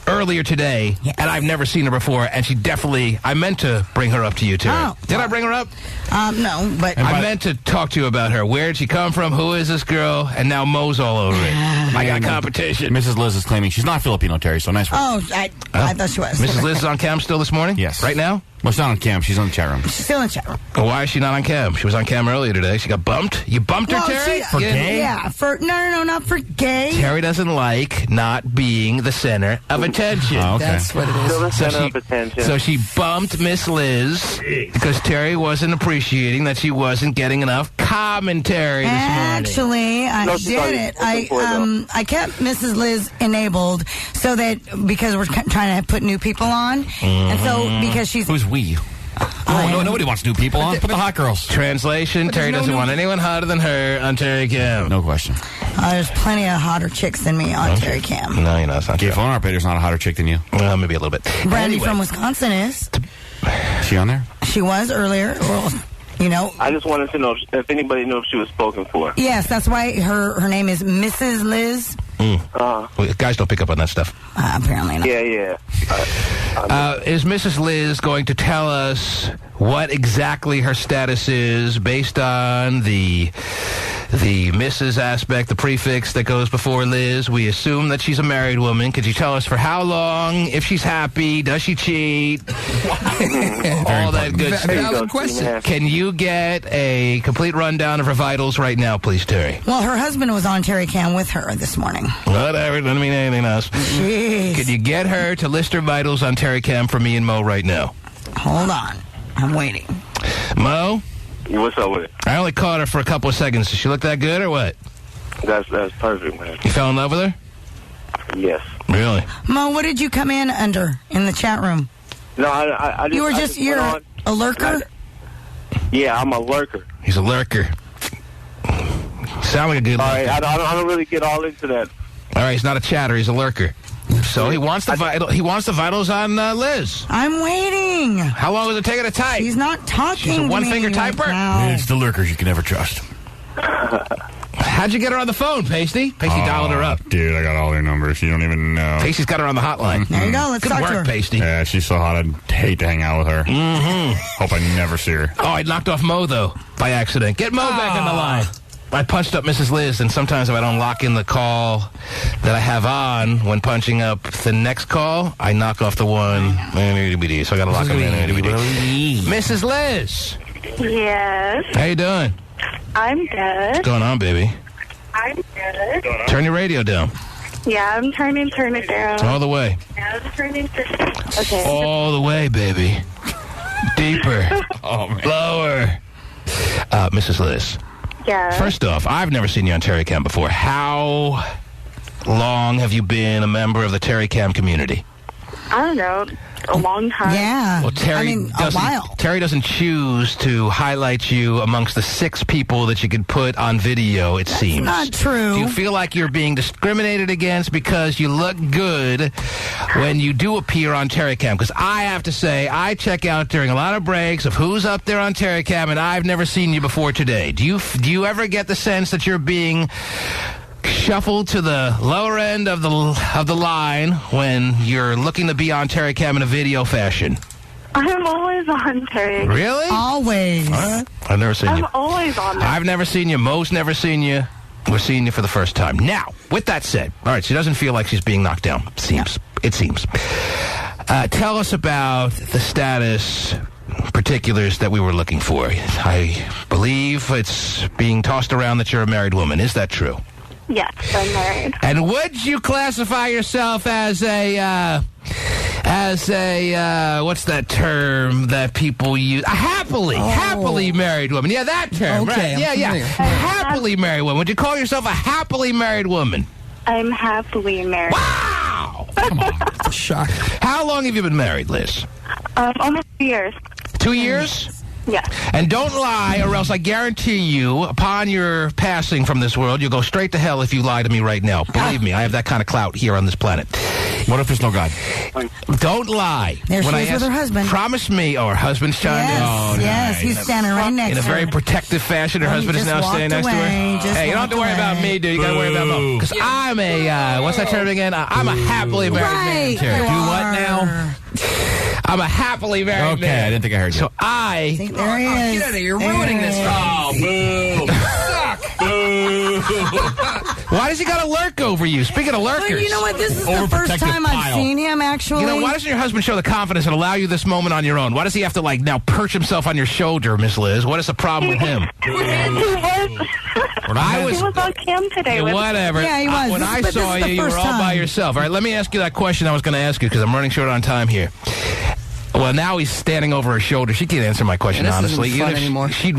earlier today, and I've never seen her before, and she definitely, I meant to bring her up to you, Terry. Did I bring her up? No, but... I meant to talk to you about her. Where'd she come from? Who is this girl? And now Mo's all over it. I got competition. Mrs. Liz is claiming she's not Filipino, Terry, so nice work. Oh, I thought she was. Mrs. Liz is on cam still this morning? Yes. Right now? Well, she's not on cam. She's on the chat room. She's still in the chat room. Well, why is she not on cam? She was on cam earlier today. She got bumped. You bumped her, Terry? For gay? Yeah, for no, not for gay. Terry doesn't like not being the center of attention. Oh, okay. That's what it is. Still the center of attention. So she bumped Miss Liz because Terry wasn't appreciating that she wasn't getting enough commentary this morning. Actually, I did it. I kept Mrs. Liz enabled so that because we're trying to put new people on, and so because she's Who's we? No, nobody wants new people on. Put the hot girls. Translation, Terry doesn't want anyone hotter than her on Terry Cam. No question. There's plenty of hotter chicks than me on Terry Cam. No, you know, it's not Gay true. phone operator's not a hotter chick than you. Well, maybe a little bit. Brandy Anyway. from Wisconsin is. Is she on there? She was earlier. Well, you know. I just wanted to know if anybody knew if she was spoken for. Yes, that's why her name is Mrs. Liz. Well, guys don't pick up on that stuff. Apparently not. Yeah. Is Mrs. Liz going to tell us what exactly her status is based on the Mrs. aspect, the prefix that goes before Liz? We assume that she's a married woman. Could you tell us for how long, if she's happy, does she cheat? All that good stuff. Valid question. Can you get a complete rundown of her vitals right now, please, Terry? Well, her husband was on Terry Cam with her this morning. Whatever, doesn't mean anything else. Jeez. Could you get her to list her vitals on Terry Cam for me and Mo right now? Hold on. I'm waiting. Mo? What's up with it? I only caught her for a couple of seconds. Does she look that good or what? That's perfect, man. You fell in love with her? Yes. Really? Mo, what did you come in under in the chat room? No, I just You're went on, a lurker? Yeah, I'm a lurker. He's a lurker. Sound like a good All lurker. right, I don't really get all into that. All right, he's not a chatter. He's a lurker. So he wants the vitals on Liz. I'm waiting. How long does it take her to type? She's not talking. She's a one-finger typer. It's the lurkers you can never trust. How'd you get her on the phone, Pasty? Pasty dialed her up. Dude, I got all their numbers. You don't even know. Pasty's got her on the hotline. There you go. Let's Good talk work, to her. Pasty. Yeah, she's so hot. I'd hate to hang out with her. Mm-hmm. Hope I never see her. Oh, I knocked off Mo, though, by accident. Get Mo back on the line. I punched up Mrs. Liz, and sometimes if I don't lock in the call that I have on when punching up the next call, I knock off the one. So I got to lock them in. Mrs. Liz. Yes. How you doing? I'm good. What's going on, baby? I'm good. Turn your radio down. Yeah, I'm turn it down. All the way. Yeah, I'm turning. Okay. All the way, baby. Deeper. Lower. Mrs. Liz. Yeah. First off, I've never seen you on Terry Cam before. How long have you been a member of the Terry Cam community? I don't know. A long time. Yeah. Well, Terry a while. Terry doesn't choose to highlight you amongst the 6 people that you could put on video, it seems. Not true. Do you feel like you're being discriminated against because you look good when you do appear on Terry Cam? Because I have to say, I check out during a lot of breaks of who's up there on Terry Cam, and I've never seen you before today. Do you ever get the sense that you're being shuffled to the lower end of the line when you're looking to be on Terry Cam in a video fashion? I'm always on Terry. Really? Always. All right. I've never seen you. I'm always on there. I've never seen you. Mo's never seen you. We're seeing you for the first time. Now, with that said, all right, she doesn't feel like she's being knocked down. It seems. Tell us about the status particulars that we were looking for. I believe it's being tossed around that you're a married woman. Is that true? Yes, I'm married. And would you classify yourself as a what's that term that people use? A happily married woman. Yeah, that term. Okay, right. Yeah. Happily married woman. Would you call yourself a happily married woman? I'm happily married. Wow! Come on. It's a shock. How long have you been married, Liz? Almost 2 years. 2 years? Yes. And don't lie, or else I guarantee you, upon your passing from this world, you'll go straight to hell if you lie to me right now. Believe me, I have that kind of clout here on this planet. What if there's no God? Don't lie. There she is with her husband. Promise me. Oh, her husband's chimed in. Oh, yes, he's standing right next to her. In a very protective fashion, her husband is now standing next to her. Hey, you don't have to worry about me, dude. You got to worry about Mo. Because I'm a, what's that term again? I'm a happily married man. You Do what are. now? I'm a happily married man. Okay, I didn't think I heard you. So I There he is. Get out of here. You're ruining this. Oh, boo. Suck. Boo. Why does he got to lurk over you? Speaking of lurkers. But you know what? This is the first time I've seen him, actually. You know, why doesn't your husband show the confidence and allow you this moment on your own? Why does he have to, now perch himself on your shoulder, Miss Liz? What is the problem with him? He was on cam today. Whatever. Yeah, he was. When I saw you, you were all by yourself. All right, let me ask you that question I was going to ask you because I'm running short on time here. Well, now he's standing over her shoulder. She can't answer my question, honestly. Isn't fun anymore. She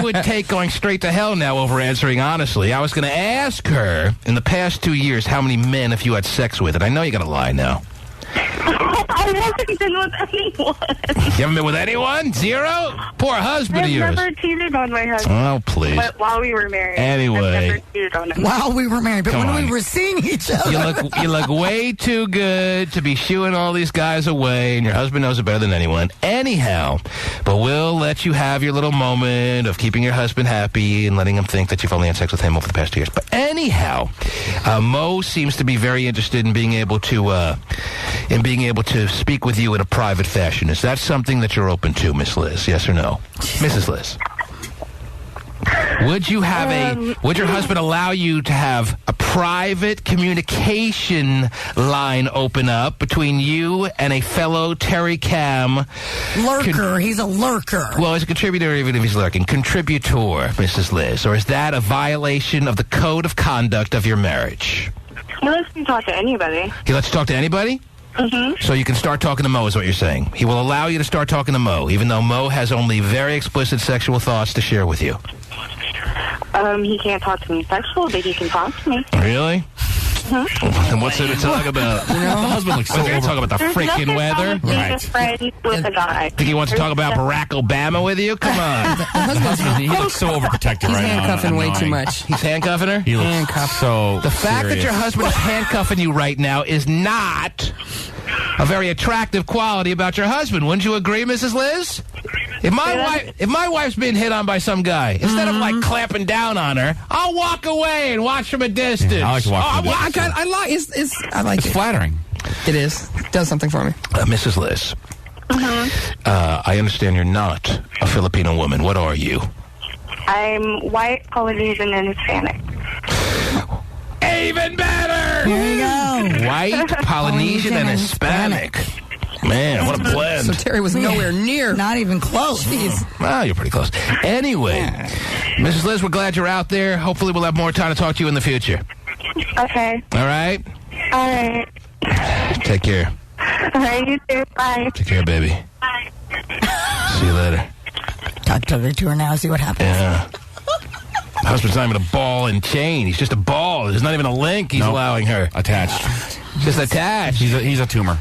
would take going straight to hell now over answering honestly. I was going to ask her, in the past 2 years, how many men have you had sex with? And I know you got to lie now. I haven't been with anyone. You haven't been with anyone? Zero? Poor husband of yours. I've never cheated on my husband. Oh, please. But while we were married. Anyway. I've never cheated on him. While we were married, but Come when on. we were seeing each other. You look way too good to be shooing all these guys away, and your husband knows it better than anyone. Anyhow, but we'll let you have your little moment of keeping your husband happy and letting him think that you've only had sex with him over the past 2 years. But anyhow, Mo seems to be very interested in being able to speak with you in a private fashion. Is that something that you're open to, Miss Liz? Yes or no? Mrs. Liz. Would your husband allow you to have a private communication line open up between you and a fellow Terry Cam lurker? He's a lurker. Well, he's a contributor even if he's lurking. Contributor, Mrs. Liz. Or is that a violation of the code of conduct of your marriage? He lets me talk to anybody. He lets you talk to anybody? Mm-hmm. So you can start talking to Mo is what you're saying. He will allow you to start talking to Mo, even though Mo has only very explicit sexual thoughts to share with you. He can't talk to me sexual, but he can talk to me. Really? Mm-hmm. And what's there to talk about? The husband looks so over. Talk about the freaking weather? Right. Friends with a guy. Think he wants to talk about Barack Obama with you? Come on. He looks so overprotective right now. He's handcuffing way too much. He's handcuffing her? He looks so The fact serious. that your husband is handcuffing you right now is not a very attractive quality about your husband. Wouldn't you agree, Mrs. Liz? If my wife's being hit on by some guy, instead of clamping down on her, I'll walk away and watch from a distance. Yeah, I like to watch from a distance. I like It's it. flattering. It is. It does something for me. Mrs. Liz, I understand you're not a Filipino woman. What are you? I'm white, Polynesian, and Hispanic. Even better! There you go. White, Polynesian, and Hispanic. Man, what a blend. So Terry was nowhere near. Not even close. Jeez. Well, you're pretty close. Anyway, Mrs. Liz, we're glad you're out there. Hopefully we'll have more time to talk to you in the future. Okay. All right? All right. Take care. All right, you too. Bye. Take care, baby. Bye. See you later. Talk to her now, see what happens. Yeah. My husband's not even a ball and chain. He's just a ball. There's not even a link he's allowing her. Attached. Just attached. He's a tumor.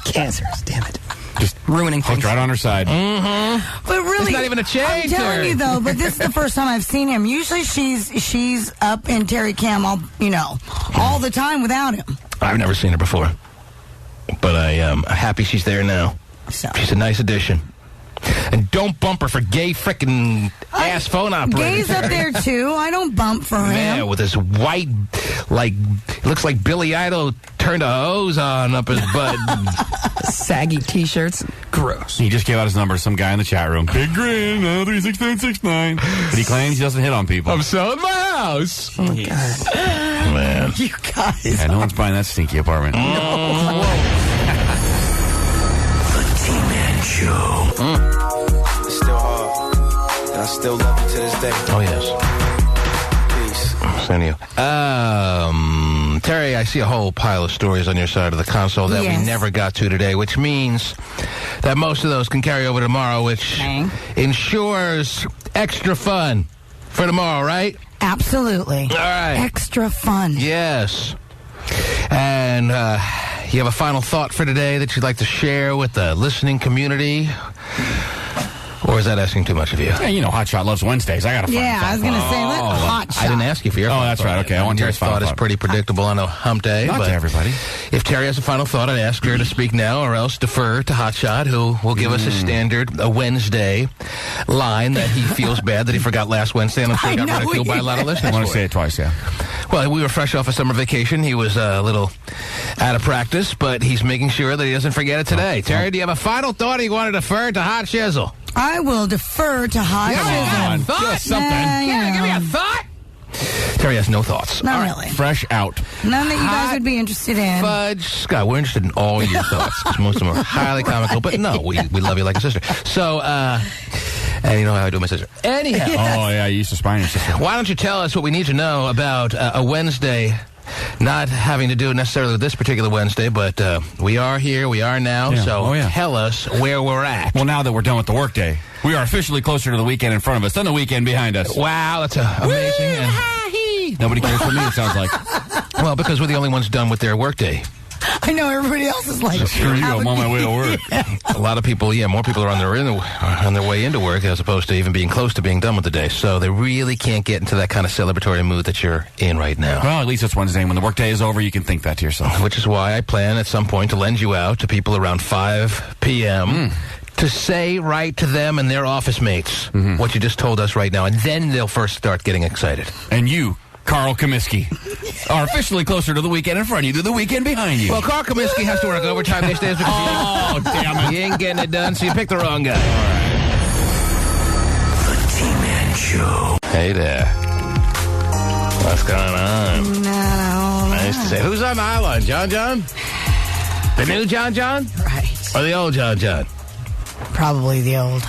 Cancers, damn it. Just ruining things. Hooked right on her side. Mm-hmm. But really, it's not even a chain. I'm telling you though, but this is the first time I've seen him. Usually she's up in Terry Cam all the time without him. I've never seen her before, but I am happy she's there now. So. She's a nice addition. And don't bump her for gay frickin' ass phone operator. Gay's up there too. I don't bump for him. Yeah, with his white, it looks like Billy Idol turned a hose on up his butt. Saggy T-shirts. Gross. He just gave out his number to some guy in the chat room. Big Grin, 36969. But he claims he doesn't hit on people. I'm selling my house. Oh, my God. Man. You guys. Yeah, no one's buying that stinky apartment. T-Man Show. It's still hard. And I still love you to this day. Oh, yes. Peace. Send you. Terry, I see a whole pile of stories on your side of the console that we never got to today, which means that most of those can carry over tomorrow, which ensures extra fun for tomorrow, right? Absolutely. All right. Extra fun. Yes. And you have a final thought for today that you'd like to share with the listening community? Or is that asking too much of you? Yeah, you know, Hotshot loves Wednesdays. I got a final thought. I was going to say, let Hotshot. I didn't ask you for your Oh, final that's thought. right. Okay, I want Terry's final thought. It's pretty predictable on a hump day. Not but to everybody. If Terry has a final thought, I'd ask her to speak now or else defer to Hotshot, who will give us a standard Wednesday line that he feels bad that he forgot last Wednesday, and I'm sure he got ridiculed by a lot of listeners. I want to say it twice, yeah. Well, we were fresh off a summer vacation. He was a little out of practice, but he's making sure that he doesn't forget it today. Terry, do you have a final thought or you want to defer to Hot Shizzle? I will defer to hot chism. Thought? Something. Yeah, give me a thought. Terry has no thoughts. Not really. Fresh out. None that you guys would be interested in. Fudge, Scott, we're interested in all your thoughts, because most of them are highly comical, but no, we love you like a sister. So, and you know how I do with my sister. Anyhow. Oh, yeah, you used to spine your sister. Why don't you tell us what we need to know about a Wednesday, not having to do necessarily with this particular Wednesday, but we are here, we are now, so tell us where we're at. Well, now that we're done with the workday, we are officially closer to the weekend in front of us than the weekend behind us. Wow, that's amazing. Nobody cares for me, it sounds like. Well, because we're the only ones done with their workday. I know everybody else is like, screw you, I'm on my way to work. A lot of people, more people are on their way into work as opposed to even being close to being done with the day. So they really can't get into that kind of celebratory mood that you're in right now. Well, at least it's Wednesday. When the workday is over, you can think that to yourself. Which is why I plan at some point to lend you out to people around 5 p.m. To say right to them and their office mates what you just told us right now, and then they'll first start getting excited. And you, Carl Comiskey, are officially closer to the weekend in front of you than the weekend behind you. Well, Carl Comiskey has to work overtime these days because damn it. he ain't getting it done, so you picked the wrong guy. The T-Man Show. Hey there. What's going on? No. Nice to say. Who's on the island? John? The new John? Right. Or the old John? Probably the old.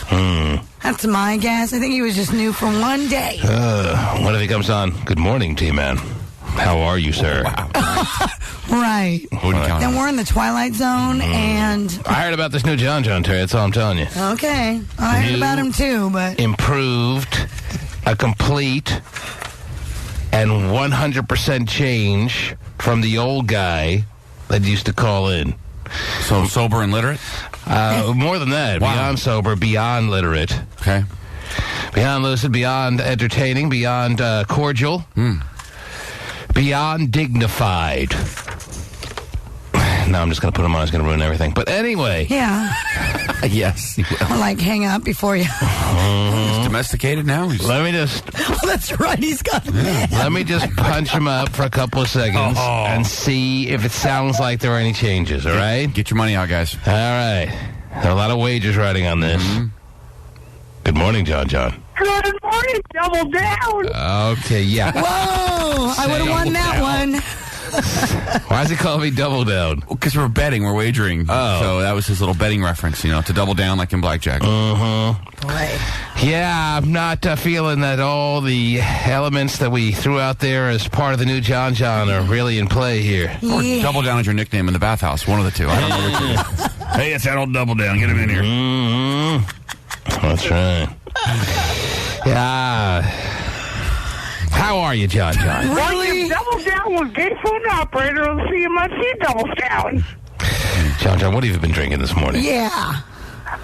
That's my guess. I think he was just new for one day. What if he comes on? Good morning, T-Man. How are you, sir? Right. Then we're in the Twilight Zone, and... I heard about this new John, Terry. That's all I'm telling you. Okay. I heard about him, too, but... Improved, a complete, and 100% change from the old guy that used to call in. So sober and literate? More than that. Wow. Beyond sober, beyond literate. Okay. Beyond lucid, beyond entertaining, beyond cordial, beyond dignified. No, I'm just going to put him on. It's going to ruin everything. But anyway. Yeah. Yes. Or like hang up before you. He's domesticated now. Let me just. Oh, that's right. He's got a man. Let me just punch him up for a couple of seconds and see if it sounds like there are any changes. All right. Get your money out, guys. All right. There are a lot of wagers riding on this. Good morning, John. Good morning, double down. Okay, yeah. Whoa! I would have won that one. Why does he call me double down? Because we're betting, we're wagering. Oh. So that was his little betting reference, to double down like in blackjack. Right. Yeah, I'm not feeling that all the elements that we threw out there as part of the new John are really in play here. Or double down is your nickname in the bathhouse. One of the two. I don't know which it is. Hey, it's that old double down. Get him in here. That's right. Yeah. How are you, John? Really? Double down with gay phone operator on CMIC double down. John, what have you been drinking this morning? Yeah.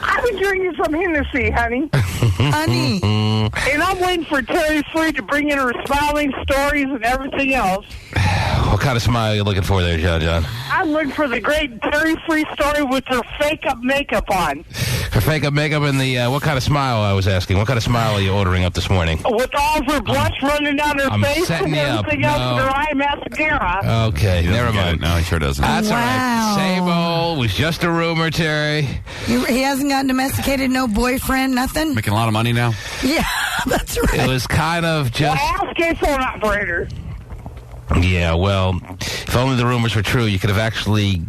I've been drinking some Hennessy, honey. Honey. And I'm waiting for Terry Free to bring in her smiling stories and everything else. What kind of smile are you looking for there, John? I'm looking for the great Terry Free story with her fake-up makeup on. Her fake-up makeup and the, what kind of smile, I was asking? What kind of smile are you ordering up this morning? With all of her blush running down her face and everything else with her eye mascara. Okay, never mind. No, he sure doesn't. That's all right. Same old. Was just a rumor, Terry. He hasn't gotten domesticated, no boyfriend, nothing? Making a lot of money now? Yeah, that's right. It was kind of just... Well, ask gay phone operator. Yeah, well, if only the rumors were true, you could have actually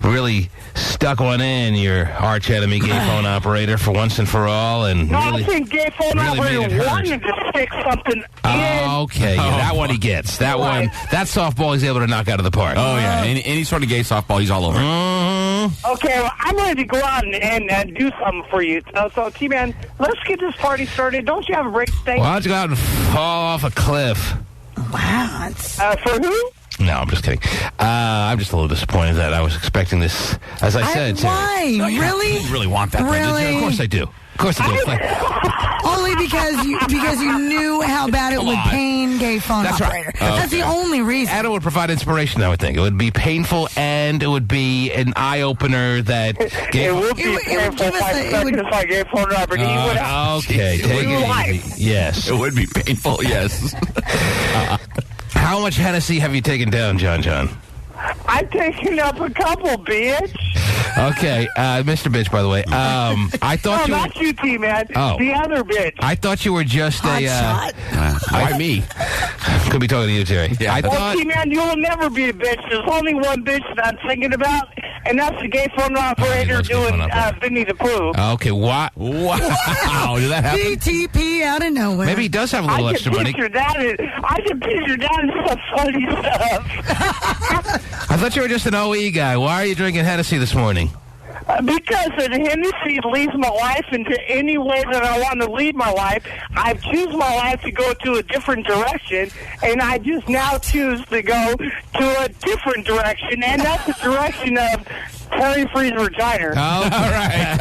really stuck one in, your arch enemy gay phone operator, for once and for all. And no, really, I think gay phone operator wanted to stick something in. Okay, that one he gets. That one, that softball he's able to knock out of the park. Oh, yeah. Any sort of gay softball, he's all over. Okay, well, I'm ready to go out and do something for you. So, T-Man, let's get this party started. Don't you have a break today? Why don't you go out and fall off a cliff? Wow. For who? No, I'm just kidding. I'm just a little disappointed that I was expecting this, as I said. Why? No, really? You really want that? Really? Of course I do. Of course I do. Only because you knew how bad it would pain gay phone operator. Right. That's the only reason. And it would provide inspiration, I would think. It would be painful, and it would be an eye-opener that... It would be painful if I gay phone operator. Okay, take it easy. Yes. It would be painful, yes. How much Hennessy have you taken down, John? I've taken up a couple, bitch. Okay, Mr. Bitch, by the way. I thought No, you were... not you, T-Man. Oh. The other bitch. I thought you were just Why me? Could be talking to you, Terry. Yeah. I Well, thought... T-Man, you will never be a bitch. There's only one bitch that I'm thinking about, and that's the gay phone operator doing Vinnie the Pooh. Okay, what? Wow, did that happen? BTP out of nowhere. Maybe he does have a little extra money. I can picture that in some funny stuff. I thought you were just an OE guy. Why are you drinking Hennessy this morning? Because Hennessy leads my life into any way that I want to lead my life. I choose my life to go to a different direction, and I just now choose to go to a different direction, and that's the direction of Tari Free's vagina. Oh, all right.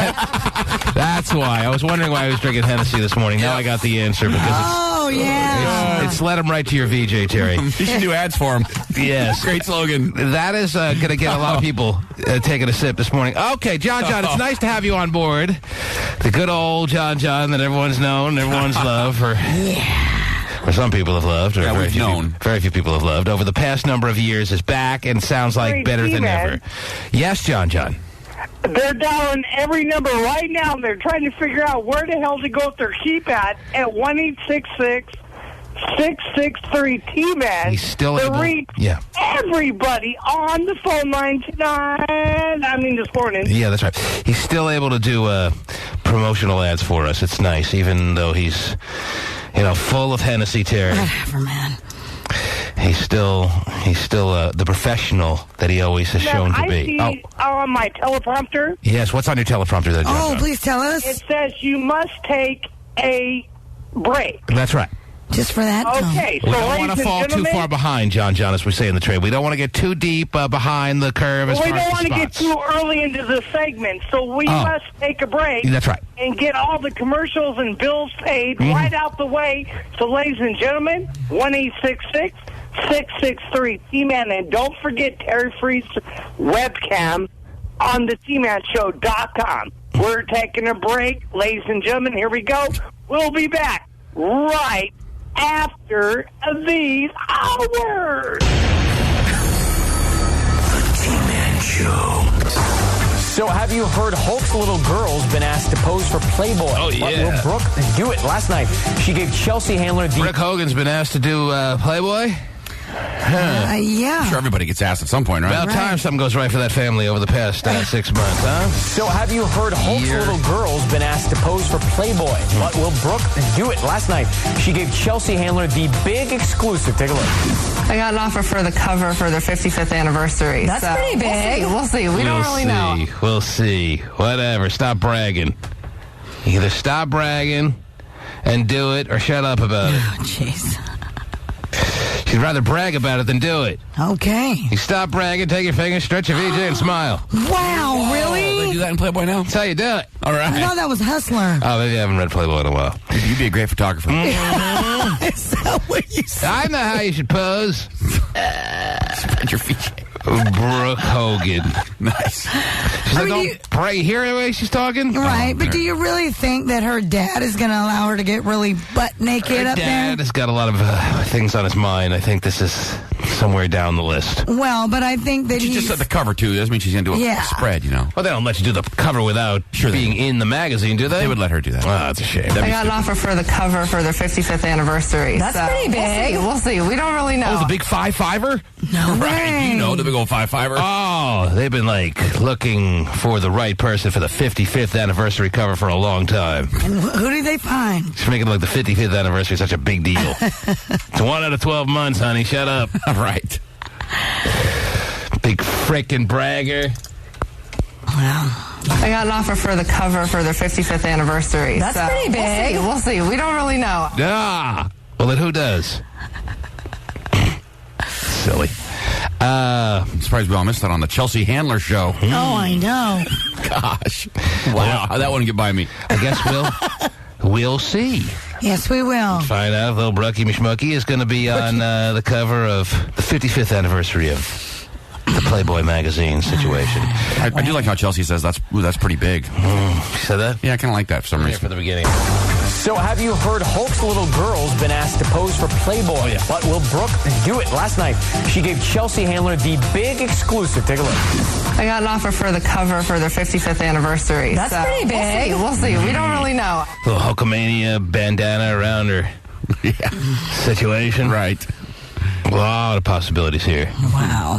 That's why. I was wondering why I was drinking Hennessy this morning. Now I got the answer because it's let him right to your VJ, Terry. You should do ads for him. Yes. Great slogan. That is going to get a lot of people taking a sip this morning. Okay, John, it's nice to have you on board. The good old John that everyone's known, everyone's loved for... Or some people have loved, or very few people have loved, over the past number of years is back and sounds like better than ever. Yes, John. They're dialing every number right now, and they're trying to figure out where the hell to go with their keypad at 1-866-663-T-Man. He's still to able... reach everybody on the phone line tonight. I mean, this morning. Yeah, that's right. He's still able to do promotional ads for us. It's nice, even though he's... full of Hennessy, Terry. Whatever, man. He's still the professional that he always has shown to be. I see on my teleprompter. Yes, what's on your teleprompter there, John? Please tell us. It says you must take a break. That's right. Just for that. Okay, so we don't want to fall too far behind, John, as we say in the trade. We don't want to get too deep behind the curve as we far don't as want the to get spots. too early into the segment, so we must take a break. That's right. And get all the commercials and bills paid right out the way. So, ladies and gentlemen, 1-866-663-T-Man. And don't forget Terry Free's webcam on the TManShow.com. We're taking a break. Ladies and gentlemen, here we go. We'll be back right after these hours. The T-Man Show. So have you heard Hulk's little girl's been asked to pose for Playboy? Oh, yeah. But will Brooke do it? Last night, she gave Chelsea Handler the... Brooke Hogan's been asked to do Playboy? Yeah. I'm sure everybody gets asked at some point, right? About time something goes right for that family over the past 6 months, huh? So have you heard Hulk's little girl's been asked to pose for Playboy? But will Brooke do it? Last night, she gave Chelsea Handler the big exclusive. Take a look. I got an offer for the cover for their 55th anniversary. That's pretty big. We'll see. We don't really know. We'll see. Whatever. Stop bragging. Either stop bragging and do it or shut up about it. Oh, jeez. She'd rather brag about it than do it. Okay. You stop bragging, take your finger, stretch your VJ, and smile. Wow, really? They do that in Playboy now? That's how you do it. All right. I thought that was Hustler. Oh, maybe I haven't read Playboy in a while. You'd be a great photographer. Is that what you said? I know how you should pose. Spread your feet. Brooke Hogan. Nice. She's like, don't pray. Hear the way she's talking? Right, but do you really think that her dad is going to allow her to get really butt naked up there? Dad has got a lot of things on his mind. I think this is somewhere down the list. Well, but I think that She just said the cover, too. That doesn't mean she's going to do a spread, Well, they don't let you do the cover without being in the magazine, do they? They would let her do that. Oh, that's a shame. I got an offer for the cover for their 55th anniversary. That's pretty big. We'll see. We don't really know. Oh, the big 5-5er? No way. Right. You know the big old 5-5er. Oh, they've been, looking for the right person for the 55th anniversary cover for a long time. And who did they find? She's making the 55th anniversary such a big deal. It's 1 out of 12 months, honey. Shut up. All right. Big frickin' bragger. Wow. I got an offer for the cover for their 55th anniversary. That's pretty big. We'll see. We don't really know. Ah. Well, then who does? Silly. I'm surprised we all missed that on the Chelsea Handler show. Oh, I know. Gosh. Wow. That wouldn't get by me. I guess we'll see. Yes, we will. Find out if little Brookie Mishmucky is going to be on the cover of the 55th anniversary of the Playboy magazine situation. I do like how Chelsea says that's pretty big. You said that? Yeah, I kind of like that for some reason. For the beginning. So have you heard Hulk's little girl's been asked to pose for Playboy? But will Brooke do it? Last night, she gave Chelsea Handler the big exclusive. Take a look. I got an offer for the cover for their 55th anniversary. That's pretty big. We'll see. We don't really know. Little Hulkamania bandana around her situation. Right. A lot of possibilities here. Wow.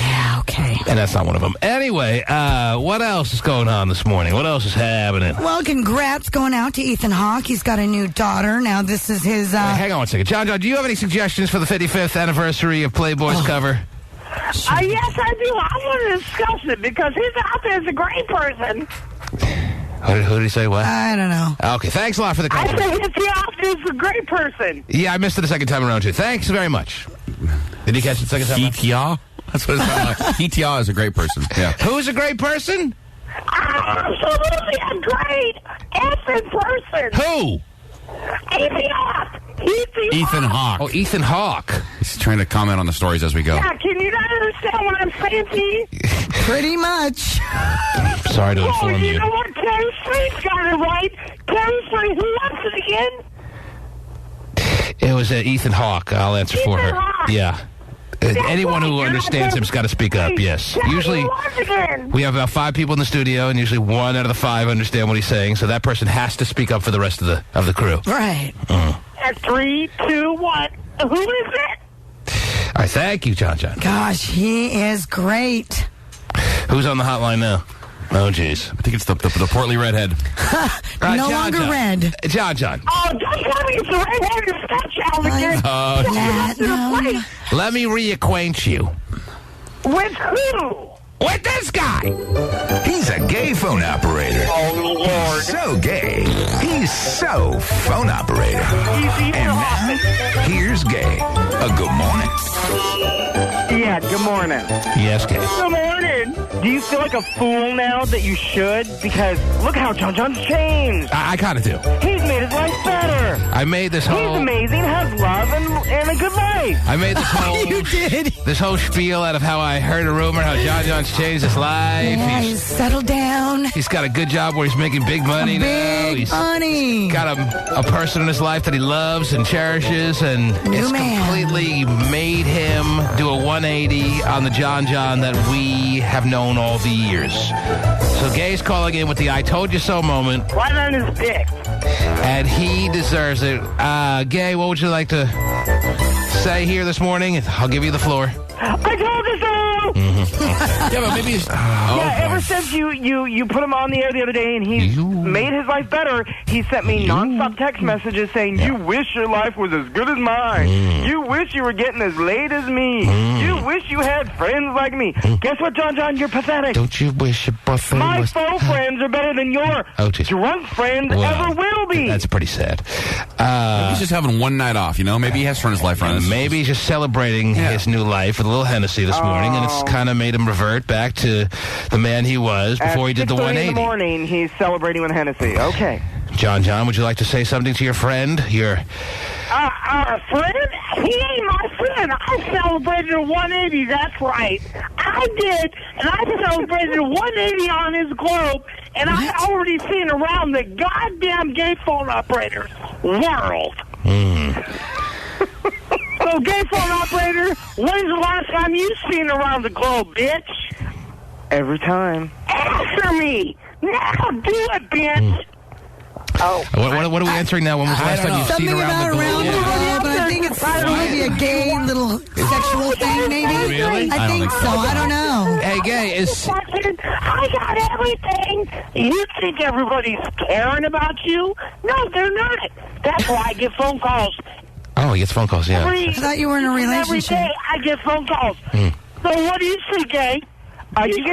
Yeah, okay. And that's not one of them. Anyway, what else is going on this morning? What else is happening? Well, congrats going out to Ethan Hawke. He's got a new daughter. Now, this is his... hang on one second. John, do you have any suggestions for the 55th anniversary of Playboy's cover? Yes, I do. I want to discuss it because he's out there as a great person. Who did he say what? I don't know. Okay, thanks a lot for the I compliment. said he's out there as a great person. Yeah, I missed it the second time around, too. Thanks very much. Did you catch it the second time? Hetia? That's what it sounds like. Hetia is a great person. Yeah. Who's a great person? Absolutely a great effing person. Who? Ethan Hawke. Oh, Ethan Hawke. He's trying to comment on the stories as we go. Yeah, can you not understand what I'm saying to you? Pretty much. Sorry to inform you you. know what? Terry Street's got it right. Terry Street, who was it again? It was Ethan Hawke. I'll answer for her. Hawke. Yeah. Anyone who understands him's got to speak up, yes. Usually, we have about 5 people in the studio, and usually 1 out of the 5 understand what he's saying, so that person has to speak up for the rest of the crew. Right. At 3, 2, 1. Who is it? All right, thank you, John. Gosh, he is great. Who's on the hotline now? Oh, jeez. I think it's the portly redhead. No longer red. John. Oh, don't tell me it's the redheaded stepchild again. Platinum. Let me reacquaint you. With who? With this guy. He's a gay phone operator. Oh, Lord. So gay. He's so phone operator. And now, here's Gay. Good morning. Yeah, good morning. Yes, Gay. Good morning. Do you feel like a fool now that you should? Because look how John's changed. I kind of do. He's made his life better. I made this whole... He's amazing, has love, and a good life. I made this whole... You did. This whole spiel out of how I heard a rumor how John's changed his life. Yeah, he's settled down. He's got a good job where he's making big money now. He's money. got a person in his life that he loves and cherishes, and it's completely made him do a 180 on the John that we have known all the years. So Gay's calling in with the I told you so moment. Right on his dick. And he deserves it. Gay, what would you like to say here this morning? I'll give you the floor. I told you so. Yeah, but maybe... Ever since you put him on the air the other day and he made his life better, he sent me nonstop text messages saying, you wish your life was as good as mine. You wish you were getting as laid as me. You wish you had friends like me. Guess what, John? You're pathetic. Don't you wish your boyfriend My was... faux friends are better than your drunk friends ever will be. That's pretty sad. Maybe he's just having one night off, you know? Maybe he has turned his life around. Maybe he's just celebrating his new life with a little Hennessy this morning, and it's kind of made him revert back to the man he was before he did the 180. In the morning, he's celebrating with Hennessy. Okay. John, would you like to say something to your friend? Friend? He ain't my friend. I celebrated a 180, that's right. I did, and I celebrated a 180 on his globe, and I already seen around the goddamn gay phone operators world. So, gay phone operator, when's the last time you seen around the globe, bitch? Every time. Answer me! Now do it, bitch! Oh. What are we answering now? When was the last time you've seen around the globe? But I think it's maybe a gay little sexual thing, maybe. Really? I think so. I don't know. Hey, Gay, I got everything. You think everybody's caring about you? No, they're not. That's why I get phone calls. Oh, he gets phone calls, yeah. I thought you were in a relationship. Every day I get phone calls. So what do you see, Gay? You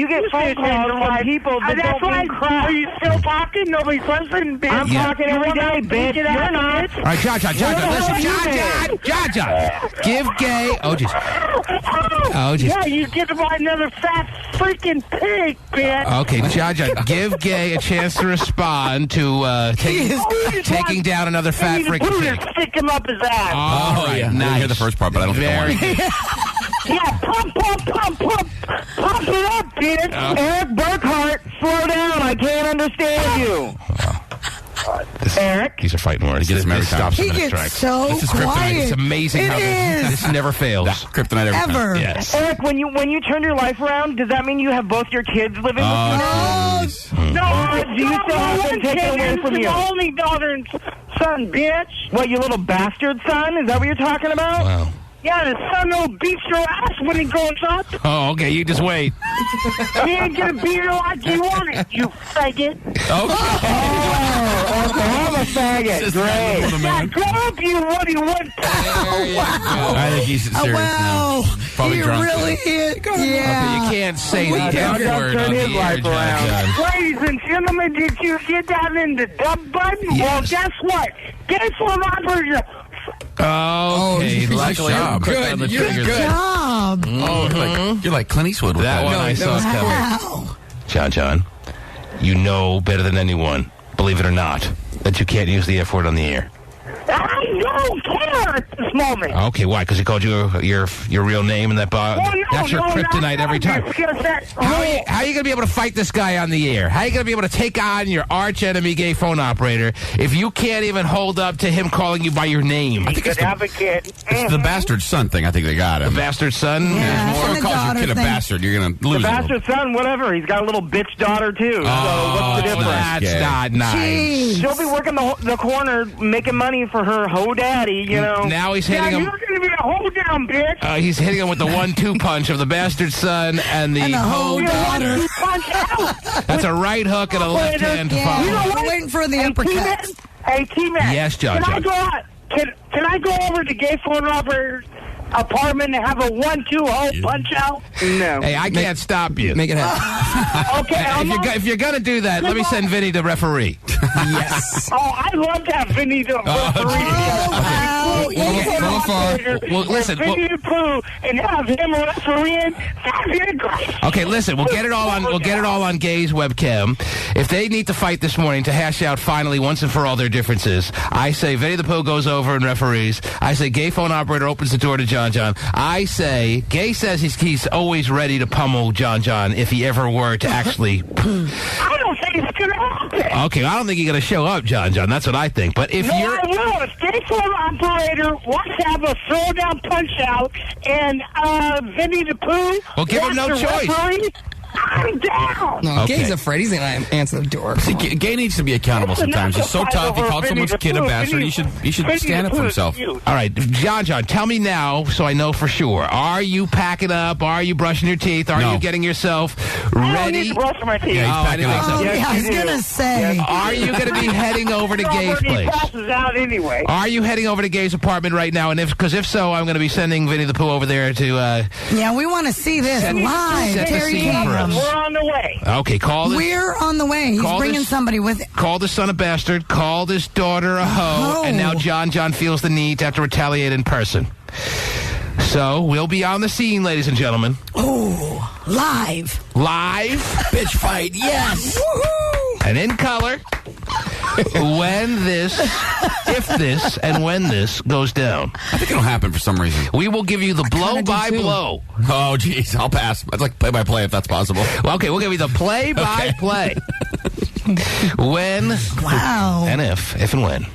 get phone calls from people that don't mean crap. Are you still talking? Nobody's listening, bitch. I'm talking every day, bitch. You're not. All right, John, listen. John. Give Gay... Oh, jeez. Yeah, you get to buy another fat freaking pig, bitch. Okay, John, give Gay a chance to respond to taking down another fat freaking pig. Stick him up his ass. All right, I didn't hear the first part, but I don't think I want it. Yeah, pump it up, bitch. Eric Burkhart, slow down. I can't understand you. Eric? These are fighting words. He gets them every time. He gets so quiet. It's amazing how this never fails. Kryptonite every Ever. time. Yes. Eric, when you turn your life around, does that mean you have both your kids living with you now? No, Do you still have them taken away from you? my only daughter and son, bitch. What, you little bastard son? Is that what you're talking about? Wow. Yeah, the son will beat your ass when he grows up. Oh, okay. You just wait. He ain't gonna beat her like you want it, you faggot. Okay, I'm a faggot. Great. Yeah, grow up, you Woody Woodpecker. I think he's serious Wow. now. Probably He drunk. really is. Okay, you can't say the F word on the air, John. Ladies and gentlemen, did you get that in the dub button? Yes. Well, guess what? Guess what operator? Okay, luckily I'm quick on the trigger. Good job. Oh, you're like Clint Eastwood with That one I saw coming. Wow. John, you know better than anyone, believe it or not, that you can't use the F word on the air. I don't care at this moment. Okay, why? Because he called you your real name and that that's your kryptonite every time. How are you going to be able to fight this guy on the air? How are you going to be able to take on your arch enemy gay phone operator if you can't even hold up to him calling you by your name? I think it's the bastard son thing. I think they got him. The bastard son? Yeah, If someone calls your kid a bastard, you're going to lose The him. bastard son, whatever. He's got a little bitch daughter, too. So what's the difference? That's not nice. Jeez. She'll be working the corner, making money for her hoe daddy, you know. Now he's hitting him. You're gonna be a hold down, bitch. He's hitting him with the 1-2 punch of the bastard son and the hoe daughter. That's a right hook and a left hand to follow. You know what? We're waiting for the uppercut. Hey, T-Man. Yes, John. Can I go out? Can I go over to gay phone operator's apartment and have a 1-2 hole punch out? No. Hey, I can't stop you. Make it happen. Okay. If you're gonna do that, let me send Vinnie the referee. Yes. Oh, I love to have Vinnie the referee. Well, listen. Vinnie the Pooh and have him refereeing. That'd be great. Okay, listen. We'll get it all on Gay's webcam. If they need to fight this morning to hash out finally once and for all their differences, I say Vinnie the Pooh goes over and referees. I say gay phone operator opens the door to John. I say Gay says he's always ready to pummel John if he ever were to actually. I don't think it's gonna happen. Okay, I don't think you're gonna show up, John. That's what I think. But if you're, I will. If gay phone operator wants to have a throwdown punch out and Vinnie the Pooh, well, give him no choice. I'm down. No, Okay. Gay's afraid. He's going to answer the door. See, Gay needs to be accountable sometimes. He's so tough. He called someone's kid a bastard. He should stand up for himself. All right, John, tell me now so I know for sure. Are you packing up? Are you brushing your teeth? Are you getting yourself ready? I don't need to brush my teeth. Yeah, he's packing up. I was going to say. Are you going to be heading over to Gay's place? Passes out anyway. Are you heading over to Gay's apartment right now? And if so, I'm going to be sending Vinnie the Pooh over there to. Yeah, we want to see this live. set the Terry scene for us. We're on the way. Okay, call this. We're on the way. He's bringing somebody with him. Call the son a bastard. Call this daughter a hoe. And now John feels the need to have to retaliate in person. So we'll be on the scene, ladies and gentlemen. Oh, live. Bitch fight. Yes. Woohoo! And in color. When this goes down. I think it'll happen for some reason. We will give you the blow-by-blow. Oh, jeez. I'll pass. I'd like play-by-play if that's possible. Well, okay, we'll give you the play-by-play. When and if and when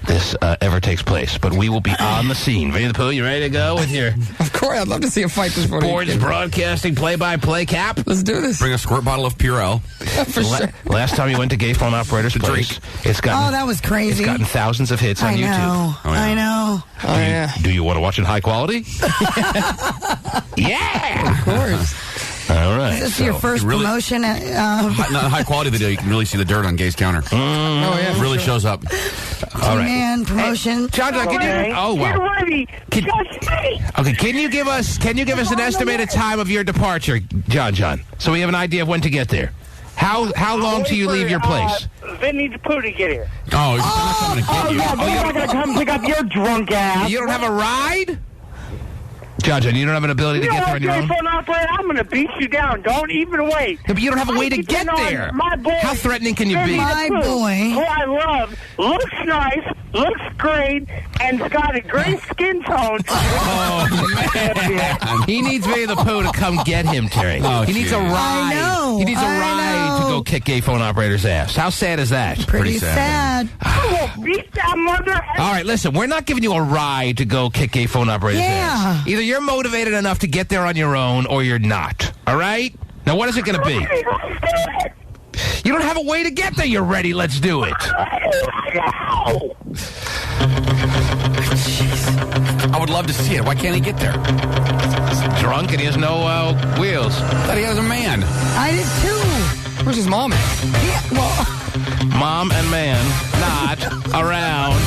this ever takes place. But we will be on the scene. Vinnie the Pooh, you ready to go with your... Of course, I'd love to see a fight this morning. Sports broadcasting play-by-play cap? Let's do this. Bring a squirt bottle of Purell. For sure. Last time you went to Gay Phone Operator's place, it's gotten... Oh, that was crazy. It's gotten thousands of hits on YouTube. I know. Oh, yeah. Do you want to watch it in high quality? Yeah! Of course. All right. Is this your first promotion? Not high quality video. You can really see the dirt on Gay's counter. Oh, yeah. It really shows up. All right. Man, promotion. Hey, John, can you... Oh, wow. Get ready. Okay, can you give us an estimated time of your departure, John, so we have an idea of when to get there? How long till you leave your place? Vinnie the Pooh to get here. Oh, he's not coming to get you. Yeah, they're not going to come pick up your drunk ass. You don't have a ride? John, you don't have an ability to get there on your own? Phone operator, I'm going to beat you down. Don't even wait. Yeah, but you don't have a way to get there. My boy, how threatening can you be? My boy, who I love, looks nice, looks great, and's got a great skin tone. Oh, man. He needs Vinnie the Pooh to come get him, Terry. Oh, he needs a ride. I know. He needs a ride to go kick gay phone operator's ass. How sad is that? Pretty sad. I will beat that mother. All right, listen, we're not giving you a ride to go kick gay phone operator's ass. Either you're motivated enough to get there on your own or you're not. All right? Now, what is it going to be? You don't have a way to get there. You're ready. Let's do it. I would love to see it. Why can't he get there? He's drunk and he has no wheels. I thought he was a man. I did too. Where's his mom at? Yeah, well, Mom and man not around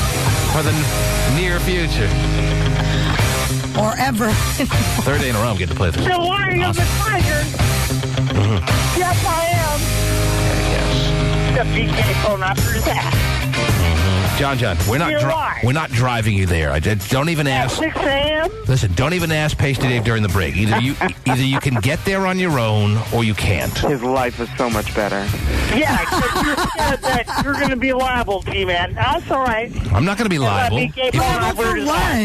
for the near future. or ever. Third day in a row I'm getting to play this. The Lion of the Tiger. Yes, I am. The BK phone operator's ass. John, we're not driving you there. I don't even ask. 6 a.m. Listen, don't even ask Pasty Dave during the break. Either you can get there on your own or you can't. His life is so much better. Yeah, because you're scared that you're going to be liable, T-Man. That's all right. I'm not going to be liable.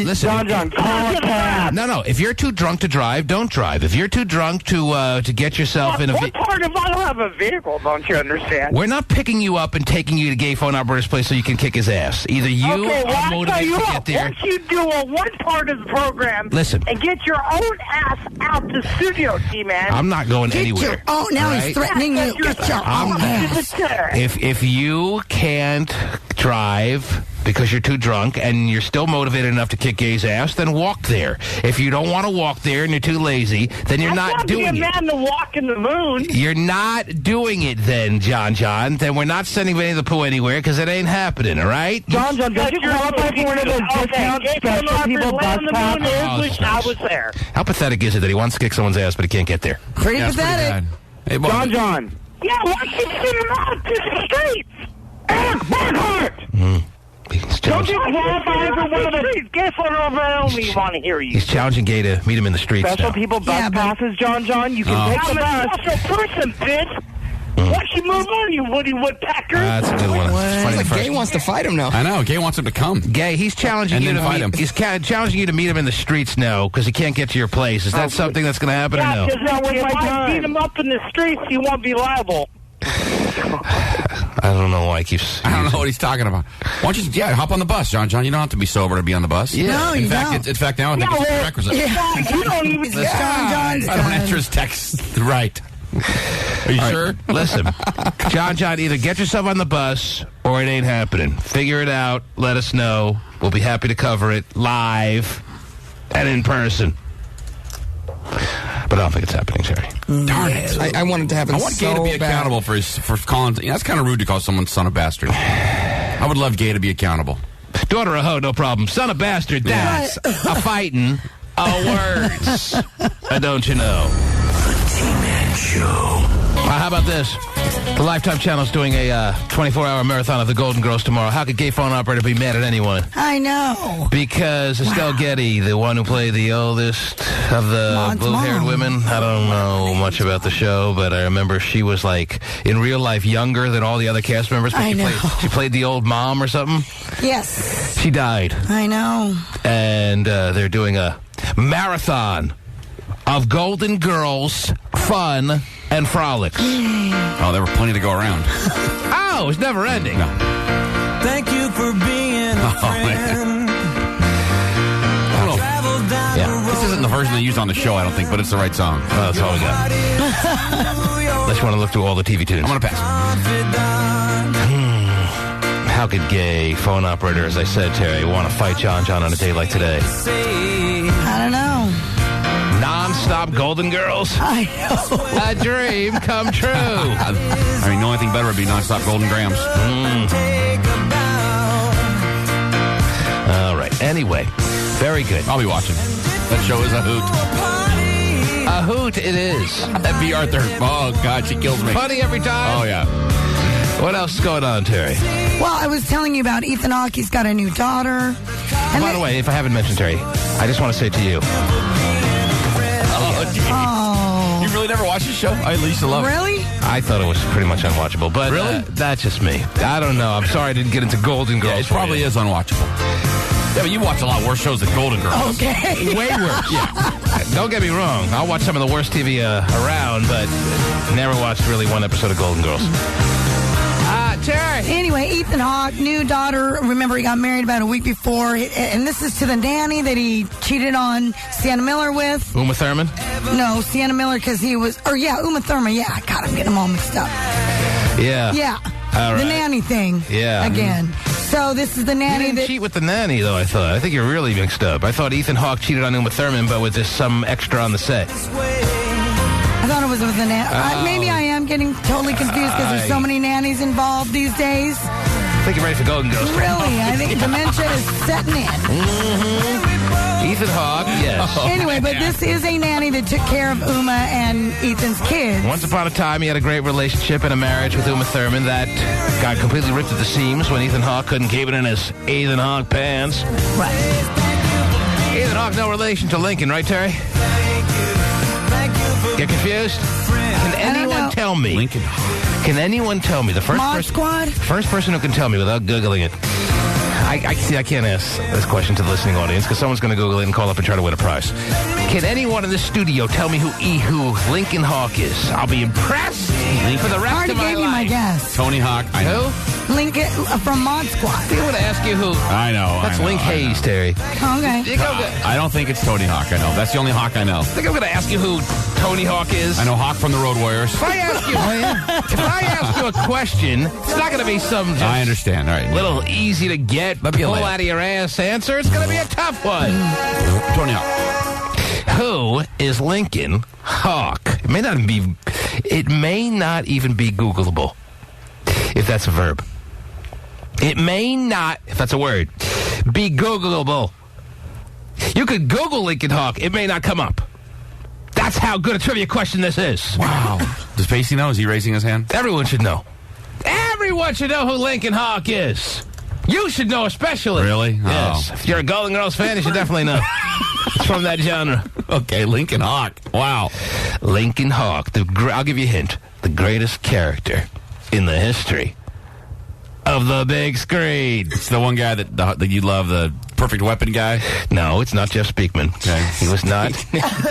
Listen, John, call a cab. No. If you're too drunk to drive, don't drive. If you're too drunk to get yourself in a what part if I don't have a vehicle, don't you understand? We're not picking you up and taking you to gay phone operator's place so you can kick his ass. Either you are motivated to get there. Once you do one part of the program, listen, and get your own ass out the studio, T-Man. I'm not going anywhere. He's threatening you. Get your own ass. If you can't drive because you're too drunk and you're still motivated enough to kick gay's ass, then walk there. If you don't want to walk there and you're too lazy, then you're not doing it. Be a man to walk in the moon. You're not doing it then, John. Then we're not sending Vinnie the Pooh anywhere because it ain't happening, all right? John, don't you qualify for one of those discount special people bus passes? I was there. How pathetic is it that he wants to kick someone's ass but he can't get there? Pretty pathetic. Hey, John. Yeah, why can't you send him out to the streets? Eric Barnhart! Don't you qualify for one of the streets? Guess what? I only want to hear you. He's challenging Gay to meet him in the streets Special now. people bus passes, John. You can take the bus. I'm a special person, bitch. Why don't you move on, you Woody Woodpecker? That's a good one. It's like Gay wants to fight him now. I know. Gay wants him to come. Gay, he's challenging you to fight him. He's challenging you to meet him in the streets now because he can't get to your place. Is that something that's going to happen or no? Because if I beat him up in the streets, he won't be liable. I don't know why he keeps. I don't know what he's talking about. Why don't you, hop on the bus, John. You don't have to be sober to be on the bus. Yeah. No, you don't. In fact, now I think it's a prerequisite. You don't even. I don't answer his text right. Are you sure? Listen, John, either get yourself on the bus or it ain't happening. Figure it out. Let us know. We'll be happy to cover it live and in person. But I don't think it's happening, Terry. Darn it. I wanted to happen. I want Gay to be accountable for calling. That's kind of rude to call someone son of bastard. I would love Gay to be accountable. Daughter of hoe, no problem. Son of bastard, that's a fighting words. Don't you know? The T-Man Show. How about this? The Lifetime Channel's doing a 24-hour marathon of the Golden Girls tomorrow. How could gay phone operator be mad at anyone? I know. Because Estelle Getty, the one who played the oldest of the blue-haired women, I don't know much about the show, but I remember she was, like, in real life younger than all the other cast members. But she played the old mom or something. Yes. She died. I know. And they're doing a marathon of Golden Girls fun and frolics. Oh, there were plenty to go around. Oh, it's never ending. No. Thank you for being a friend. This isn't the version they used on the show, I don't think, but it's the right song. Oh, that's all we got. Unless you want to look through all the TV tunes. I'm going to pass. How could gay phone operator, as I said, Terry, want to fight John on a day like today? I don't know. Non-stop Golden Girls? I know. A dream come true. I mean, the only thing better would be non-stop Golden Grams. All right. Anyway, very good. I'll be watching. That show is a hoot. A hoot it is. That B. Arthur. Oh, God, she kills me. Funny every time. Oh, yeah. What else is going on, Terry? Well, I was telling you about Ethan Hawke's got a new daughter. By the way, if I haven't mentioned Terry, I just want to say to you, Oh. You really never watched the show? I used to love it. Really? I thought it was pretty much unwatchable, but Really? That's just me. I don't know. I'm sorry I didn't get into Golden Girls. Yeah, it probably is unwatchable. Yeah, but you watch a lot worse shows than Golden Girls. Okay. Way worse. Yeah. Don't get me wrong. I'll watch some of the worst TV around, but never watched really one episode of Golden Girls. Terry. Anyway, Ethan Hawke, new daughter. Remember, he got married about a week before. And this is to the nanny that he cheated on Sienna Miller with. Uma Thurman? No, Sienna Miller because he was... Uma Thurman. Yeah, God, I'm getting them all mixed up. Yeah. Yeah. All right. The nanny thing. Yeah. Again. So this is the nanny He didn't that... cheat with the nanny, though, I thought. I think you're really mixed up. I thought Ethan Hawke cheated on Uma Thurman, but with just some extra on the set. I thought it was with the nanny. Maybe I am getting totally confused because there's so many nannies involved these days. I think you're ready for Golden Girls. Really? I think dementia is setting in. Mm-hmm. Ethan Hawke, yes. Anyway, but this is a nanny that took care of Uma and Ethan's kids. Once upon a time, he had a great relationship and a marriage with Uma Thurman that got completely ripped at the seams when Ethan Hawke couldn't keep it in his Ethan Hawke pants. Right. Ethan Hawke, no relation to Lincoln, right, Terry? Get confused? Can anyone tell me? Lincoln. Can anyone tell me the Mod Squad? first person who can tell me without Googling it? I can't ask this question to the listening audience because someone's going to Google it and call up and try to win a prize. Can anyone in this studio tell me who Lincoln Hawke is? I'll be impressed for the rest of my life. I already gave you my guess. Tony Hawk. Who? Lincoln from Mod Squad. I'm going to ask you who. I know. That's Link Hayes, Terry. Okay. I don't think it's Tony Hawk. I know. That's the only Hawk I know. I think I'm going to ask you who Tony Hawk is. I know Hawk from the Road Warriors. If I ask you a question, it's not going to be some just I understand. All right. little easy to get, pull out of your ass answer. It's going to be a tough one. Tony Hawk. Who is Lincoln Hawk? It may not even be Googleable, if that's a verb. It may not, if that's a word, be Googleable. You could Google Lincoln Hawk. It may not come up. That's how good a trivia question this is. Wow. Does Pasty know? Is he raising his hand? Everyone should know. Everyone should know who Lincoln Hawk is. You should know especially. Really? Yes. Oh. If you're a Golden Girls fan, you should definitely know. It's from that genre. Okay, Lincoln Hawk. Wow. Lincoln Hawk. I'll give you a hint. The greatest character in the history of the big screen. It's the one guy that you love, the perfect weapon guy? No, it's not Jeff Speakman. Okay.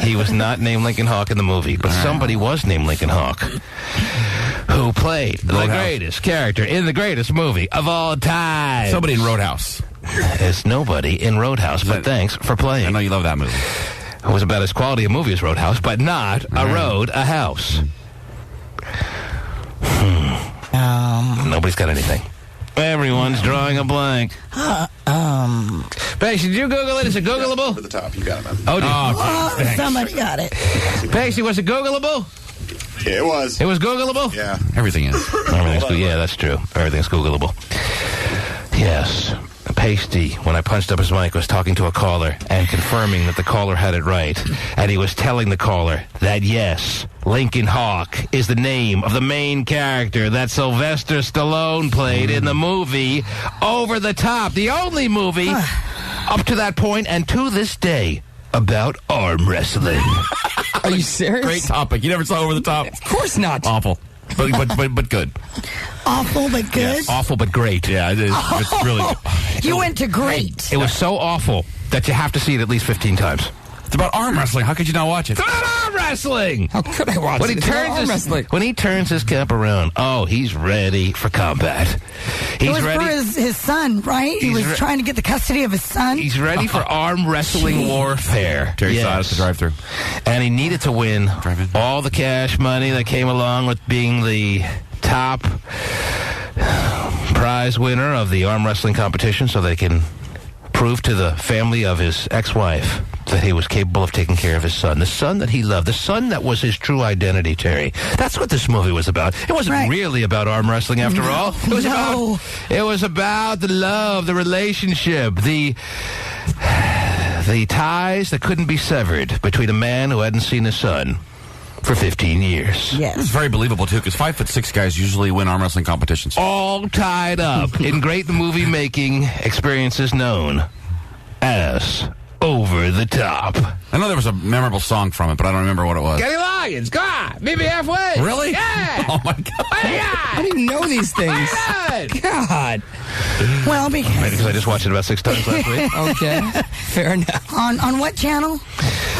He was not named Lincoln Hawk in the movie, but somebody was named Lincoln Hawk who played the greatest character in the greatest movie of all time. Somebody in Roadhouse. There's nobody in Roadhouse, but thanks for playing. I know you love that movie. It was about as quality a movie as Roadhouse, but not a road, a house. Nobody's got anything. Everyone's drawing a blank. Pasty, did you Google it? Is it Googleable? At the top, you got it, man. Oh, somebody got it. Pasty, was it Googleable? Yeah, it was. It was Googleable? Yeah. Everything is. Yeah, that's true. Everything's Googleable. Yes. Pasty, when I punched up his mic, was talking to a caller and confirming that the caller had it right. And he was telling the caller that, yes, Lincoln Hawk is the name of the main character that Sylvester Stallone played in the movie Over the Top, the only movie up to that point and to this day about arm wrestling. Are you serious? Great topic. You never saw Over the Top? Of course not. Awful. But good. Awful but good? Yes, awful but great. Yeah, it is. It's really good. You went to great. It was so awful that you have to see it at least 15 times. It's about arm wrestling. How could you not watch it? It's about arm wrestling! How could I watch it? When he turns his cap around, he's ready for combat. It was for his son, right? He was trying to get the custody of his son. He's ready for arm wrestling warfare. Terry saw us to drive through. And he needed to win all the cash money that came along with being the top prize winner of the arm wrestling competition so they can prove to the family of his ex-wife that he was capable of taking care of his son. The son that he loved. The son that was his true identity, Terry. That's what this movie was about. It wasn't really about arm wrestling after all. It was about the love, the relationship, the ties that couldn't be severed between a man who hadn't seen his son for 15 years. Yes. It's very believable, too, because 5'6" guys usually win arm wrestling competitions. All tied up in great movie-making experiences known as Over the Top. I know there was a memorable song from it, but I don't remember what it was. Kenny Loggins, come on, meet me halfway. Really? Yeah. Oh my God. I didn't even know these things. God. Well, because I just watched it about 6 times last week. Okay, fair enough. On what channel?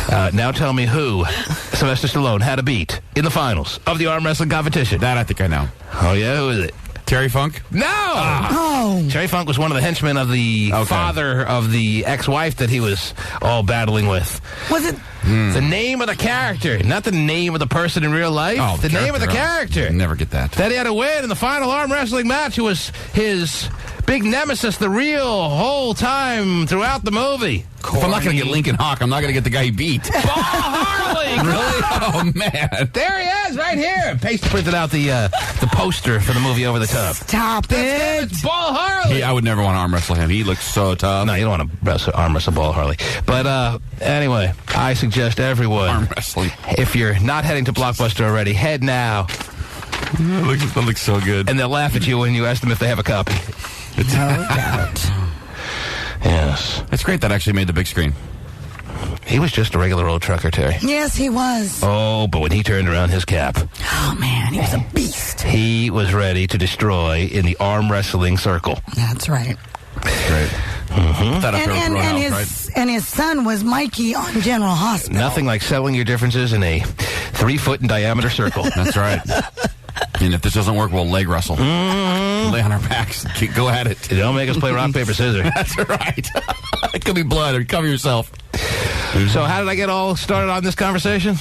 Now tell me who Sylvester Stallone had to beat in the finals of the arm wrestling competition. That I think I know. Oh yeah, who is it? Terry Funk? No! Oh. Terry Funk was one of the henchmen of the father of the ex-wife that he was all battling with. Was it? The name of the character, not the name of the person in real life. Oh, the name of the character. Never get that. That he had to win in the final arm wrestling match, who was his big nemesis the real whole time throughout the movie. If I'm not going to get Lincoln Hawk, I'm not going to get the guy he beat. Ball Harley! Really? Oh, man. There he is, right here. Paste printed out the poster for the movie Over the Top. Stop it. It's Ball Harley. I would never want to arm wrestle him. He looks so tough. No, you don't want to arm wrestle Ball Harley. But anyway, I suggest everyone, arm wrestling. If you're not heading to Blockbuster already, head now. That looks so good. And they'll laugh at you when you ask them if they have a copy. No doubt. Yes. It's great that actually made the big screen. He was just a regular old trucker, Terry. Yes, he was. Oh, but when he turned around his cap. Oh, man, he was a beast. He was ready to destroy in the arm wrestling circle. That's right. Great. Mm-hmm. And his son was Mikey on General Hospital. Nothing like settling your differences in a 3-foot in diameter circle. That's right. And if this doesn't work, we'll leg wrestle. Mm-hmm. Lay on our backs. Go at it. Don't make us play rock, paper, scissors. That's right. It could be blood. Or cover yourself. So how did I get all started on this conversation?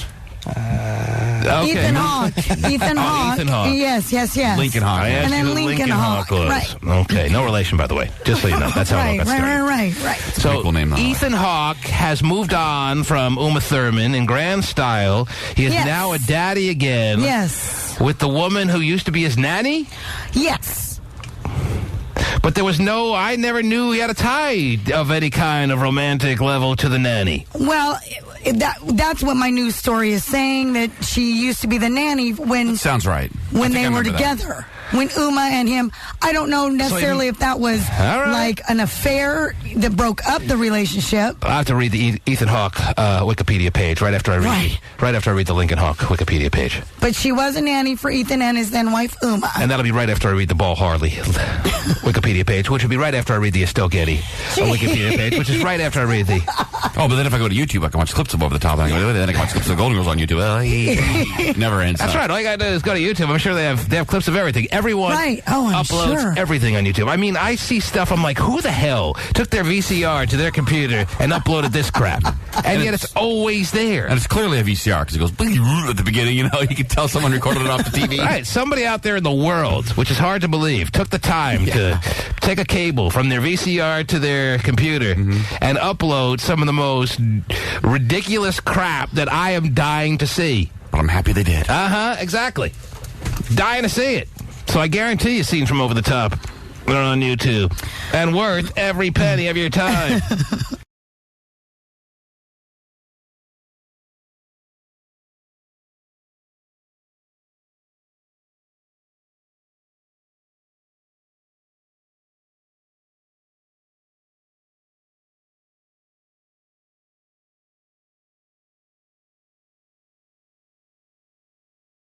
Okay. Ethan Hawke. Ethan Hawke. Ethan Hawke. Yes. Lincoln Hawke. I asked And then you who Lincoln Hawke was. Right. Okay. No relation, by the way. Just so you know. That's how I got started. Right. So, cool name, Ethan Hawke has moved on from Uma Thurman in grand style. He is now a daddy again. Yes. With the woman who used to be his nanny? Yes. But there was I never knew he had a tie of any kind of romantic level to the nanny. Well, that's what my news story is saying, that she used to be the nanny when... Sounds right. When they were together. That. When Uma and him... I don't know necessarily if that was like an affair that broke up the relationship. I have to read the Ethan Hawke Wikipedia page right after I read the Lincoln Hawke Wikipedia page. But she was a nanny for Ethan and his then wife Uma. And that'll be right after I read the Ball Harley Wikipedia page, which will be right after I read the Estelle Getty Wikipedia page, which is right after I read the... Oh, but then if I go to YouTube, I can watch clips of Over the Top. Then I can watch clips of the Golden Girls on YouTube. Never ends. That's right. All you got to do is go to YouTube. I'm sure they have clips of everything. Everyone uploads everything on YouTube. I mean, I see stuff. I'm like, who the hell took their VCR to their computer and uploaded this crap? And yet it's always there. And it's clearly a VCR because it goes at the beginning. You know, you can tell someone recorded it off the TV. Right. Somebody out there in the world, which is hard to believe, took the time to take a cable from their VCR to their computer and upload some of the most ridiculous crap that I am dying to see. But I'm happy they did. Exactly. Dying to see it. So I guarantee you scenes from Over the Top are on YouTube. And worth every penny of your time.